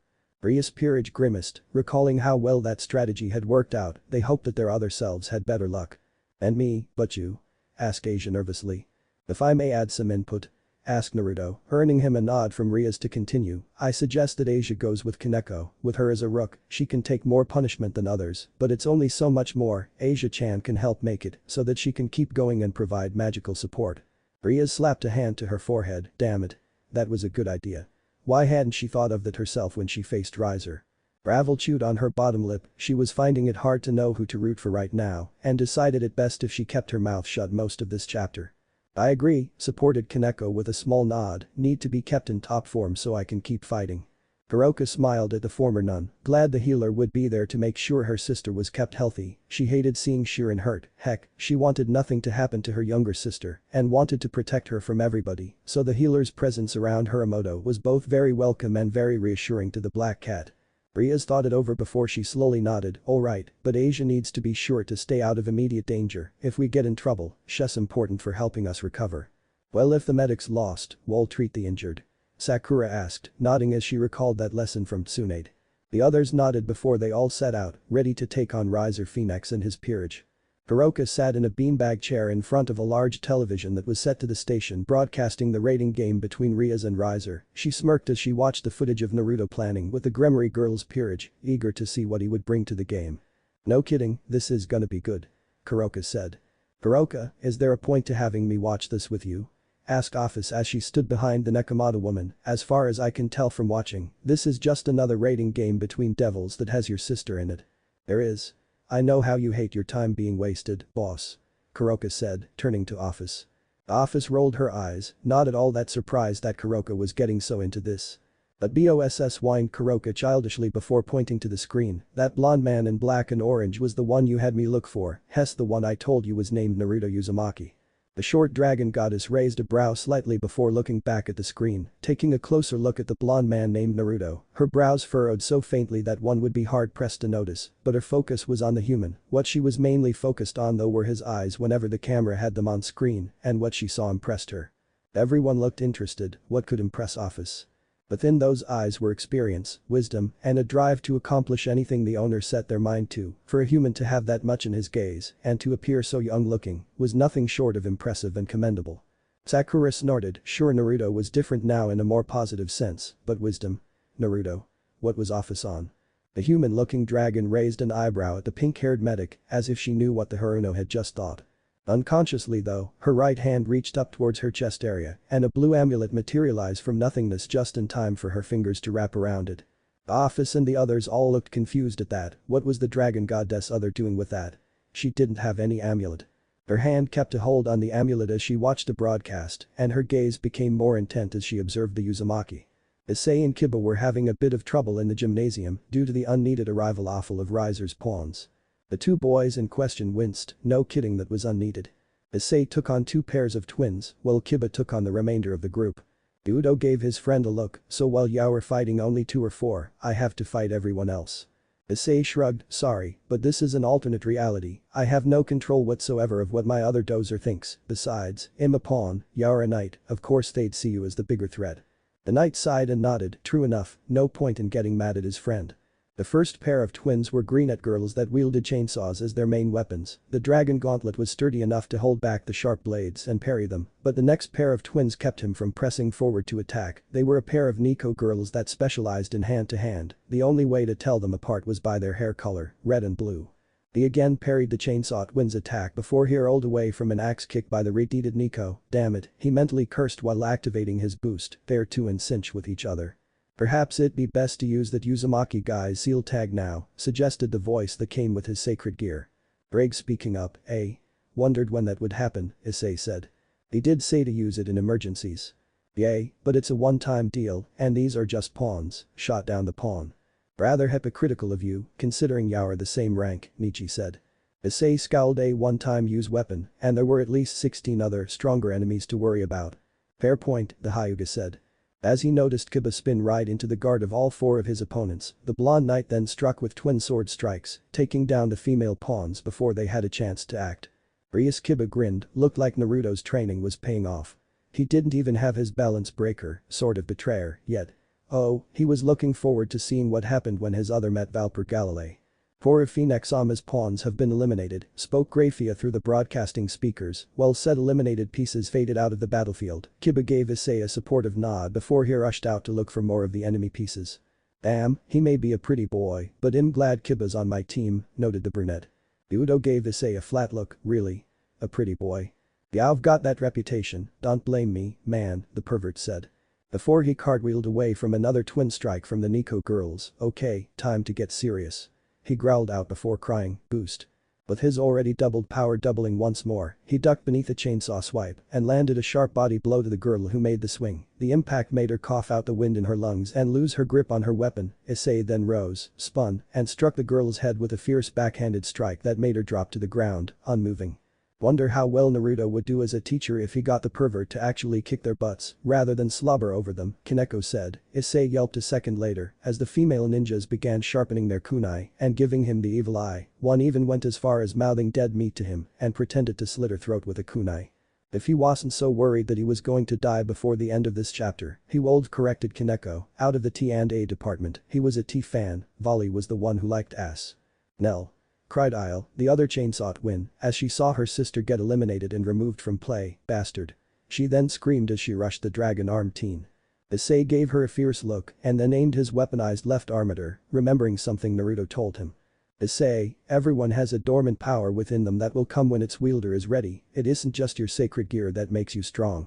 Rias Peerage grimaced, recalling how well that strategy had worked out, they hoped that their other selves had better luck. And me, but you? Asked Asia nervously. If I may add some input? Asked Naruto, earning him a nod from Rias to continue, I suggest that Asia goes with Kaneko, with her as a rook, she can take more punishment than others, but it's only so much more, Asia-chan can help make it, so that she can keep going and provide magical support. Rias slapped a hand to her forehead, damn it. That was a good idea. Why hadn't she thought of that herself when she faced Riser? Ravel chewed on her bottom lip, she was finding it hard to know who to root for right now, and decided it best if she kept her mouth shut most of this chapter. I agree, supported Kaneko with a small nod, need to be kept in top form so I can keep fighting. Hiroka smiled at the former nun, glad the healer would be there to make sure her sister was kept healthy, she hated seeing Shirin hurt, heck, she wanted nothing to happen to her younger sister and wanted to protect her from everybody, so the healer's presence around Hiramoto was both very welcome and very reassuring to the black cat. Rias thought it over before she slowly nodded, alright, but Asia needs to be sure to stay out of immediate danger, if we get in trouble, she's important for helping us recover. Well if the medic's lost, we'll treat the injured. Sakura asked, nodding as she recalled that lesson from Tsunade. The others nodded before they all set out, ready to take on Riser Phoenix and his peerage. Hiroka sat in a beanbag chair in front of a large television that was set to the station broadcasting the rating game between Rias and Riser. She smirked as she watched the footage of Naruto planning with the Gremory girl's peerage, eager to see what he would bring to the game. No kidding, this is gonna be good. Kuroka said. Hiroka, is there a point to having me watch this with you? asked Office as she stood behind the Nekomata woman. As far as I can tell from watching, this is just another raiding game between devils that has your sister in it. There is. I know how you hate your time being wasted, boss. Kuroka said, turning to Office. Office rolled her eyes, not at all that surprised that Kuroka was getting so into this. But BOSS whined Kuroka childishly before pointing to the screen. That blonde man in black and orange was the one you had me look for, hess the one I told you was named Naruto Uzumaki. The short dragon goddess raised a brow slightly before looking back at the screen, taking a closer look at the blonde man named Naruto. Her brows furrowed so faintly that one would be hard-pressed to notice, but her focus was on the human. What she was mainly focused on though were his eyes whenever the camera had them on screen, and what she saw impressed her. Everyone looked interested. What could impress Office? Within those eyes were experience, wisdom, and a drive to accomplish anything the owner set their mind to. For a human to have that much in his gaze and to appear so young-looking was nothing short of impressive and commendable. Sakura snorted, sure Naruto was different now in a more positive sense, but wisdom? Naruto? What was Office on? The human-looking dragon raised an eyebrow at the pink-haired medic as if she knew what the Haruno had just thought. Unconsciously though, her right hand reached up towards her chest area and a blue amulet materialized from nothingness just in time for her fingers to wrap around it. Office and the others all looked confused at that. What was the dragon goddess other doing with that? She didn't have any amulet. Her hand kept a hold on the amulet as she watched the broadcast and her gaze became more intent as she observed the Uzumaki. Issei and Kiba were having a bit of trouble in the gymnasium due to the unneeded arrival of Riser's pawns. The two boys in question winced, no kidding that was unneeded. Issei took on 2 pairs of twins, while Kiba took on the remainder of the group. Udo gave his friend a look, so while you're fighting only 2 or 4, I have to fight everyone else. Issei shrugged, sorry, but this is an alternate reality, I have no control whatsoever of what my other dozer thinks, besides, I'm a pawn, you're a knight, of course they'd see you as the bigger threat. The knight sighed and nodded, true enough, no point in getting mad at his friend. The first pair of twins were greenette girls that wielded chainsaws as their main weapons. The dragon gauntlet was sturdy enough to hold back the sharp blades and parry them, but the next pair of twins kept him from pressing forward to attack. They were a pair of Nico girls that specialized in hand-to-hand. The only way to tell them apart was by their hair color, red and blue. They again parried the chainsaw twins' attack before he rolled away from an axe kick by the retreated Nico. Damn it, he mentally cursed while activating his boost. They're 2 in cinch with each other. Perhaps it'd be best to use that Uzumaki guy's seal tag now, suggested the voice that came with his sacred gear. Greg speaking up, eh? Wondered when that would happen, Issei said. They did say to use it in emergencies. Yay, but it's a one-time deal, and these are just pawns, shot down the pawn. Rather hypocritical of you, considering you're the same rank, Nietzsche said. Issei scowled a one-time use weapon, and there were at least 16 other, stronger enemies to worry about. Fair point, the Hyuga said. As he noticed Kiba spin right into the guard of all 4 of his opponents, the blonde knight then struck with twin sword strikes, taking down the female pawns before they had a chance to act. Rias Kiba grinned, looked like Naruto's training was paying off. He didn't even have his balance breaker, sort of betrayer, yet. Oh, he was looking forward to seeing what happened when his other met Valper Galilei. 4 of Phoenix-Ama's pawns have been eliminated, spoke Grafia through the broadcasting speakers, while said eliminated pieces faded out of the battlefield. Kiba gave Issei a supportive nod before he rushed out to look for more of the enemy pieces. Damn, he may be a pretty boy, but I'm glad Kiba's on my team, noted the brunette. Udo gave Issei a flat look, really? A pretty boy? Yeah, I've got that reputation, don't blame me, man, the pervert said. Before he cartwheeled away from another twin strike from the Nico girls, okay, time to get serious. He growled out before crying, boost. With his already doubled power doubling once more, he ducked beneath a chainsaw swipe and landed a sharp body blow to the girl who made the swing. The impact made her cough out the wind in her lungs and lose her grip on her weapon. Issei then rose, spun, and struck the girl's head with a fierce backhanded strike that made her drop to the ground, unmoving. Wonder how well Naruto would do as a teacher if he got the pervert to actually kick their butts rather than slobber over them, Kaneko said. Issei yelped a second later as the female ninjas began sharpening their kunai and giving him the evil eye. One even went as far as mouthing dead meat to him and pretended to slit her throat with a kunai. If he wasn't so worried that he was going to die before the end of this chapter, he would corrected Kaneko. Out of the T&A department, he was a T fan, Volley was the one who liked ass. Nell. Cried Isle, the other chainsaw twin, as she saw her sister get eliminated and removed from play, bastard. She then screamed as she rushed the dragon-armed teen. Issei gave her a fierce look and then aimed his weaponized left arm at her, remembering something Naruto told him. Issei, everyone has a dormant power within them that will come when its wielder is ready, it isn't just your sacred gear that makes you strong.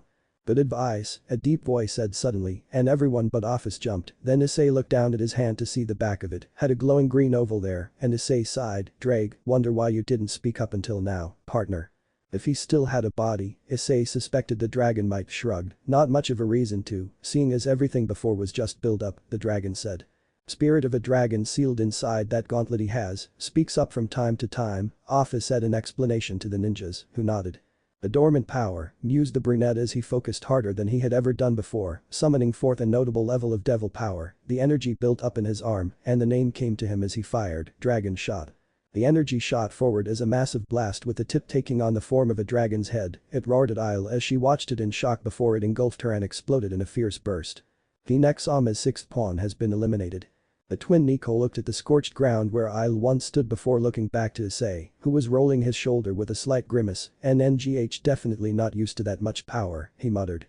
Good advice, a deep voice said suddenly, and everyone but Office jumped. Then Issei looked down at his hand to see the back of it, had a glowing green oval there, and Issei sighed, Drake, wonder why you didn't speak up until now, partner. If he still had a body, Issei suspected the dragon might shrugged, not much of a reason to, seeing as everything before was just build up, the dragon said. Spirit of a dragon sealed inside that gauntlet he has, speaks up from time to time, Office said in explanation to the ninjas, who nodded. A dormant power, mused the brunette as he focused harder than he had ever done before, summoning forth a notable level of devil power, the energy built up in his arm, and the name came to him as he fired, dragon shot. The energy shot forward as a massive blast with the tip taking on the form of a dragon's head, it roared at Isle as she watched it in shock before it engulfed her and exploded in a fierce burst. The Nexama's sixth pawn has been eliminated. The twin Nico looked at the scorched ground where Isle once stood before looking back to Issei, who was rolling his shoulder with a slight grimace, NGH definitely not used to that much power, he muttered.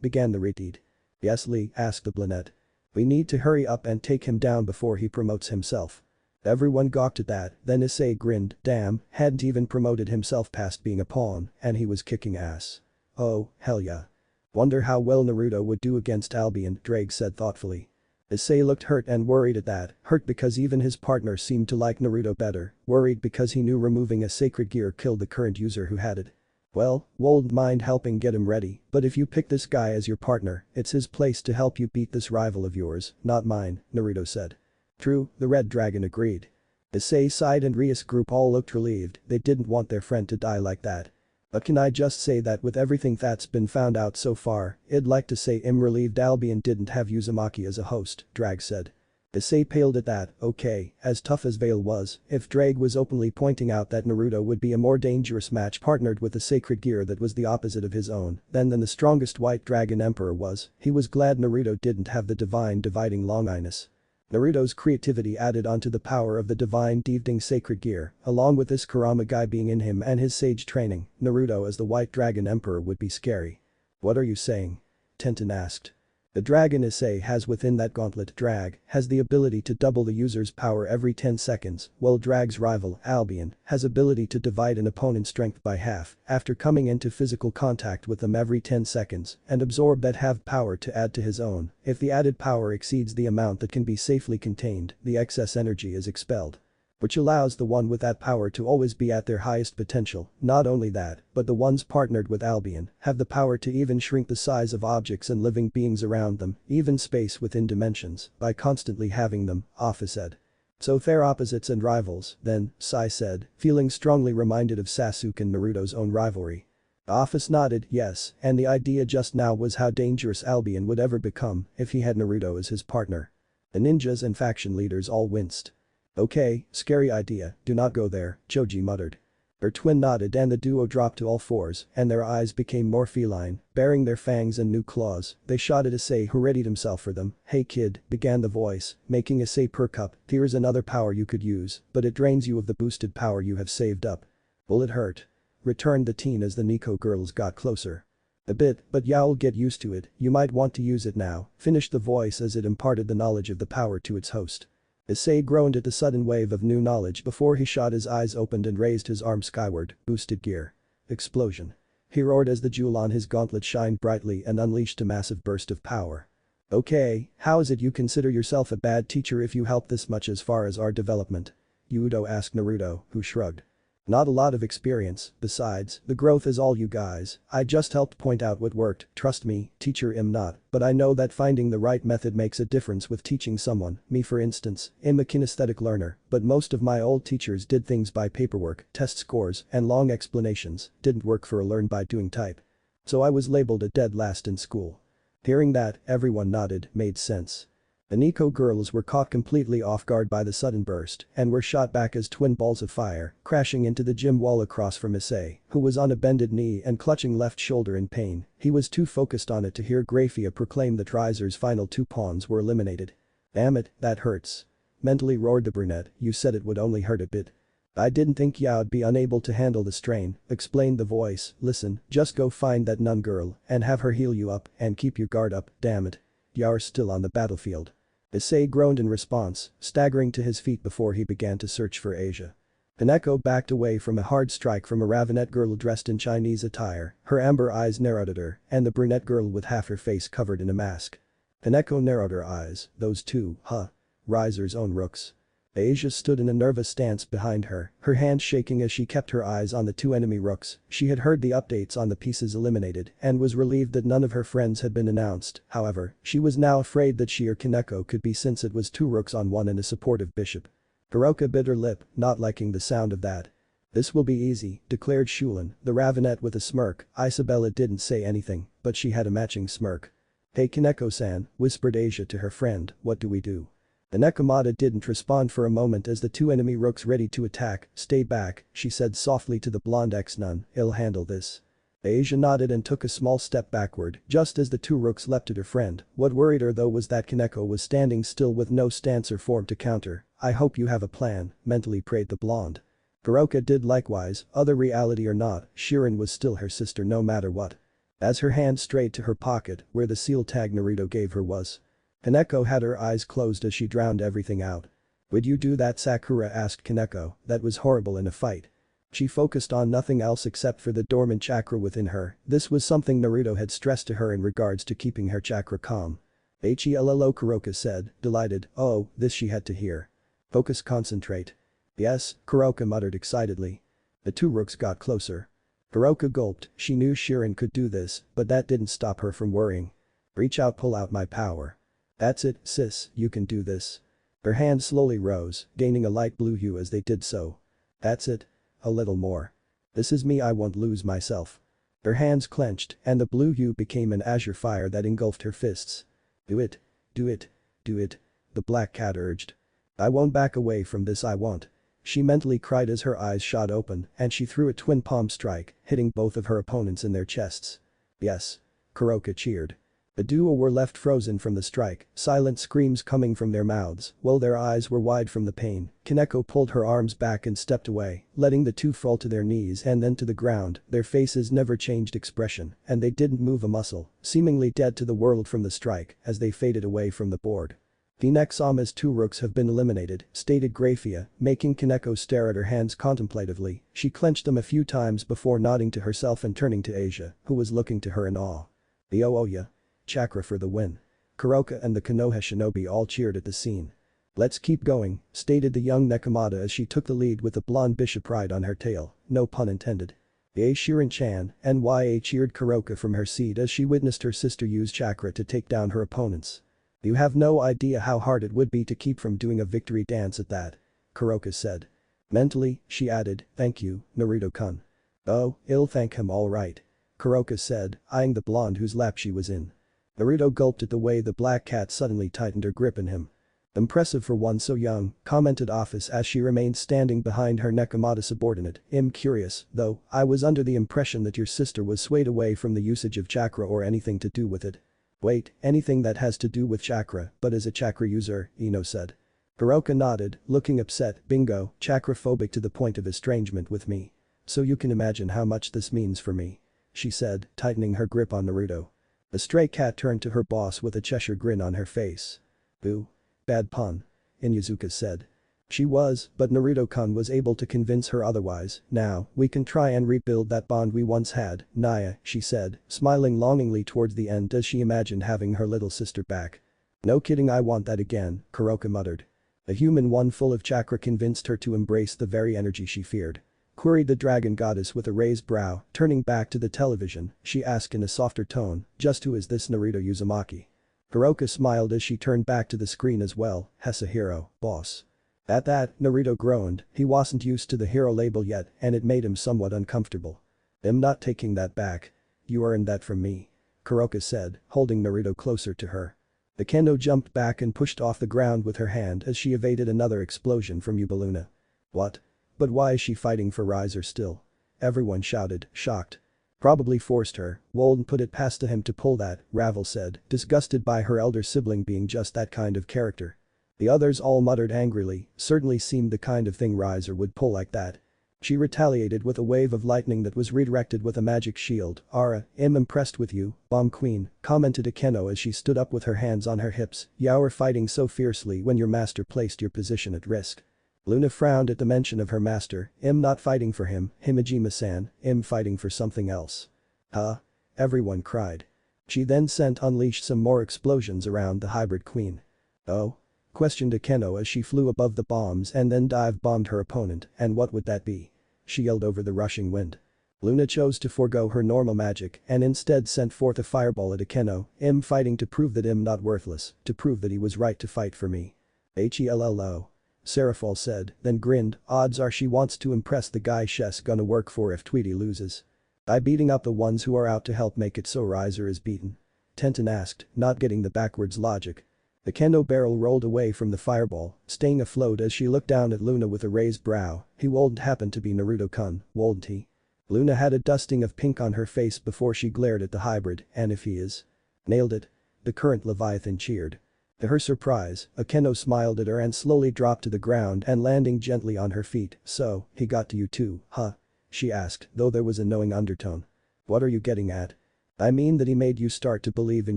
Began the redeed. Yes Lee, asked the brunette. We need to hurry up and take him down before he promotes himself. Everyone gawked at that, then Issei grinned, damn, hadn't even promoted himself past being a pawn, and he was kicking ass. Oh, hell yeah. Wonder how well Naruto would do against Albion, Drake said thoughtfully. Issei looked hurt and worried at that, hurt because even his partner seemed to like Naruto better, worried because he knew removing a sacred gear killed the current user who had it. Well, wouldn't mind helping get him ready, but if you pick this guy as your partner, it's his place to help you beat this rival of yours, not mine, Naruto said. True, the Red Dragon agreed. Issei sighed and Rias group all looked relieved, they didn't want their friend to die like that. But can I just say that with everything that's been found out so far, I'd like to say I'm relieved Albion didn't have Uzumaki as a host, Drag said. Issei paled at that, okay, as tough as Vale was, if Drag was openly pointing out that Naruto would be a more dangerous match partnered with a sacred gear that was the opposite of his own, than the strongest white dragon emperor was, he was glad Naruto didn't have the divine dividing longinus. Naruto's creativity added onto the power of the divine diving sacred gear, along with this Kurama guy being in him and his sage training, Naruto as the White Dragon Emperor would be scary. What are you saying? Tenten asked. The dragon Issei has within that gauntlet Drag has the ability to double the user's power every 10 seconds, while Drag's rival, Albion, has ability to divide an opponent's strength by half after coming into physical contact with them every 10 seconds and absorb that half power to add to his own. If the added power exceeds the amount that can be safely contained, the excess energy is expelled. Which allows the one with that power to always be at their highest potential. Not only that, but the ones partnered with Albion have the power to even shrink the size of objects and living beings around them, even space within dimensions, by constantly having them, Office said. So they're opposites and rivals, then, Sai said, feeling strongly reminded of Sasuke and Naruto's own rivalry. Office nodded, yes, and the idea just now was how dangerous Albion would ever become if he had Naruto as his partner. The ninjas and faction leaders all winced. Okay, scary idea, do not go there, Choji muttered. Her twin nodded and the duo dropped to all fours and their eyes became more feline, baring their fangs and new claws, they shot at Issei who readied himself for them. Hey kid, began the voice, making Issei perk up, here's another power you could use, but it drains you of the boosted power you have saved up. Will it hurt? Returned the teen as the Nico girls got closer. A bit, but you'll get used to it, you might want to use it now, finished the voice as it imparted the knowledge of the power to its host. Issei groaned at the sudden wave of new knowledge before he shot his eyes opened and raised his arm skyward, boosted gear. Explosion. He roared as the jewel on his gauntlet shined brightly and unleashed a massive burst of power. Okay, how is it you consider yourself a bad teacher if you help this much as far as our development? Yudo asked Naruto, who shrugged. Not a lot of experience, besides, the growth is all you guys, I just helped point out what worked, trust me, teacher I'm not, but I know that finding the right method makes a difference with teaching someone, me for instance, I'm a kinesthetic learner, but most of my old teachers did things by paperwork, test scores, and long explanations, didn't work for a learn by doing type. So I was labeled a dead last in school. Hearing that, everyone nodded, made sense. The Nico girls were caught completely off guard by the sudden burst and were shot back as twin balls of fire, crashing into the gym wall across from Issei, who was on a bended knee and clutching left shoulder in pain. He was too focused on it to hear Grafia proclaim that Riser's final 2 pawns were eliminated. Damn it, that hurts. Mentally roared the brunette, you said it would only hurt a bit. I didn't think you'd be unable to handle the strain, explained the voice, listen, just go find that nun girl and have her heal you up and keep your guard up, damn it. You're still on the battlefield. Issei groaned in response, staggering to his feet before he began to search for Asia. Kaneko backed away from a hard strike from a ravenet girl dressed in Chinese attire, her amber eyes narrowed at her, and the brunette girl with half her face covered in a mask. Kaneko narrowed her eyes, those two, huh? Riser's own rooks. Asia stood in a nervous stance behind her, her hands shaking as she kept her eyes on the two enemy rooks. She had heard the updates on the pieces eliminated and was relieved that none of her friends had been announced, however, she was now afraid that she or Kaneko could be since it was two rooks on one and a supportive bishop. Hiroka bit her lip, not liking the sound of that. "This will be easy," declared Shulin, the ravenet with a smirk. Isabella didn't say anything, but she had a matching smirk. "Hey Kaneko-san," whispered Asia to her friend, "what do we do?" The Nekomata didn't respond for a moment as the two enemy rooks ready to attack. "Stay back," she said softly to the blonde ex-nun, "I'll handle this." Asia nodded and took a small step backward, just as the two rooks leapt at her friend. What worried her though was that Kaneko was standing still with no stance or form to counter. "I hope you have a plan," mentally prayed the blonde. Hiroka did likewise, other reality or not, Shirin was still her sister no matter what. As her hand strayed to her pocket, where the seal tag Naruto gave her was. Kaneko had her eyes closed as she drowned everything out. "Would you do that?" Sakura asked Kaneko. "That was horrible in a fight." She focused on nothing else except for the dormant chakra within her. This was something Naruto had stressed to her in regards to keeping her chakra calm. "Hello," Kuroka said, delighted. Oh, this she had to hear. "Focus, concentrate." "Yes," Kuroka muttered excitedly. The two rooks got closer. Kuroka gulped, she knew Shirin could do this, but that didn't stop her from worrying. "Reach out, pull out my power." "That's it, sis, you can do this." Her hand slowly rose, gaining a light blue hue as they did so. "That's it. A little more. This is me, I won't lose myself." Her hands clenched, and the blue hue became an azure fire that engulfed her fists. "Do it. Do it. Do it," the black cat urged. "I won't back away from this, I won't." She mentally cried as her eyes shot open and she threw a twin palm strike, hitting both of her opponents in their chests. "Yes." Kuroka cheered. The duo were left frozen from the strike, silent screams coming from their mouths, while their eyes were wide from the pain. Kaneko pulled her arms back and stepped away, letting the two fall to their knees and then to the ground. Their faces never changed expression, and they didn't move a muscle, seemingly dead to the world from the strike as they faded away from the board. "The Nexama's two rooks have been eliminated," stated Grafia, making Kaneko stare at her hands contemplatively. She clenched them a few times before nodding to herself and turning to Asia, who was looking to her in awe. "The Ooya. Chakra for the win." Kuroka and the Konoha shinobi all cheered at the scene. "Let's keep going," stated the young Nekomata as she took the lead with the blonde bishop right on her tail, no pun intended. Shirin-chan, NYA cheered Kuroka from her seat as she witnessed her sister use chakra to take down her opponents. "You have no idea how hard it would be to keep from doing a victory dance at that," Kuroka said. Mentally, she added, "Thank you, Naruto-kun." "Oh, I'll thank him all right," Kuroka said, eyeing the blonde whose lap she was in. Naruto gulped at the way the black cat suddenly tightened her grip on him. "Impressive for one so young," commented Office as she remained standing behind her Nekomata subordinate. "I'm curious, though, I was under the impression that your sister was swayed away from the usage of chakra or anything to do with it." "Wait, anything that has to do with chakra, but as a chakra user," Ino said. Kuroka nodded, looking upset. "Bingo, chakra-phobic to the point of estrangement with me. So you can imagine how much this means for me," she said, tightening her grip on Naruto. The stray cat turned to her boss with a Cheshire grin on her face. "Boo. Bad pun," Inyazuka said. She was, but Naruto-kun was able to convince her otherwise. "Now, we can try and rebuild that bond we once had, Naya," she said, smiling longingly towards the end as she imagined having her little sister back. "No kidding, I want that again," Kuroka muttered. A human one full of chakra convinced her to embrace the very energy she feared. Queried the dragon goddess with a raised brow, turning back to the television, she asked in a softer tone, "Just who is this Naruto Uzumaki?" Kuroka smiled as she turned back to the screen as well, "Hessa hero, boss." At that, Naruto groaned, he wasn't used to the hero label yet and it made him somewhat uncomfortable. "I'm not taking that back. You earned that from me," Kuroka said, holding Naruto closer to her. The kendo jumped back and pushed off the ground with her hand as she evaded another explosion from Ubaluna. "What? But why is she fighting for Riser still?" Everyone shouted, shocked. "Probably forced her, won't put it past him to pull that," Ravel said, disgusted by her elder sibling being just that kind of character. The others all muttered angrily, certainly seemed the kind of thing Riser would pull like that. She retaliated with a wave of lightning that was redirected with a magic shield. "Ara, I'm impressed with you, Bomb Queen," commented Akeno as she stood up with her hands on her hips. "You're fighting so fiercely when your master placed your position at risk." Luna frowned at the mention of her master, not fighting for him, Himejima-san, fighting for something else. Huh? Everyone cried. She then unleashed some more explosions around the hybrid queen. Oh? Questioned Akeno as she flew above the bombs and then dive-bombed her opponent, and what would that be? She yelled over the rushing wind. Luna chose to forego her normal magic and instead sent forth a fireball at Akeno, fighting to prove that not worthless, to prove that he was right to fight for me. Hello. Seraphol said, then grinned, odds are she wants to impress the guy she's gonna work for if Tweety loses. I beating up the ones who are out to help make it so Riser is beaten. Tenton asked, not getting the backwards logic. The kendo barrel rolled away from the fireball, staying afloat as she looked down at Luna with a raised brow. He wouldn't happen to be Naruto-kun, wouldn't he? Luna had a dusting of pink on her face before she glared at the hybrid, and if he is? Nailed it. The current Leviathan cheered. To her surprise, Akeno smiled at her and slowly dropped to the ground and landing gently on her feet. So, he got to you too, huh? She asked, though there was a knowing undertone. What are you getting at? I mean that he made you start to believe in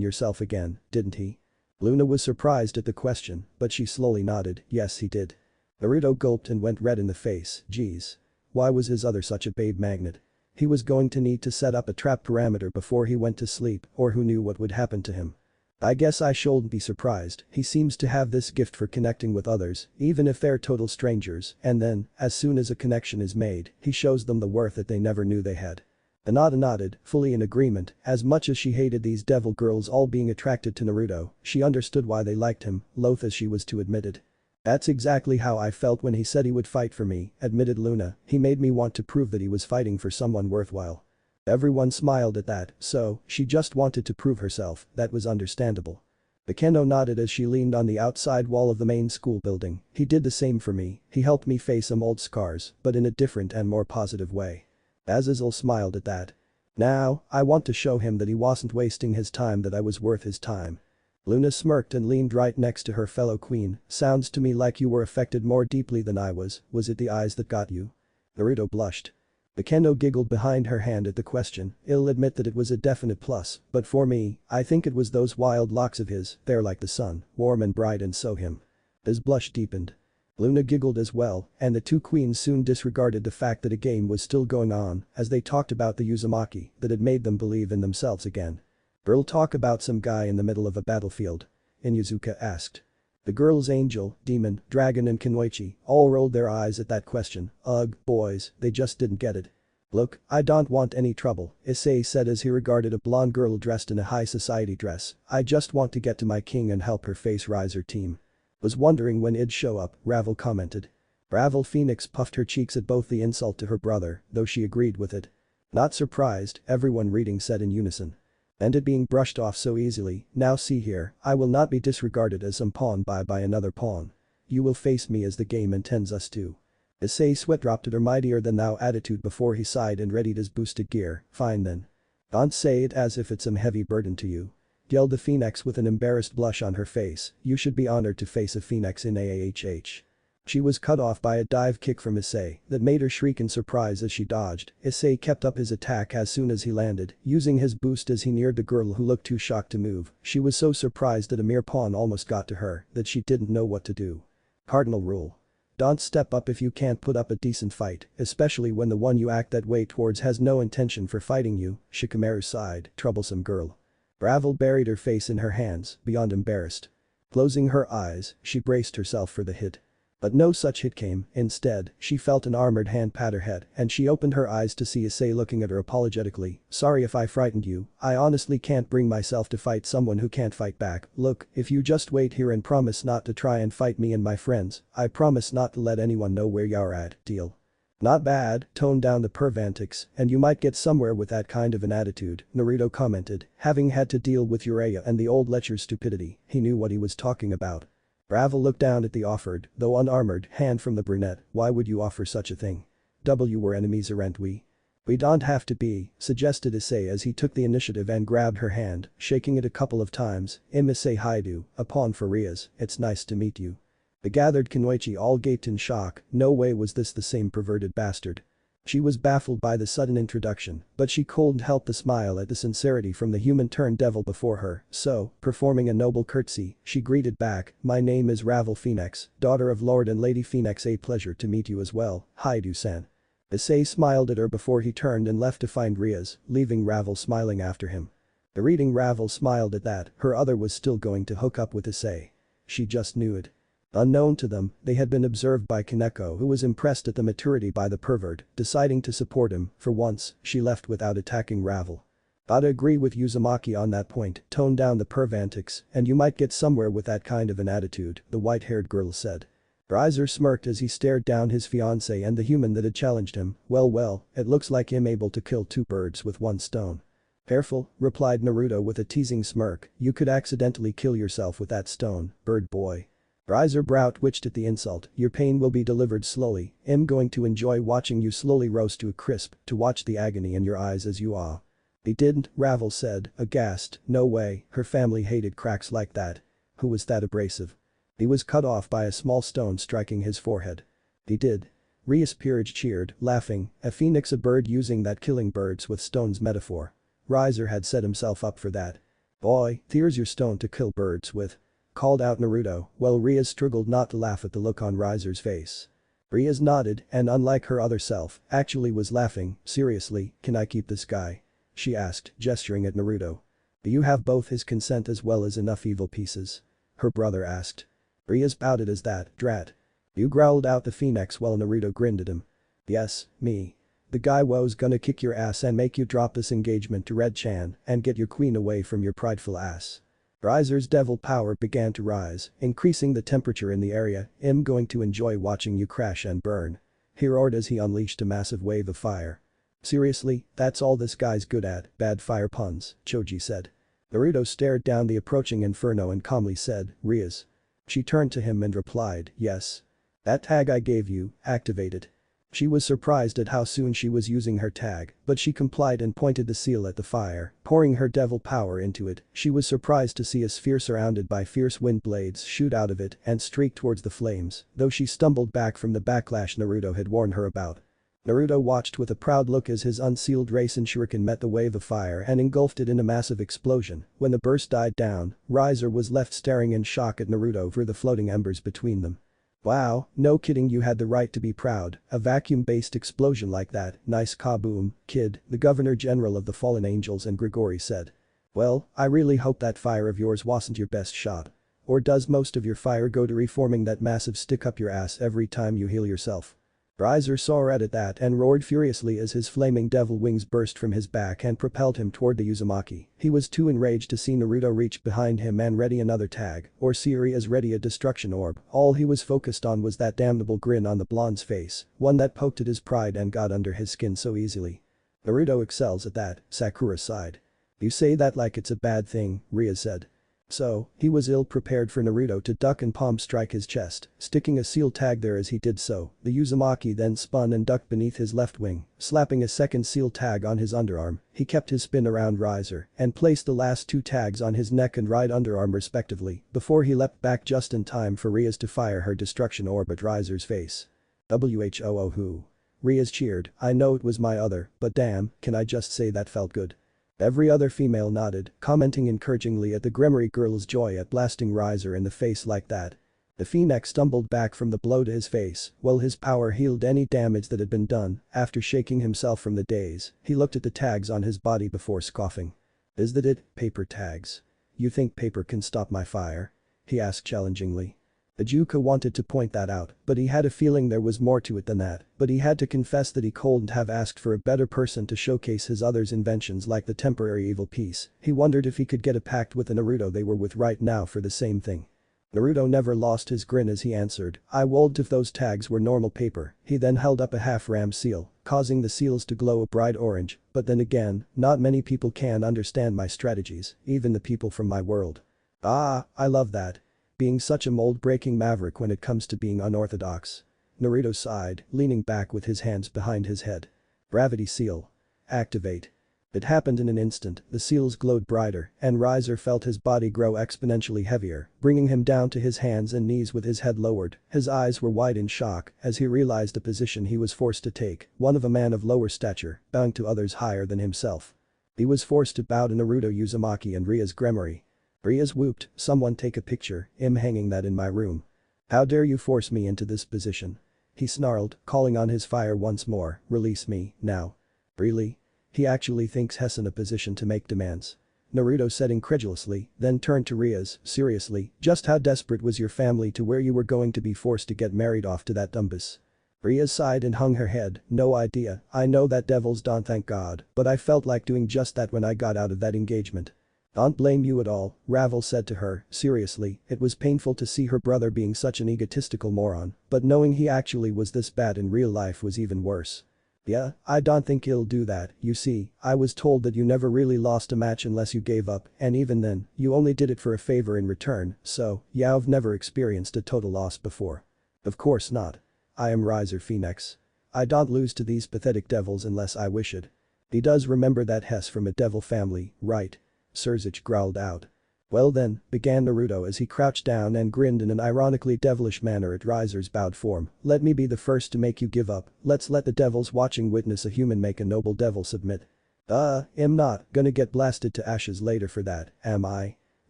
yourself again, didn't he? Luna was surprised at the question, but she slowly nodded, yes he did. Naruto gulped and went red in the face, geez. Why was his other such a babe magnet? He was going to need to set up a trap parameter before he went to sleep, or who knew what would happen to him. I guess I shouldn't be surprised, he seems to have this gift for connecting with others, even if they're total strangers, and then, as soon as a connection is made, he shows them the worth that they never knew they had. Anata nodded, fully in agreement, as much as she hated these devil girls all being attracted to Naruto, she understood why they liked him, loath as she was to admit it. That's exactly how I felt when he said he would fight for me, admitted Luna, he made me want to prove that he was fighting for someone worthwhile. Everyone smiled at that, so, she just wanted to prove herself, that was understandable. Akeno nodded as she leaned on the outside wall of the main school building, he did the same for me, he helped me face some old scars, but in a different and more positive way. Azazel smiled at that. Now, I want to show him that he wasn't wasting his time, that I was worth his time. Luna smirked and leaned right next to her fellow queen, sounds to me like you were affected more deeply than I was it the eyes that got you? Naruto blushed. Akeno giggled behind her hand at the question, I'll admit that it was a definite plus, but for me, I think it was those wild locks of his, they're like the sun, warm and bright and so him. His blush deepened. Luna giggled as well, and the two queens soon disregarded the fact that a game was still going on as they talked about the Uzumaki that had made them believe in themselves again. Girl talk about some guy in the middle of a battlefield? Inuzuka asked. The girls Angel, Demon, Dragon and Kunoichi all rolled their eyes at that question, ugh, boys, they just didn't get it. Look, I don't want any trouble, Issei said as he regarded a blonde girl dressed in a high society dress, I just want to get to my king and help her face Riser team. Was wondering when it'd show up, Ravel commented. Ravel Phoenix puffed her cheeks at both the insult to her brother, though she agreed with it. Not surprised, everyone reading said in unison. And it being brushed off so easily, now see here, I will not be disregarded as some pawn by another pawn. You will face me as the game intends us to. Issei sweat dropped at her mightier than thou attitude before he sighed and readied his boosted gear, fine then. Don't say it as if it's some heavy burden to you. Yelled the Phoenix with an embarrassed blush on her face, you should be honored to face a Phoenix in AAHH. She was cut off by a dive kick from Issei that made her shriek in surprise as she dodged. Issei kept up his attack as soon as he landed, using his boost as he neared the girl who looked too shocked to move. She was so surprised that a mere pawn almost got to her that she didn't know what to do. Cardinal rule. Don't step up if you can't put up a decent fight, especially when the one you act that way towards has no intention for fighting you, Shikamaru sighed, troublesome girl. Ravel buried her face in her hands, beyond embarrassed. Closing her eyes, she braced herself for the hit. But no such hit came, instead, she felt an armored hand pat her head and she opened her eyes to see Issei looking at her apologetically, sorry if I frightened you, I honestly can't bring myself to fight someone who can't fight back, look, if you just wait here and promise not to try and fight me and my friends, I promise not to let anyone know where you're at, deal. Not bad, tone down the perv antics, and you might get somewhere with that kind of an attitude, Naruto commented, having had to deal with Uraya and the old lecher's stupidity, he knew what he was talking about. Ravel looked down at the offered, though unarmored, hand from the brunette, why would you offer such a thing? We're enemies aren't we? We don't have to be, suggested Issei as he took the initiative and grabbed her hand, shaking it a couple of times, Issei Haidu, a pawn for Rias, it's nice to meet you. The gathered Kunoichi all gaped in shock, no way was this the same perverted bastard. She was baffled by the sudden introduction, but she couldn't help but smile at the sincerity from the human-turned-devil before her, so, performing a noble curtsy, she greeted back, "My name is Ravel Phoenix, daughter of Lord and Lady Phoenix. A pleasure to meet you as well, Haidu-san." Issei smiled at her before he turned and left to find Riaz, leaving Ravel smiling after him. The reading Ravel smiled at that, her other was still going to hook up with Issei. She just knew it. Unknown to them, they had been observed by Kaneko, who was impressed at the maturity by the pervert, deciding to support him. For once, she left without attacking Ravel. "I'd agree with Uzumaki on that point, tone down the perv antics, and you might get somewhere with that kind of an attitude," the white-haired girl said. Riser smirked as he stared down his fiancée and the human that had challenged him. Well, it looks like him able to kill two birds with one stone." "Careful," replied Naruto with a teasing smirk, "you could accidentally kill yourself with that stone, bird boy." Riser brow twitched at the insult. "Your pain will be delivered slowly. I'm going to enjoy watching you slowly roast to a crisp, to watch the agony in your eyes as you ah." "He didn't," Ravel said, aghast. "No way, her family hated cracks like that." "Who was that abrasive?" "He was cut off by a small stone striking his forehead." "He did?" Rias Peerage cheered, laughing, a phoenix, a bird, using that killing birds with stones metaphor. Riser had set himself up for that. "Boy, here's your stone to kill birds with," called out Naruto, while Riaz struggled not to laugh at the look on Riser's face. Riaz nodded and, unlike her other self, actually was laughing. "Seriously, can I keep this guy?" she asked, gesturing at Naruto. "Do you have both his consent as well as enough evil pieces?" her brother asked. Riaz pouted as that, "Drat. You," growled out the phoenix while Naruto grinned at him. "Yes, me. The guy was gonna kick your ass and make you drop this engagement to Red-chan and get your queen away from your prideful ass." Riser's devil power began to rise, increasing the temperature in the area. "I'm going to enjoy watching you crash and burn." He roared as he unleashed a massive wave of fire. "Seriously, that's all this guy's good at, bad fire puns," Choji said. Naruto stared down the approaching inferno and calmly said, "Riaz." She turned to him and replied, "Yes. That tag I gave you, activate it." She was surprised at how soon she was using her tag, but she complied and pointed the seal at the fire, pouring her devil power into it. She was surprised to see a sphere surrounded by fierce wind blades shoot out of it and streak towards the flames, though she stumbled back from the backlash Naruto had warned her about. Naruto watched with a proud look as his unsealed Rasen shuriken met the wave of fire and engulfed it in a massive explosion. When the burst died down, Riser was left staring in shock at Naruto through the floating embers between them. "Wow, no kidding, you had the right to be proud, a vacuum-based explosion like that, nice kaboom, kid," the Governor General of the Fallen Angels and Grigori said. "Well, I really hope that fire of yours wasn't your best shot. Or does most of your fire go to reforming that massive stick up your ass every time you heal yourself?" Riser saw red at that and roared furiously as his flaming devil wings burst from his back and propelled him toward the Uzumaki. He was too enraged to see Naruto reach behind him and ready another tag, or see Riaz ready a destruction orb. All he was focused on was that damnable grin on the blonde's face, one that poked at his pride and got under his skin so easily. "Naruto excels at that," Sakura sighed. "You say that like it's a bad thing," Riaz said. So, he was ill-prepared for Naruto to duck and palm strike his chest, sticking a seal tag there as he did so. The Uzumaki then spun and ducked beneath his left wing, slapping a second seal tag on his underarm. He kept his spin around Riser and placed the last two tags on his neck and right underarm respectively before he leapt back just in time for Riaz to fire her destruction orb at Riser's face. "Who?" Riaz cheered. "I know it was my other, but damn, can I just say that felt good." Every other female nodded, commenting encouragingly at the Gremory girl's joy at blasting Riser in the face like that. The phoenix stumbled back from the blow to his face, while his power healed any damage that had been done. After shaking himself from the daze, he looked at the tags on his body before scoffing. "Is that it, paper tags? You think paper can stop my fire?" he asked challengingly. The Juka wanted to point that out, but he had a feeling there was more to it than that, but he had to confess that he couldn't have asked for a better person to showcase his other's inventions like the temporary evil piece. He wondered if he could get a pact with the Naruto they were with right now for the same thing. Naruto never lost his grin as he answered, "I would if those tags were normal paper." He then held up a half-ram seal, causing the seals to glow a bright orange, but then again, not many people can understand my strategies, even the people from my world. "Ah, I love that. Being such a mold-breaking maverick when it comes to being unorthodox." Naruto sighed, leaning back with his hands behind his head. "Gravity seal. Activate." It happened in an instant, the seals glowed brighter, and Riser felt his body grow exponentially heavier, bringing him down to his hands and knees with his head lowered. His eyes were wide in shock as he realized the position he was forced to take, one of a man of lower stature, bowing to others higher than himself. He was forced to bow to Naruto Uzumaki and Ria's Gremory. Ria's whooped, "Someone take a picture, I'm hanging that in my room. How dare you force me into this position?" He snarled, calling on his fire once more, "Release me, now." Really? He actually thinks He's in a position to make demands. Naruto said incredulously, then turned to Rias, "Seriously, just how desperate was your family to where you were going to be forced to get married off to that dumbus?" Rias sighed and hung her head, "No idea, I know that devils don't, thank God, but I felt like doing just that when I got out of that engagement." "Don't blame you at all," Ravel said to her, seriously, it was painful to see her brother being such an egotistical moron, but knowing he actually was this bad in real life was even worse. "Yeah, I don't think he'll do that, you see, I was told that you never really lost a match unless you gave up, and even then, you only did it for a favor in return, so, yeah, I've never experienced a total loss before." "Of course not. I am Riser Phoenix. I don't lose to these pathetic devils unless I wish it." "He does remember that Hess from a devil family, right?" Surzich growled out. "Well then," began Naruto as he crouched down and grinned in an ironically devilish manner at Riser's bowed form, "let me be the first to make you give up, let's let the devils watching witness a human make a noble devil submit." I'm not gonna get blasted to ashes later for that, am I?"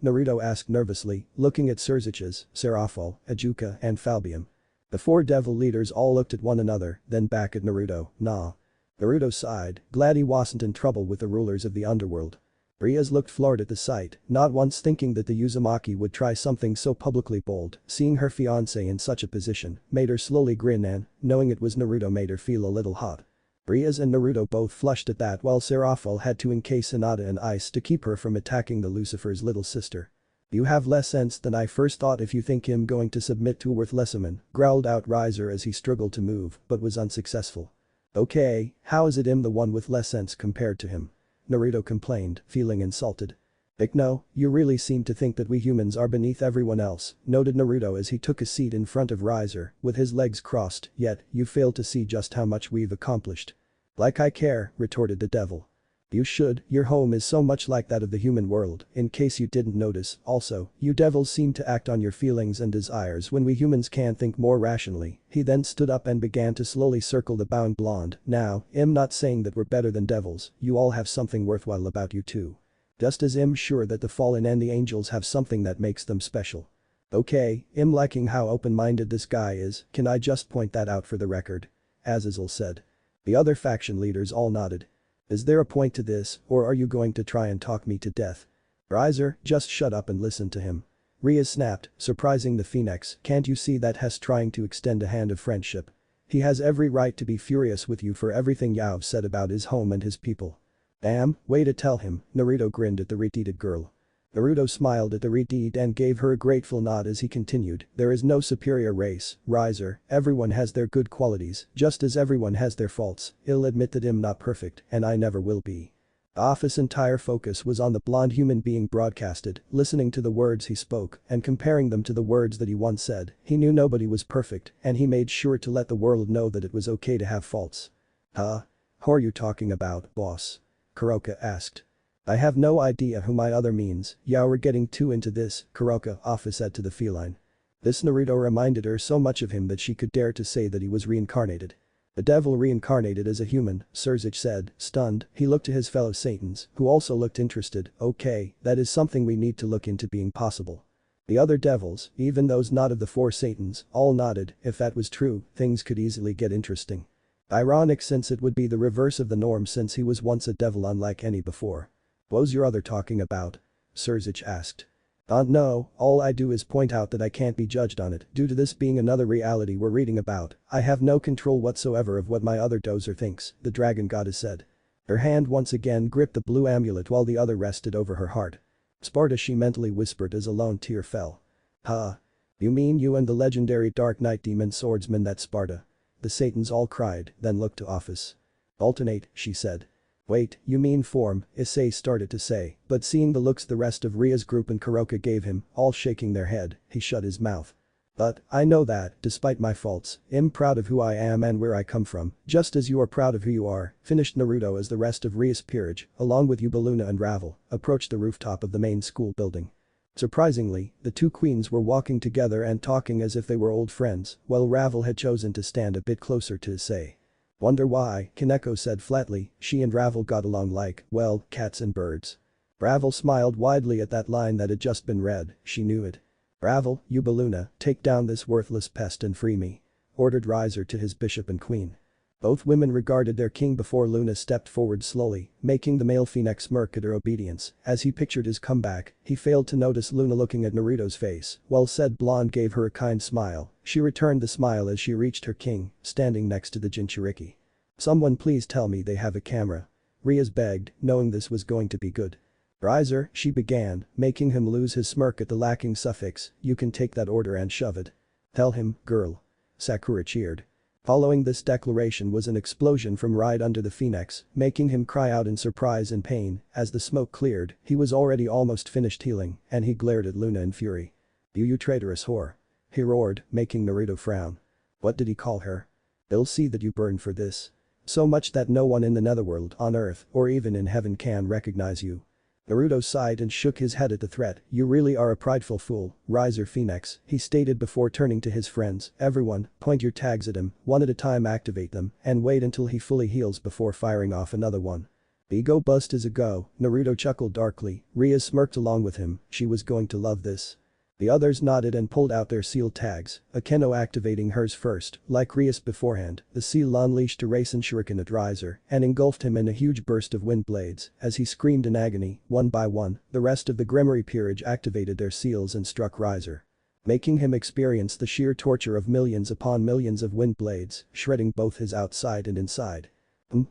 Naruto asked nervously, looking at Surzich's, Serafal, Ajuka and Falbium. The four devil leaders all looked at one another, then back at Naruto, "Nah." Naruto sighed, glad he wasn't in trouble with the rulers of the underworld. Rias looked floored at the sight, not once thinking that the Uzumaki would try something so publicly bold. Seeing her fiancé in such a position made her slowly grin and, knowing it was Naruto, made her feel a little hot. Rias and Naruto both flushed at that while Serafal had to encase Hinata in ice to keep her from attacking the Lucifer's little sister. "You have less sense than I first thought if you think him going to submit to a worthless man," growled out Riser as he struggled to move but was unsuccessful. "Okay, how is it I'm the one with less sense compared to him?" Naruto complained, feeling insulted. "No, you really seem to think that we humans are beneath everyone else," noted Naruto as he took a seat in front of Riser, with his legs crossed, "yet, you fail to see just how much we've accomplished." "Like I care," retorted the devil. "You should, your home is so much like that of the human world, in case you didn't notice, also, you devils seem to act on your feelings and desires when we humans can think more rationally." He then stood up and began to slowly circle the bowing blonde, "Now, I'm not saying that we're better than devils, you all have something worthwhile about you too. Just as I'm sure that the fallen and the angels have something that makes them special. Okay, I'm liking how open-minded this guy is, can I just point that out for the record?" Azazel said. The other faction leaders all nodded. "Is there a point to this, or are you going to try and talk me to death?" "Riser, just shut up and listen to him." Rias snapped, surprising the Phoenix, "Can't you see that Hess trying to extend a hand of friendship? He has every right to be furious with you for everything you've said about his home and his people." "Damn, way to tell him," Naruto grinned at the retarded girl. Naruto smiled at the retard and gave her a grateful nod as he continued, "There is no superior race, Riser, everyone has their good qualities, just as everyone has their faults. I'll admit that I'm not perfect, and I never will be." The office's entire focus was on the blonde human being broadcasted, listening to the words he spoke and comparing them to the words that he once said. He knew nobody was perfect, and he made sure to let the world know that it was okay to have faults. Who are you talking about, boss?" Kuroka asked. "I have no idea who my other means, yeah, we're getting too into this," Kuroka office said to the feline. This Naruto reminded her so much of him that she could dare to say that he was reincarnated. "The devil reincarnated as a human," Surzich said, stunned. He looked to his fellow Satans, who also looked interested. "Okay, that is something we need to look into being possible." The other devils, even those not of the four Satans, all nodded. If that was true, things could easily get interesting. Ironic since it would be the reverse of the norm since he was once a devil unlike any before. "What's your other talking about?" Surzich asked. No, all I do is point out that I can't be judged on it due to this being another reality we're reading about. I have no control whatsoever of what my other dozer thinks," the dragon goddess said. Her hand once again gripped the blue amulet while the other rested over her heart. "Sparta," she mentally whispered as a lone tear fell. You mean you and the legendary Dark Knight demon swordsman, that's Sparta?" The Satans all cried, then looked to Office. "Alternate," she said. "Wait, you mean form," Issei started to say, but seeing the looks the rest of Ria's group and Kuroka gave him, all shaking their head, he shut his mouth. But, I know that, despite my faults, I'm proud of who I am and where I come from, just as you are proud of who you are, finished Naruto as the rest of Rias peerage, along with Yubaluna and Ravel, approached the rooftop of the main school building. Surprisingly, the two queens were walking together and talking as if they were old friends, while Ravel had chosen to stand a bit closer to Issei. Wonder why, Kaneko said flatly, she and Ravel got along like, well, cats and birds. Ravel smiled widely at that line that had just been read, she knew it. Ravel, Yubaluna, take down this worthless pest and free me. Ordered Riser to his bishop and queen. Both women regarded their king before Luna stepped forward slowly, making the male phoenix smirk at her obedience. As he pictured his comeback, he failed to notice Luna looking at Naruto's face, while said blonde gave her a kind smile. She returned the smile as she reached her king, standing next to the Jinchuriki. Someone please tell me they have a camera. Rias begged, knowing this was going to be good. Riser, she began, making him lose his smirk at the lacking suffix, you can take that order and shove it. Tell him, girl. Sakura cheered. Following this declaration was an explosion from right under the phoenix, making him cry out in surprise and pain. As the smoke cleared, he was already almost finished healing, and he glared at Luna in fury. You traitorous whore. He roared, making Naruto frown. What did he call her? They'll see that you burn for this. So much that no one in the netherworld, on earth, or even in heaven can recognize you. Naruto sighed and shook his head at the threat. You really are a prideful fool, Riser Phoenix, he stated before turning to his friends. Everyone, point your tags at him, one at a time activate them, and wait until he fully heals before firing off another one. Ego bust is a go, Naruto chuckled darkly. Ria smirked along with him, she was going to love this. The others nodded and pulled out their seal tags, Akeno activating hers first. Like Rias beforehand, the seal unleashed a Rasen shuriken at Riser and engulfed him in a huge burst of wind blades. As he screamed in agony, one by one, the rest of the Gremory peerage activated their seals and struck Riser. Making him experience the sheer torture of millions upon millions of wind blades, shredding both his outside and inside.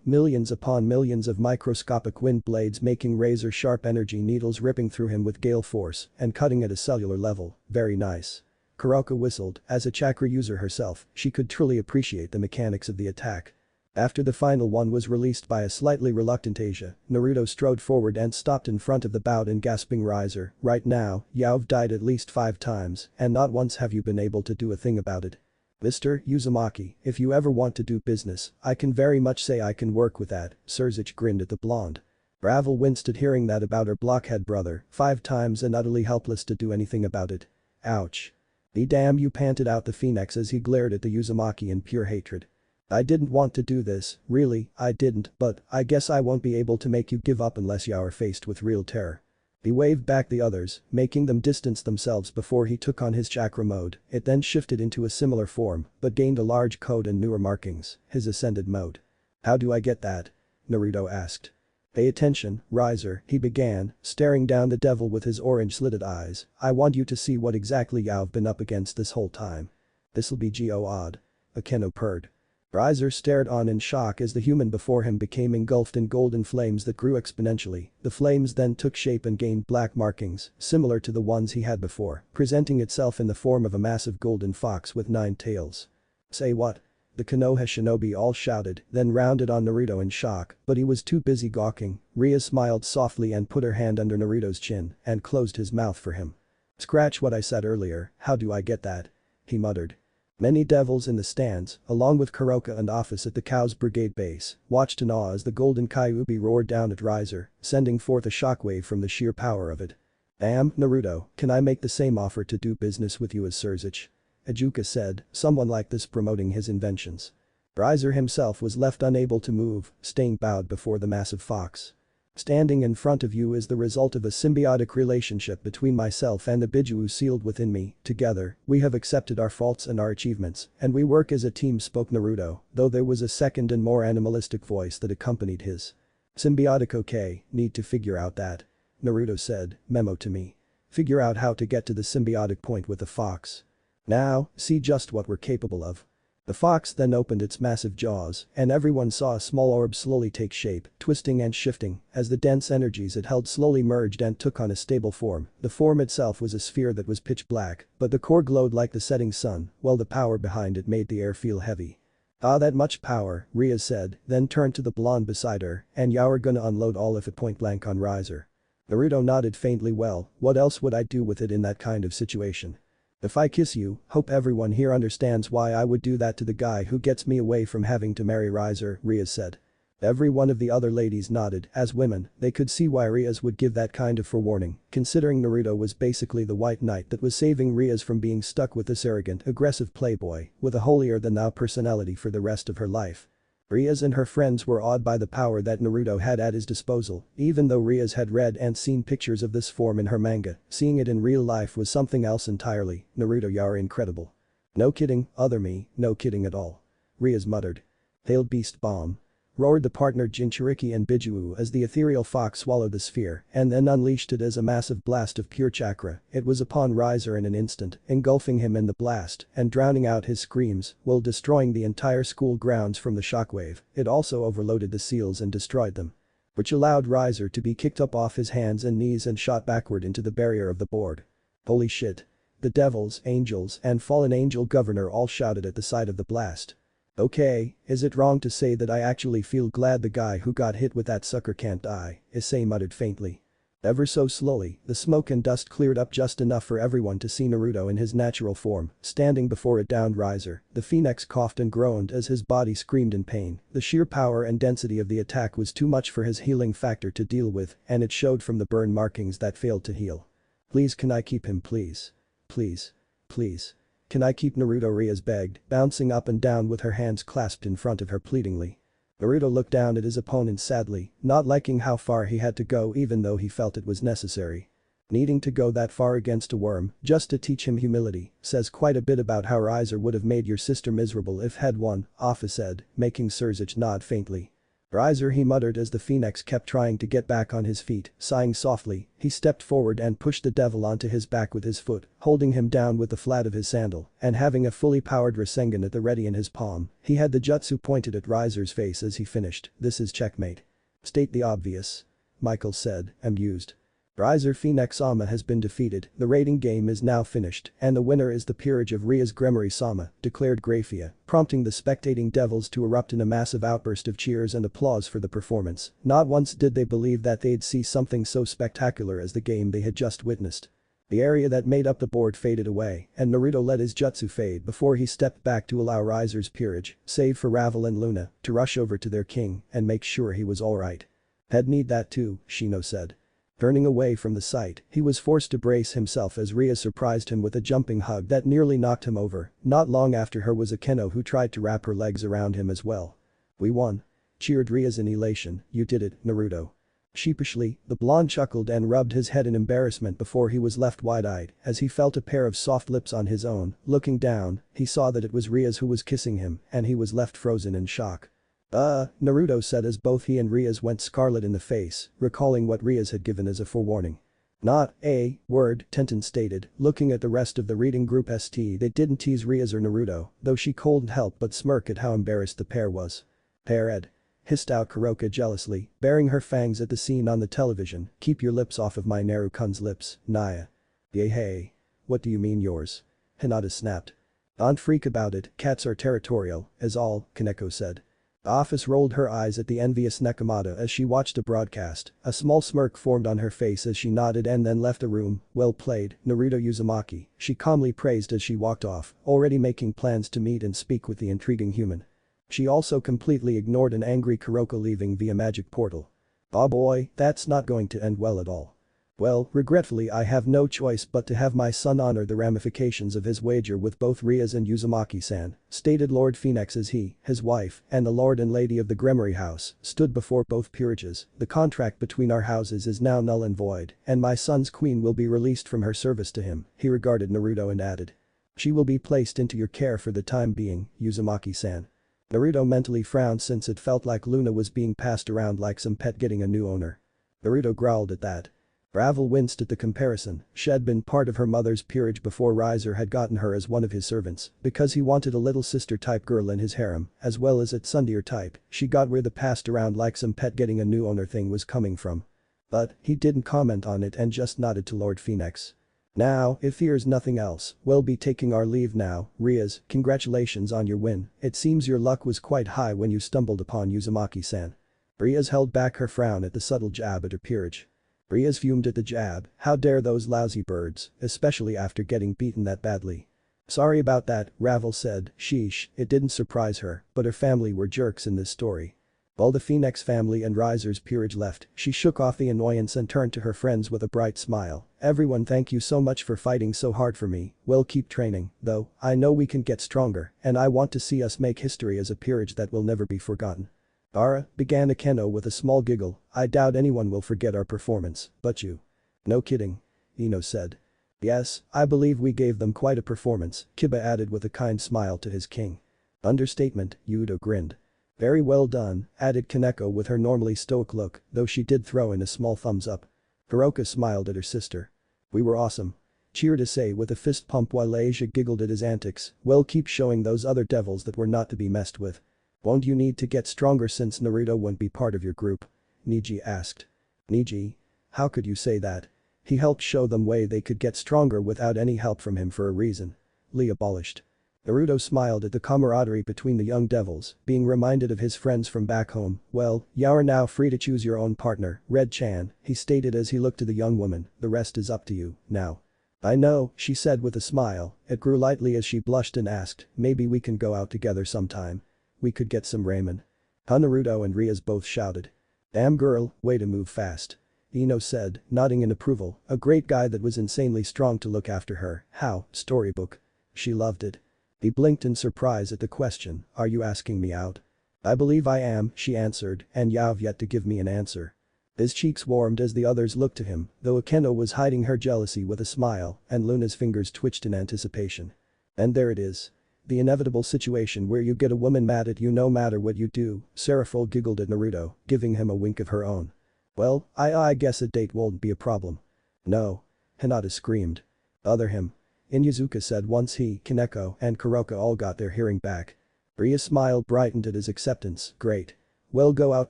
Millions upon millions of microscopic wind blades making razor-sharp energy needles ripping through him with gale force and cutting at a cellular level. Very nice. Kuroko whistled. As a chakra user herself, she could truly appreciate the mechanics of the attack. After the final one was released by a slightly reluctant Asia, Naruto strode forward and stopped in front of the bowed and gasping Riser. Right now, you've died at least 5 times, and not once have you been able to do a thing about it. Mr. Uzumaki, if you ever want to do business, I can very much say I can work with that, Surzuch grinned at the blonde. Ravel winced at hearing that about her blockhead brother, 5 times and utterly helpless to do anything about it. Ouch. Be damn you, panted out the phoenix as he glared at the Uzumaki in pure hatred. I didn't want to do this, really, I didn't, but I guess I won't be able to make you give up unless you are faced with real terror. He waved back the others, making them distance themselves before he took on his chakra mode. It then shifted into a similar form, but gained a large code and newer markings, his ascended mode. How do I get that? Naruto asked. Pay attention, Riser, he began, staring down the devil with his orange-slitted eyes. I want you to see what exactly you've been up against this whole time. This'll be odd. Akeno purred. Riser stared on in shock as the human before him became engulfed in golden flames that grew exponentially. The flames then took shape and gained black markings, similar to the ones he had before, presenting itself in the form of a massive golden fox with 9 tails. Say what? The Konoha shinobi all shouted, then rounded on Naruto in shock, but he was too busy gawking. Ria smiled softly and put her hand under Naruto's chin and closed his mouth for him. Scratch what I said earlier, how do I get that? He muttered. Many devils in the stands, along with Kuroka and Office at the Cow's Brigade base, watched in awe as the golden Kyuubi roared down at Riser, sending forth a shockwave from the sheer power of it. Damn, Naruto, can I make the same offer to do business with you as Surzuch? Ajuka said, someone like this promoting his inventions. Riser himself was left unable to move, staying bowed before the massive fox. Standing in front of you is the result of a symbiotic relationship between myself and the Biju sealed within me. Together, we have accepted our faults and our achievements, and we work as a team, spoke Naruto, though there was a second and more animalistic voice that accompanied his. Symbiotic, okay, need to figure out that. Naruto said, memo to me. Figure out how to get to the symbiotic point with the fox. Now, see just what we're capable of. The fox then opened its massive jaws, and everyone saw a small orb slowly take shape, twisting and shifting, as the dense energies it held slowly merged and took on a stable form. The form itself was a sphere that was pitch black, but the core glowed like the setting sun, while the power behind it made the air feel heavy. Ah, that much power, Ria said, then turned to the blonde beside her, and you're gonna unload all of it point blank on Riser. Naruto nodded faintly. Well, what else would I do with it in that kind of situation? If I kiss you, hope everyone here understands why I would do that to the guy who gets me away from having to marry Riser, Riaz said. Every one of the other ladies nodded. As women, they could see why Riaz would give that kind of forewarning, considering Naruto was basically the white knight that was saving Riaz from being stuck with this arrogant, aggressive playboy with a holier-than-thou personality for the rest of her life. Riaz and her friends were awed by the power that Naruto had at his disposal, even though Riaz had read and seen pictures of this form in her manga, seeing it in real life was something else entirely. Naruto, you're incredible. No kidding, other me, no kidding at all. Riaz muttered. Hail beast bomb. Roared the partner Jinchuriki and Biju as the ethereal fox swallowed the sphere and then unleashed it as a massive blast of pure chakra. It was upon Riser in an instant, engulfing him in the blast and drowning out his screams while destroying the entire school grounds from the shockwave. It also overloaded the seals and destroyed them, which allowed Riser to be kicked up off his hands and knees and shot backward into the barrier of the board. Holy shit. The devils, angels, and fallen angel governor all shouted at the sight of the blast. Okay, is it wrong to say that I actually feel glad the guy who got hit with that sucker can't die, Issei muttered faintly. Ever so slowly, the smoke and dust cleared up just enough for everyone to see Naruto in his natural form, standing before a downed Riser. The phoenix coughed and groaned as his body screamed in pain. The sheer power and density of the attack was too much for his healing factor to deal with, and it showed from the burn markings that failed to heal. Please, can I keep him, please? Please. Please. Can I keep Naruto, Riaz begged, bouncing up and down with her hands clasped in front of her pleadingly. Naruto looked down at his opponent sadly, not liking how far he had to go even though he felt it was necessary. Needing to go that far against a worm, just to teach him humility, says quite a bit about how Riser would have made your sister miserable if had won, Offa said, making Surzuch nod faintly. Riser, he muttered as the phoenix kept trying to get back on his feet, sighing softly, he stepped forward and pushed the devil onto his back with his foot, holding him down with the flat of his sandal, and having a fully powered Rasengan at the ready in his palm, he had the jutsu pointed at Riser's face as he finished. This is checkmate. State the obvious. Michael said, amused. Riser Phoenix Sama has been defeated, the rating game is now finished, and the winner is the peerage of Riaz Gremory Sama, declared Grafia, prompting the spectating devils to erupt in a massive outburst of cheers and applause for the performance. Not once did they believe that they'd see something so spectacular as the game they had just witnessed. The area that made up the board faded away, and Naruto let his jutsu fade before he stepped back to allow Riser's peerage, save for Ravel and Luna, to rush over to their king and make sure he was alright. I'd need that too, Shino said. Turning away from the sight, he was forced to brace himself as Riaz surprised him with a jumping hug that nearly knocked him over. Not long after her was Akeno who tried to wrap her legs around him as well. We won. Cheered Riaz in elation. You did it, Naruto. Sheepishly, the blonde chuckled and rubbed his head in embarrassment before he was left wide-eyed as he felt a pair of soft lips on his own. Looking down, he saw that it was Riaz who was kissing him and he was left frozen in shock. Naruto said as both he and Riaz went scarlet in the face, recalling what Riaz had given as a forewarning. Not a word, Tenten stated, looking at the rest of the reading group. They didn't tease Riaz or Naruto, though she couldn't help but smirk at how embarrassed the pair was. Pair Ed. Hissed out Kuroka jealously, baring her fangs at the scene on the television. Keep your lips off of my Naru-kun's lips, Naya. Yay hey. What do you mean yours? Hinata snapped. Don't freak about it, cats are territorial, as all, Kaneko said. The office rolled her eyes at the envious Nekomata as she watched the broadcast. A small smirk formed on her face as she nodded and then left the room. Well played, Naruto Uzumaki, she calmly praised as she walked off, already making plans to meet and speak with the intriguing human. She also completely ignored an angry Kuroko leaving via magic portal. Oh boy, that's not going to end well at all. Well, regretfully I have no choice but to have my son honor the ramifications of his wager with both Riaz and Uzumaki-san, stated Lord Phoenix as he, his wife, and the Lord and Lady of the Gremory House stood before both peerages. The contract between our houses is now null and void, and my son's queen will be released from her service to him, he regarded Naruto and added. She will be placed into your care for the time being, Uzumaki-san. Naruto mentally frowned since it felt like Luna was being passed around like some pet getting a new owner. Naruto growled at that. Ravel winced at the comparison. She had been part of her mother's peerage before Riser had gotten her as one of his servants, because he wanted a little sister-type girl in his harem, as well as a tsundere type. She got where the passed around like some pet getting a new owner thing was coming from. But, he didn't comment on it and just nodded to Lord Phoenix. Now, if here's nothing else, we'll be taking our leave now. Riaz, congratulations on your win. It seems your luck was quite high when you stumbled upon Uzumaki-san. Riaz held back her frown at the subtle jab at her peerage. Rias fumed at the jab, how dare those lousy birds, especially after getting beaten that badly. Sorry about that, Ravel said, sheesh, it didn't surprise her, but her family were jerks in this story. While the Phoenix family and Riser's peerage left, she shook off the annoyance and turned to her friends with a bright smile. Everyone, thank you so much for fighting so hard for me, we'll keep training, though, I know we can get stronger, and I want to see us make history as a peerage that will never be forgotten. Ara, began Akeno with a small giggle, I doubt anyone will forget our performance, but you. No kidding. Ino said. Yes, I believe we gave them quite a performance, Kiba added with a kind smile to his king. Understatement, Yudo grinned. Very well done, added Kaneko with her normally stoic look, though she did throw in a small thumbs up. Hiroka smiled at her sister. We were awesome. Cheered Issei with a fist pump while Asia giggled at his antics, well keep showing those other devils that were not to be messed with. Won't you need to get stronger since Naruto won't be part of your group? Niji asked. Niji? How could you say that? He helped show them way they could get stronger without any help from him for a reason. Lee abolished. Naruto smiled at the camaraderie between the young devils, being reminded of his friends from back home. Well, you're now free to choose your own partner, Red-chan, he stated as he looked to the young woman, the rest is up to you, now. I know, she said with a smile, it grew lightly as she blushed and asked, maybe we can go out together sometime. We could get some ramen. Naruto and Rias both shouted. Damn girl, way to move fast. Ino said, nodding in approval, a great guy that was insanely strong to look after her, how, storybook. She loved it. He blinked in surprise at the question, are you asking me out? I believe I am, she answered, and you've yet to give me an answer. His cheeks warmed as the others looked to him, though Akeno was hiding her jealousy with a smile, and Luna's fingers twitched in anticipation. And there it is. The inevitable situation where you get a woman mad at you no matter what you do, Seraphil giggled at Naruto, giving him a wink of her own. Well, I guess a date won't be a problem. No. Hinata screamed. Other him. Inyazuka said once he, Kaneko, and Kuroka all got their hearing back. Ria's smile brightened at his acceptance, great. We'll go out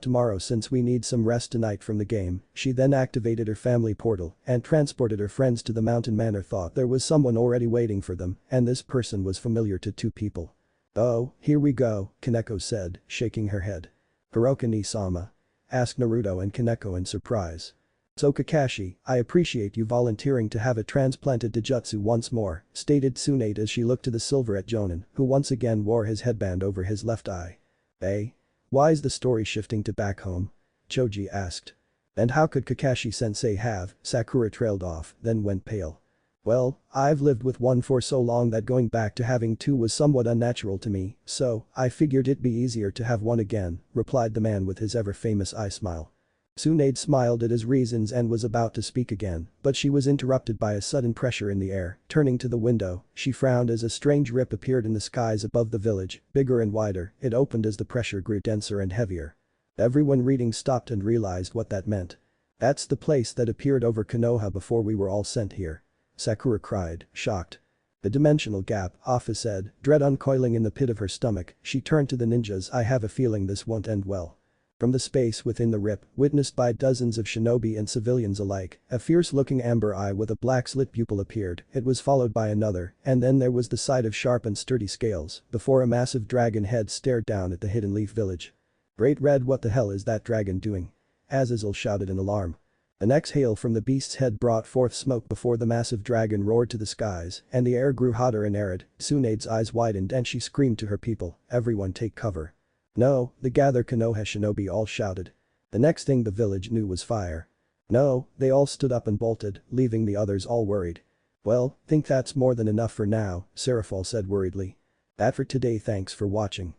tomorrow since we need some rest tonight from the game. She then activated her family portal and transported her friends to the mountain manor. Thought there was someone already waiting for them, and this person was familiar to two people. Oh, here we go, Kaneko said, shaking her head. Kuroka ni-sama? Asked Naruto and Kaneko in surprise. So Kakashi, I appreciate you volunteering to have it transplanted to Jutsu once more, stated Tsunade as she looked to the silverette Jonin, who once again wore his headband over his left eye. Eh? Why is the story shifting to back home? Choji asked. And how could Kakashi-sensei have? Sakura trailed off, then went pale. Well, I've lived with one for so long that going back to having two was somewhat unnatural to me, so I figured it'd be easier to have one again, replied the man with his ever-famous eye smile. Tsunade smiled at his reasons and was about to speak again, but she was interrupted by a sudden pressure in the air. Turning to the window, she frowned as a strange rip appeared in the skies above the village, bigger and wider. It opened as the pressure grew denser and heavier. Everyone reading stopped and realized what that meant. That's the place that appeared over Konoha before we were all sent here. Sakura cried, shocked. The dimensional gap, Afa said, dread uncoiling in the pit of her stomach. She turned to the ninjas. I have a feeling this won't end well. From the space within the rip, witnessed by dozens of shinobi and civilians alike, a fierce-looking amber eye with a black slit pupil appeared. It was followed by another, and then there was the sight of sharp and sturdy scales, before a massive dragon head stared down at the Hidden Leaf village. Great Red, what the hell is that dragon doing? Azazel shouted in alarm. An exhale from the beast's head brought forth smoke before the massive dragon roared to the skies, and the air grew hotter and arid. Tsunade's eyes widened and she screamed to her people, everyone take cover. No, the gather Konoha shinobi all shouted. The next thing the village knew was fire. No, they all stood up and bolted, leaving the others all worried. Well, think that's more than enough for now, Seraphil said worriedly. That for today, thanks for watching.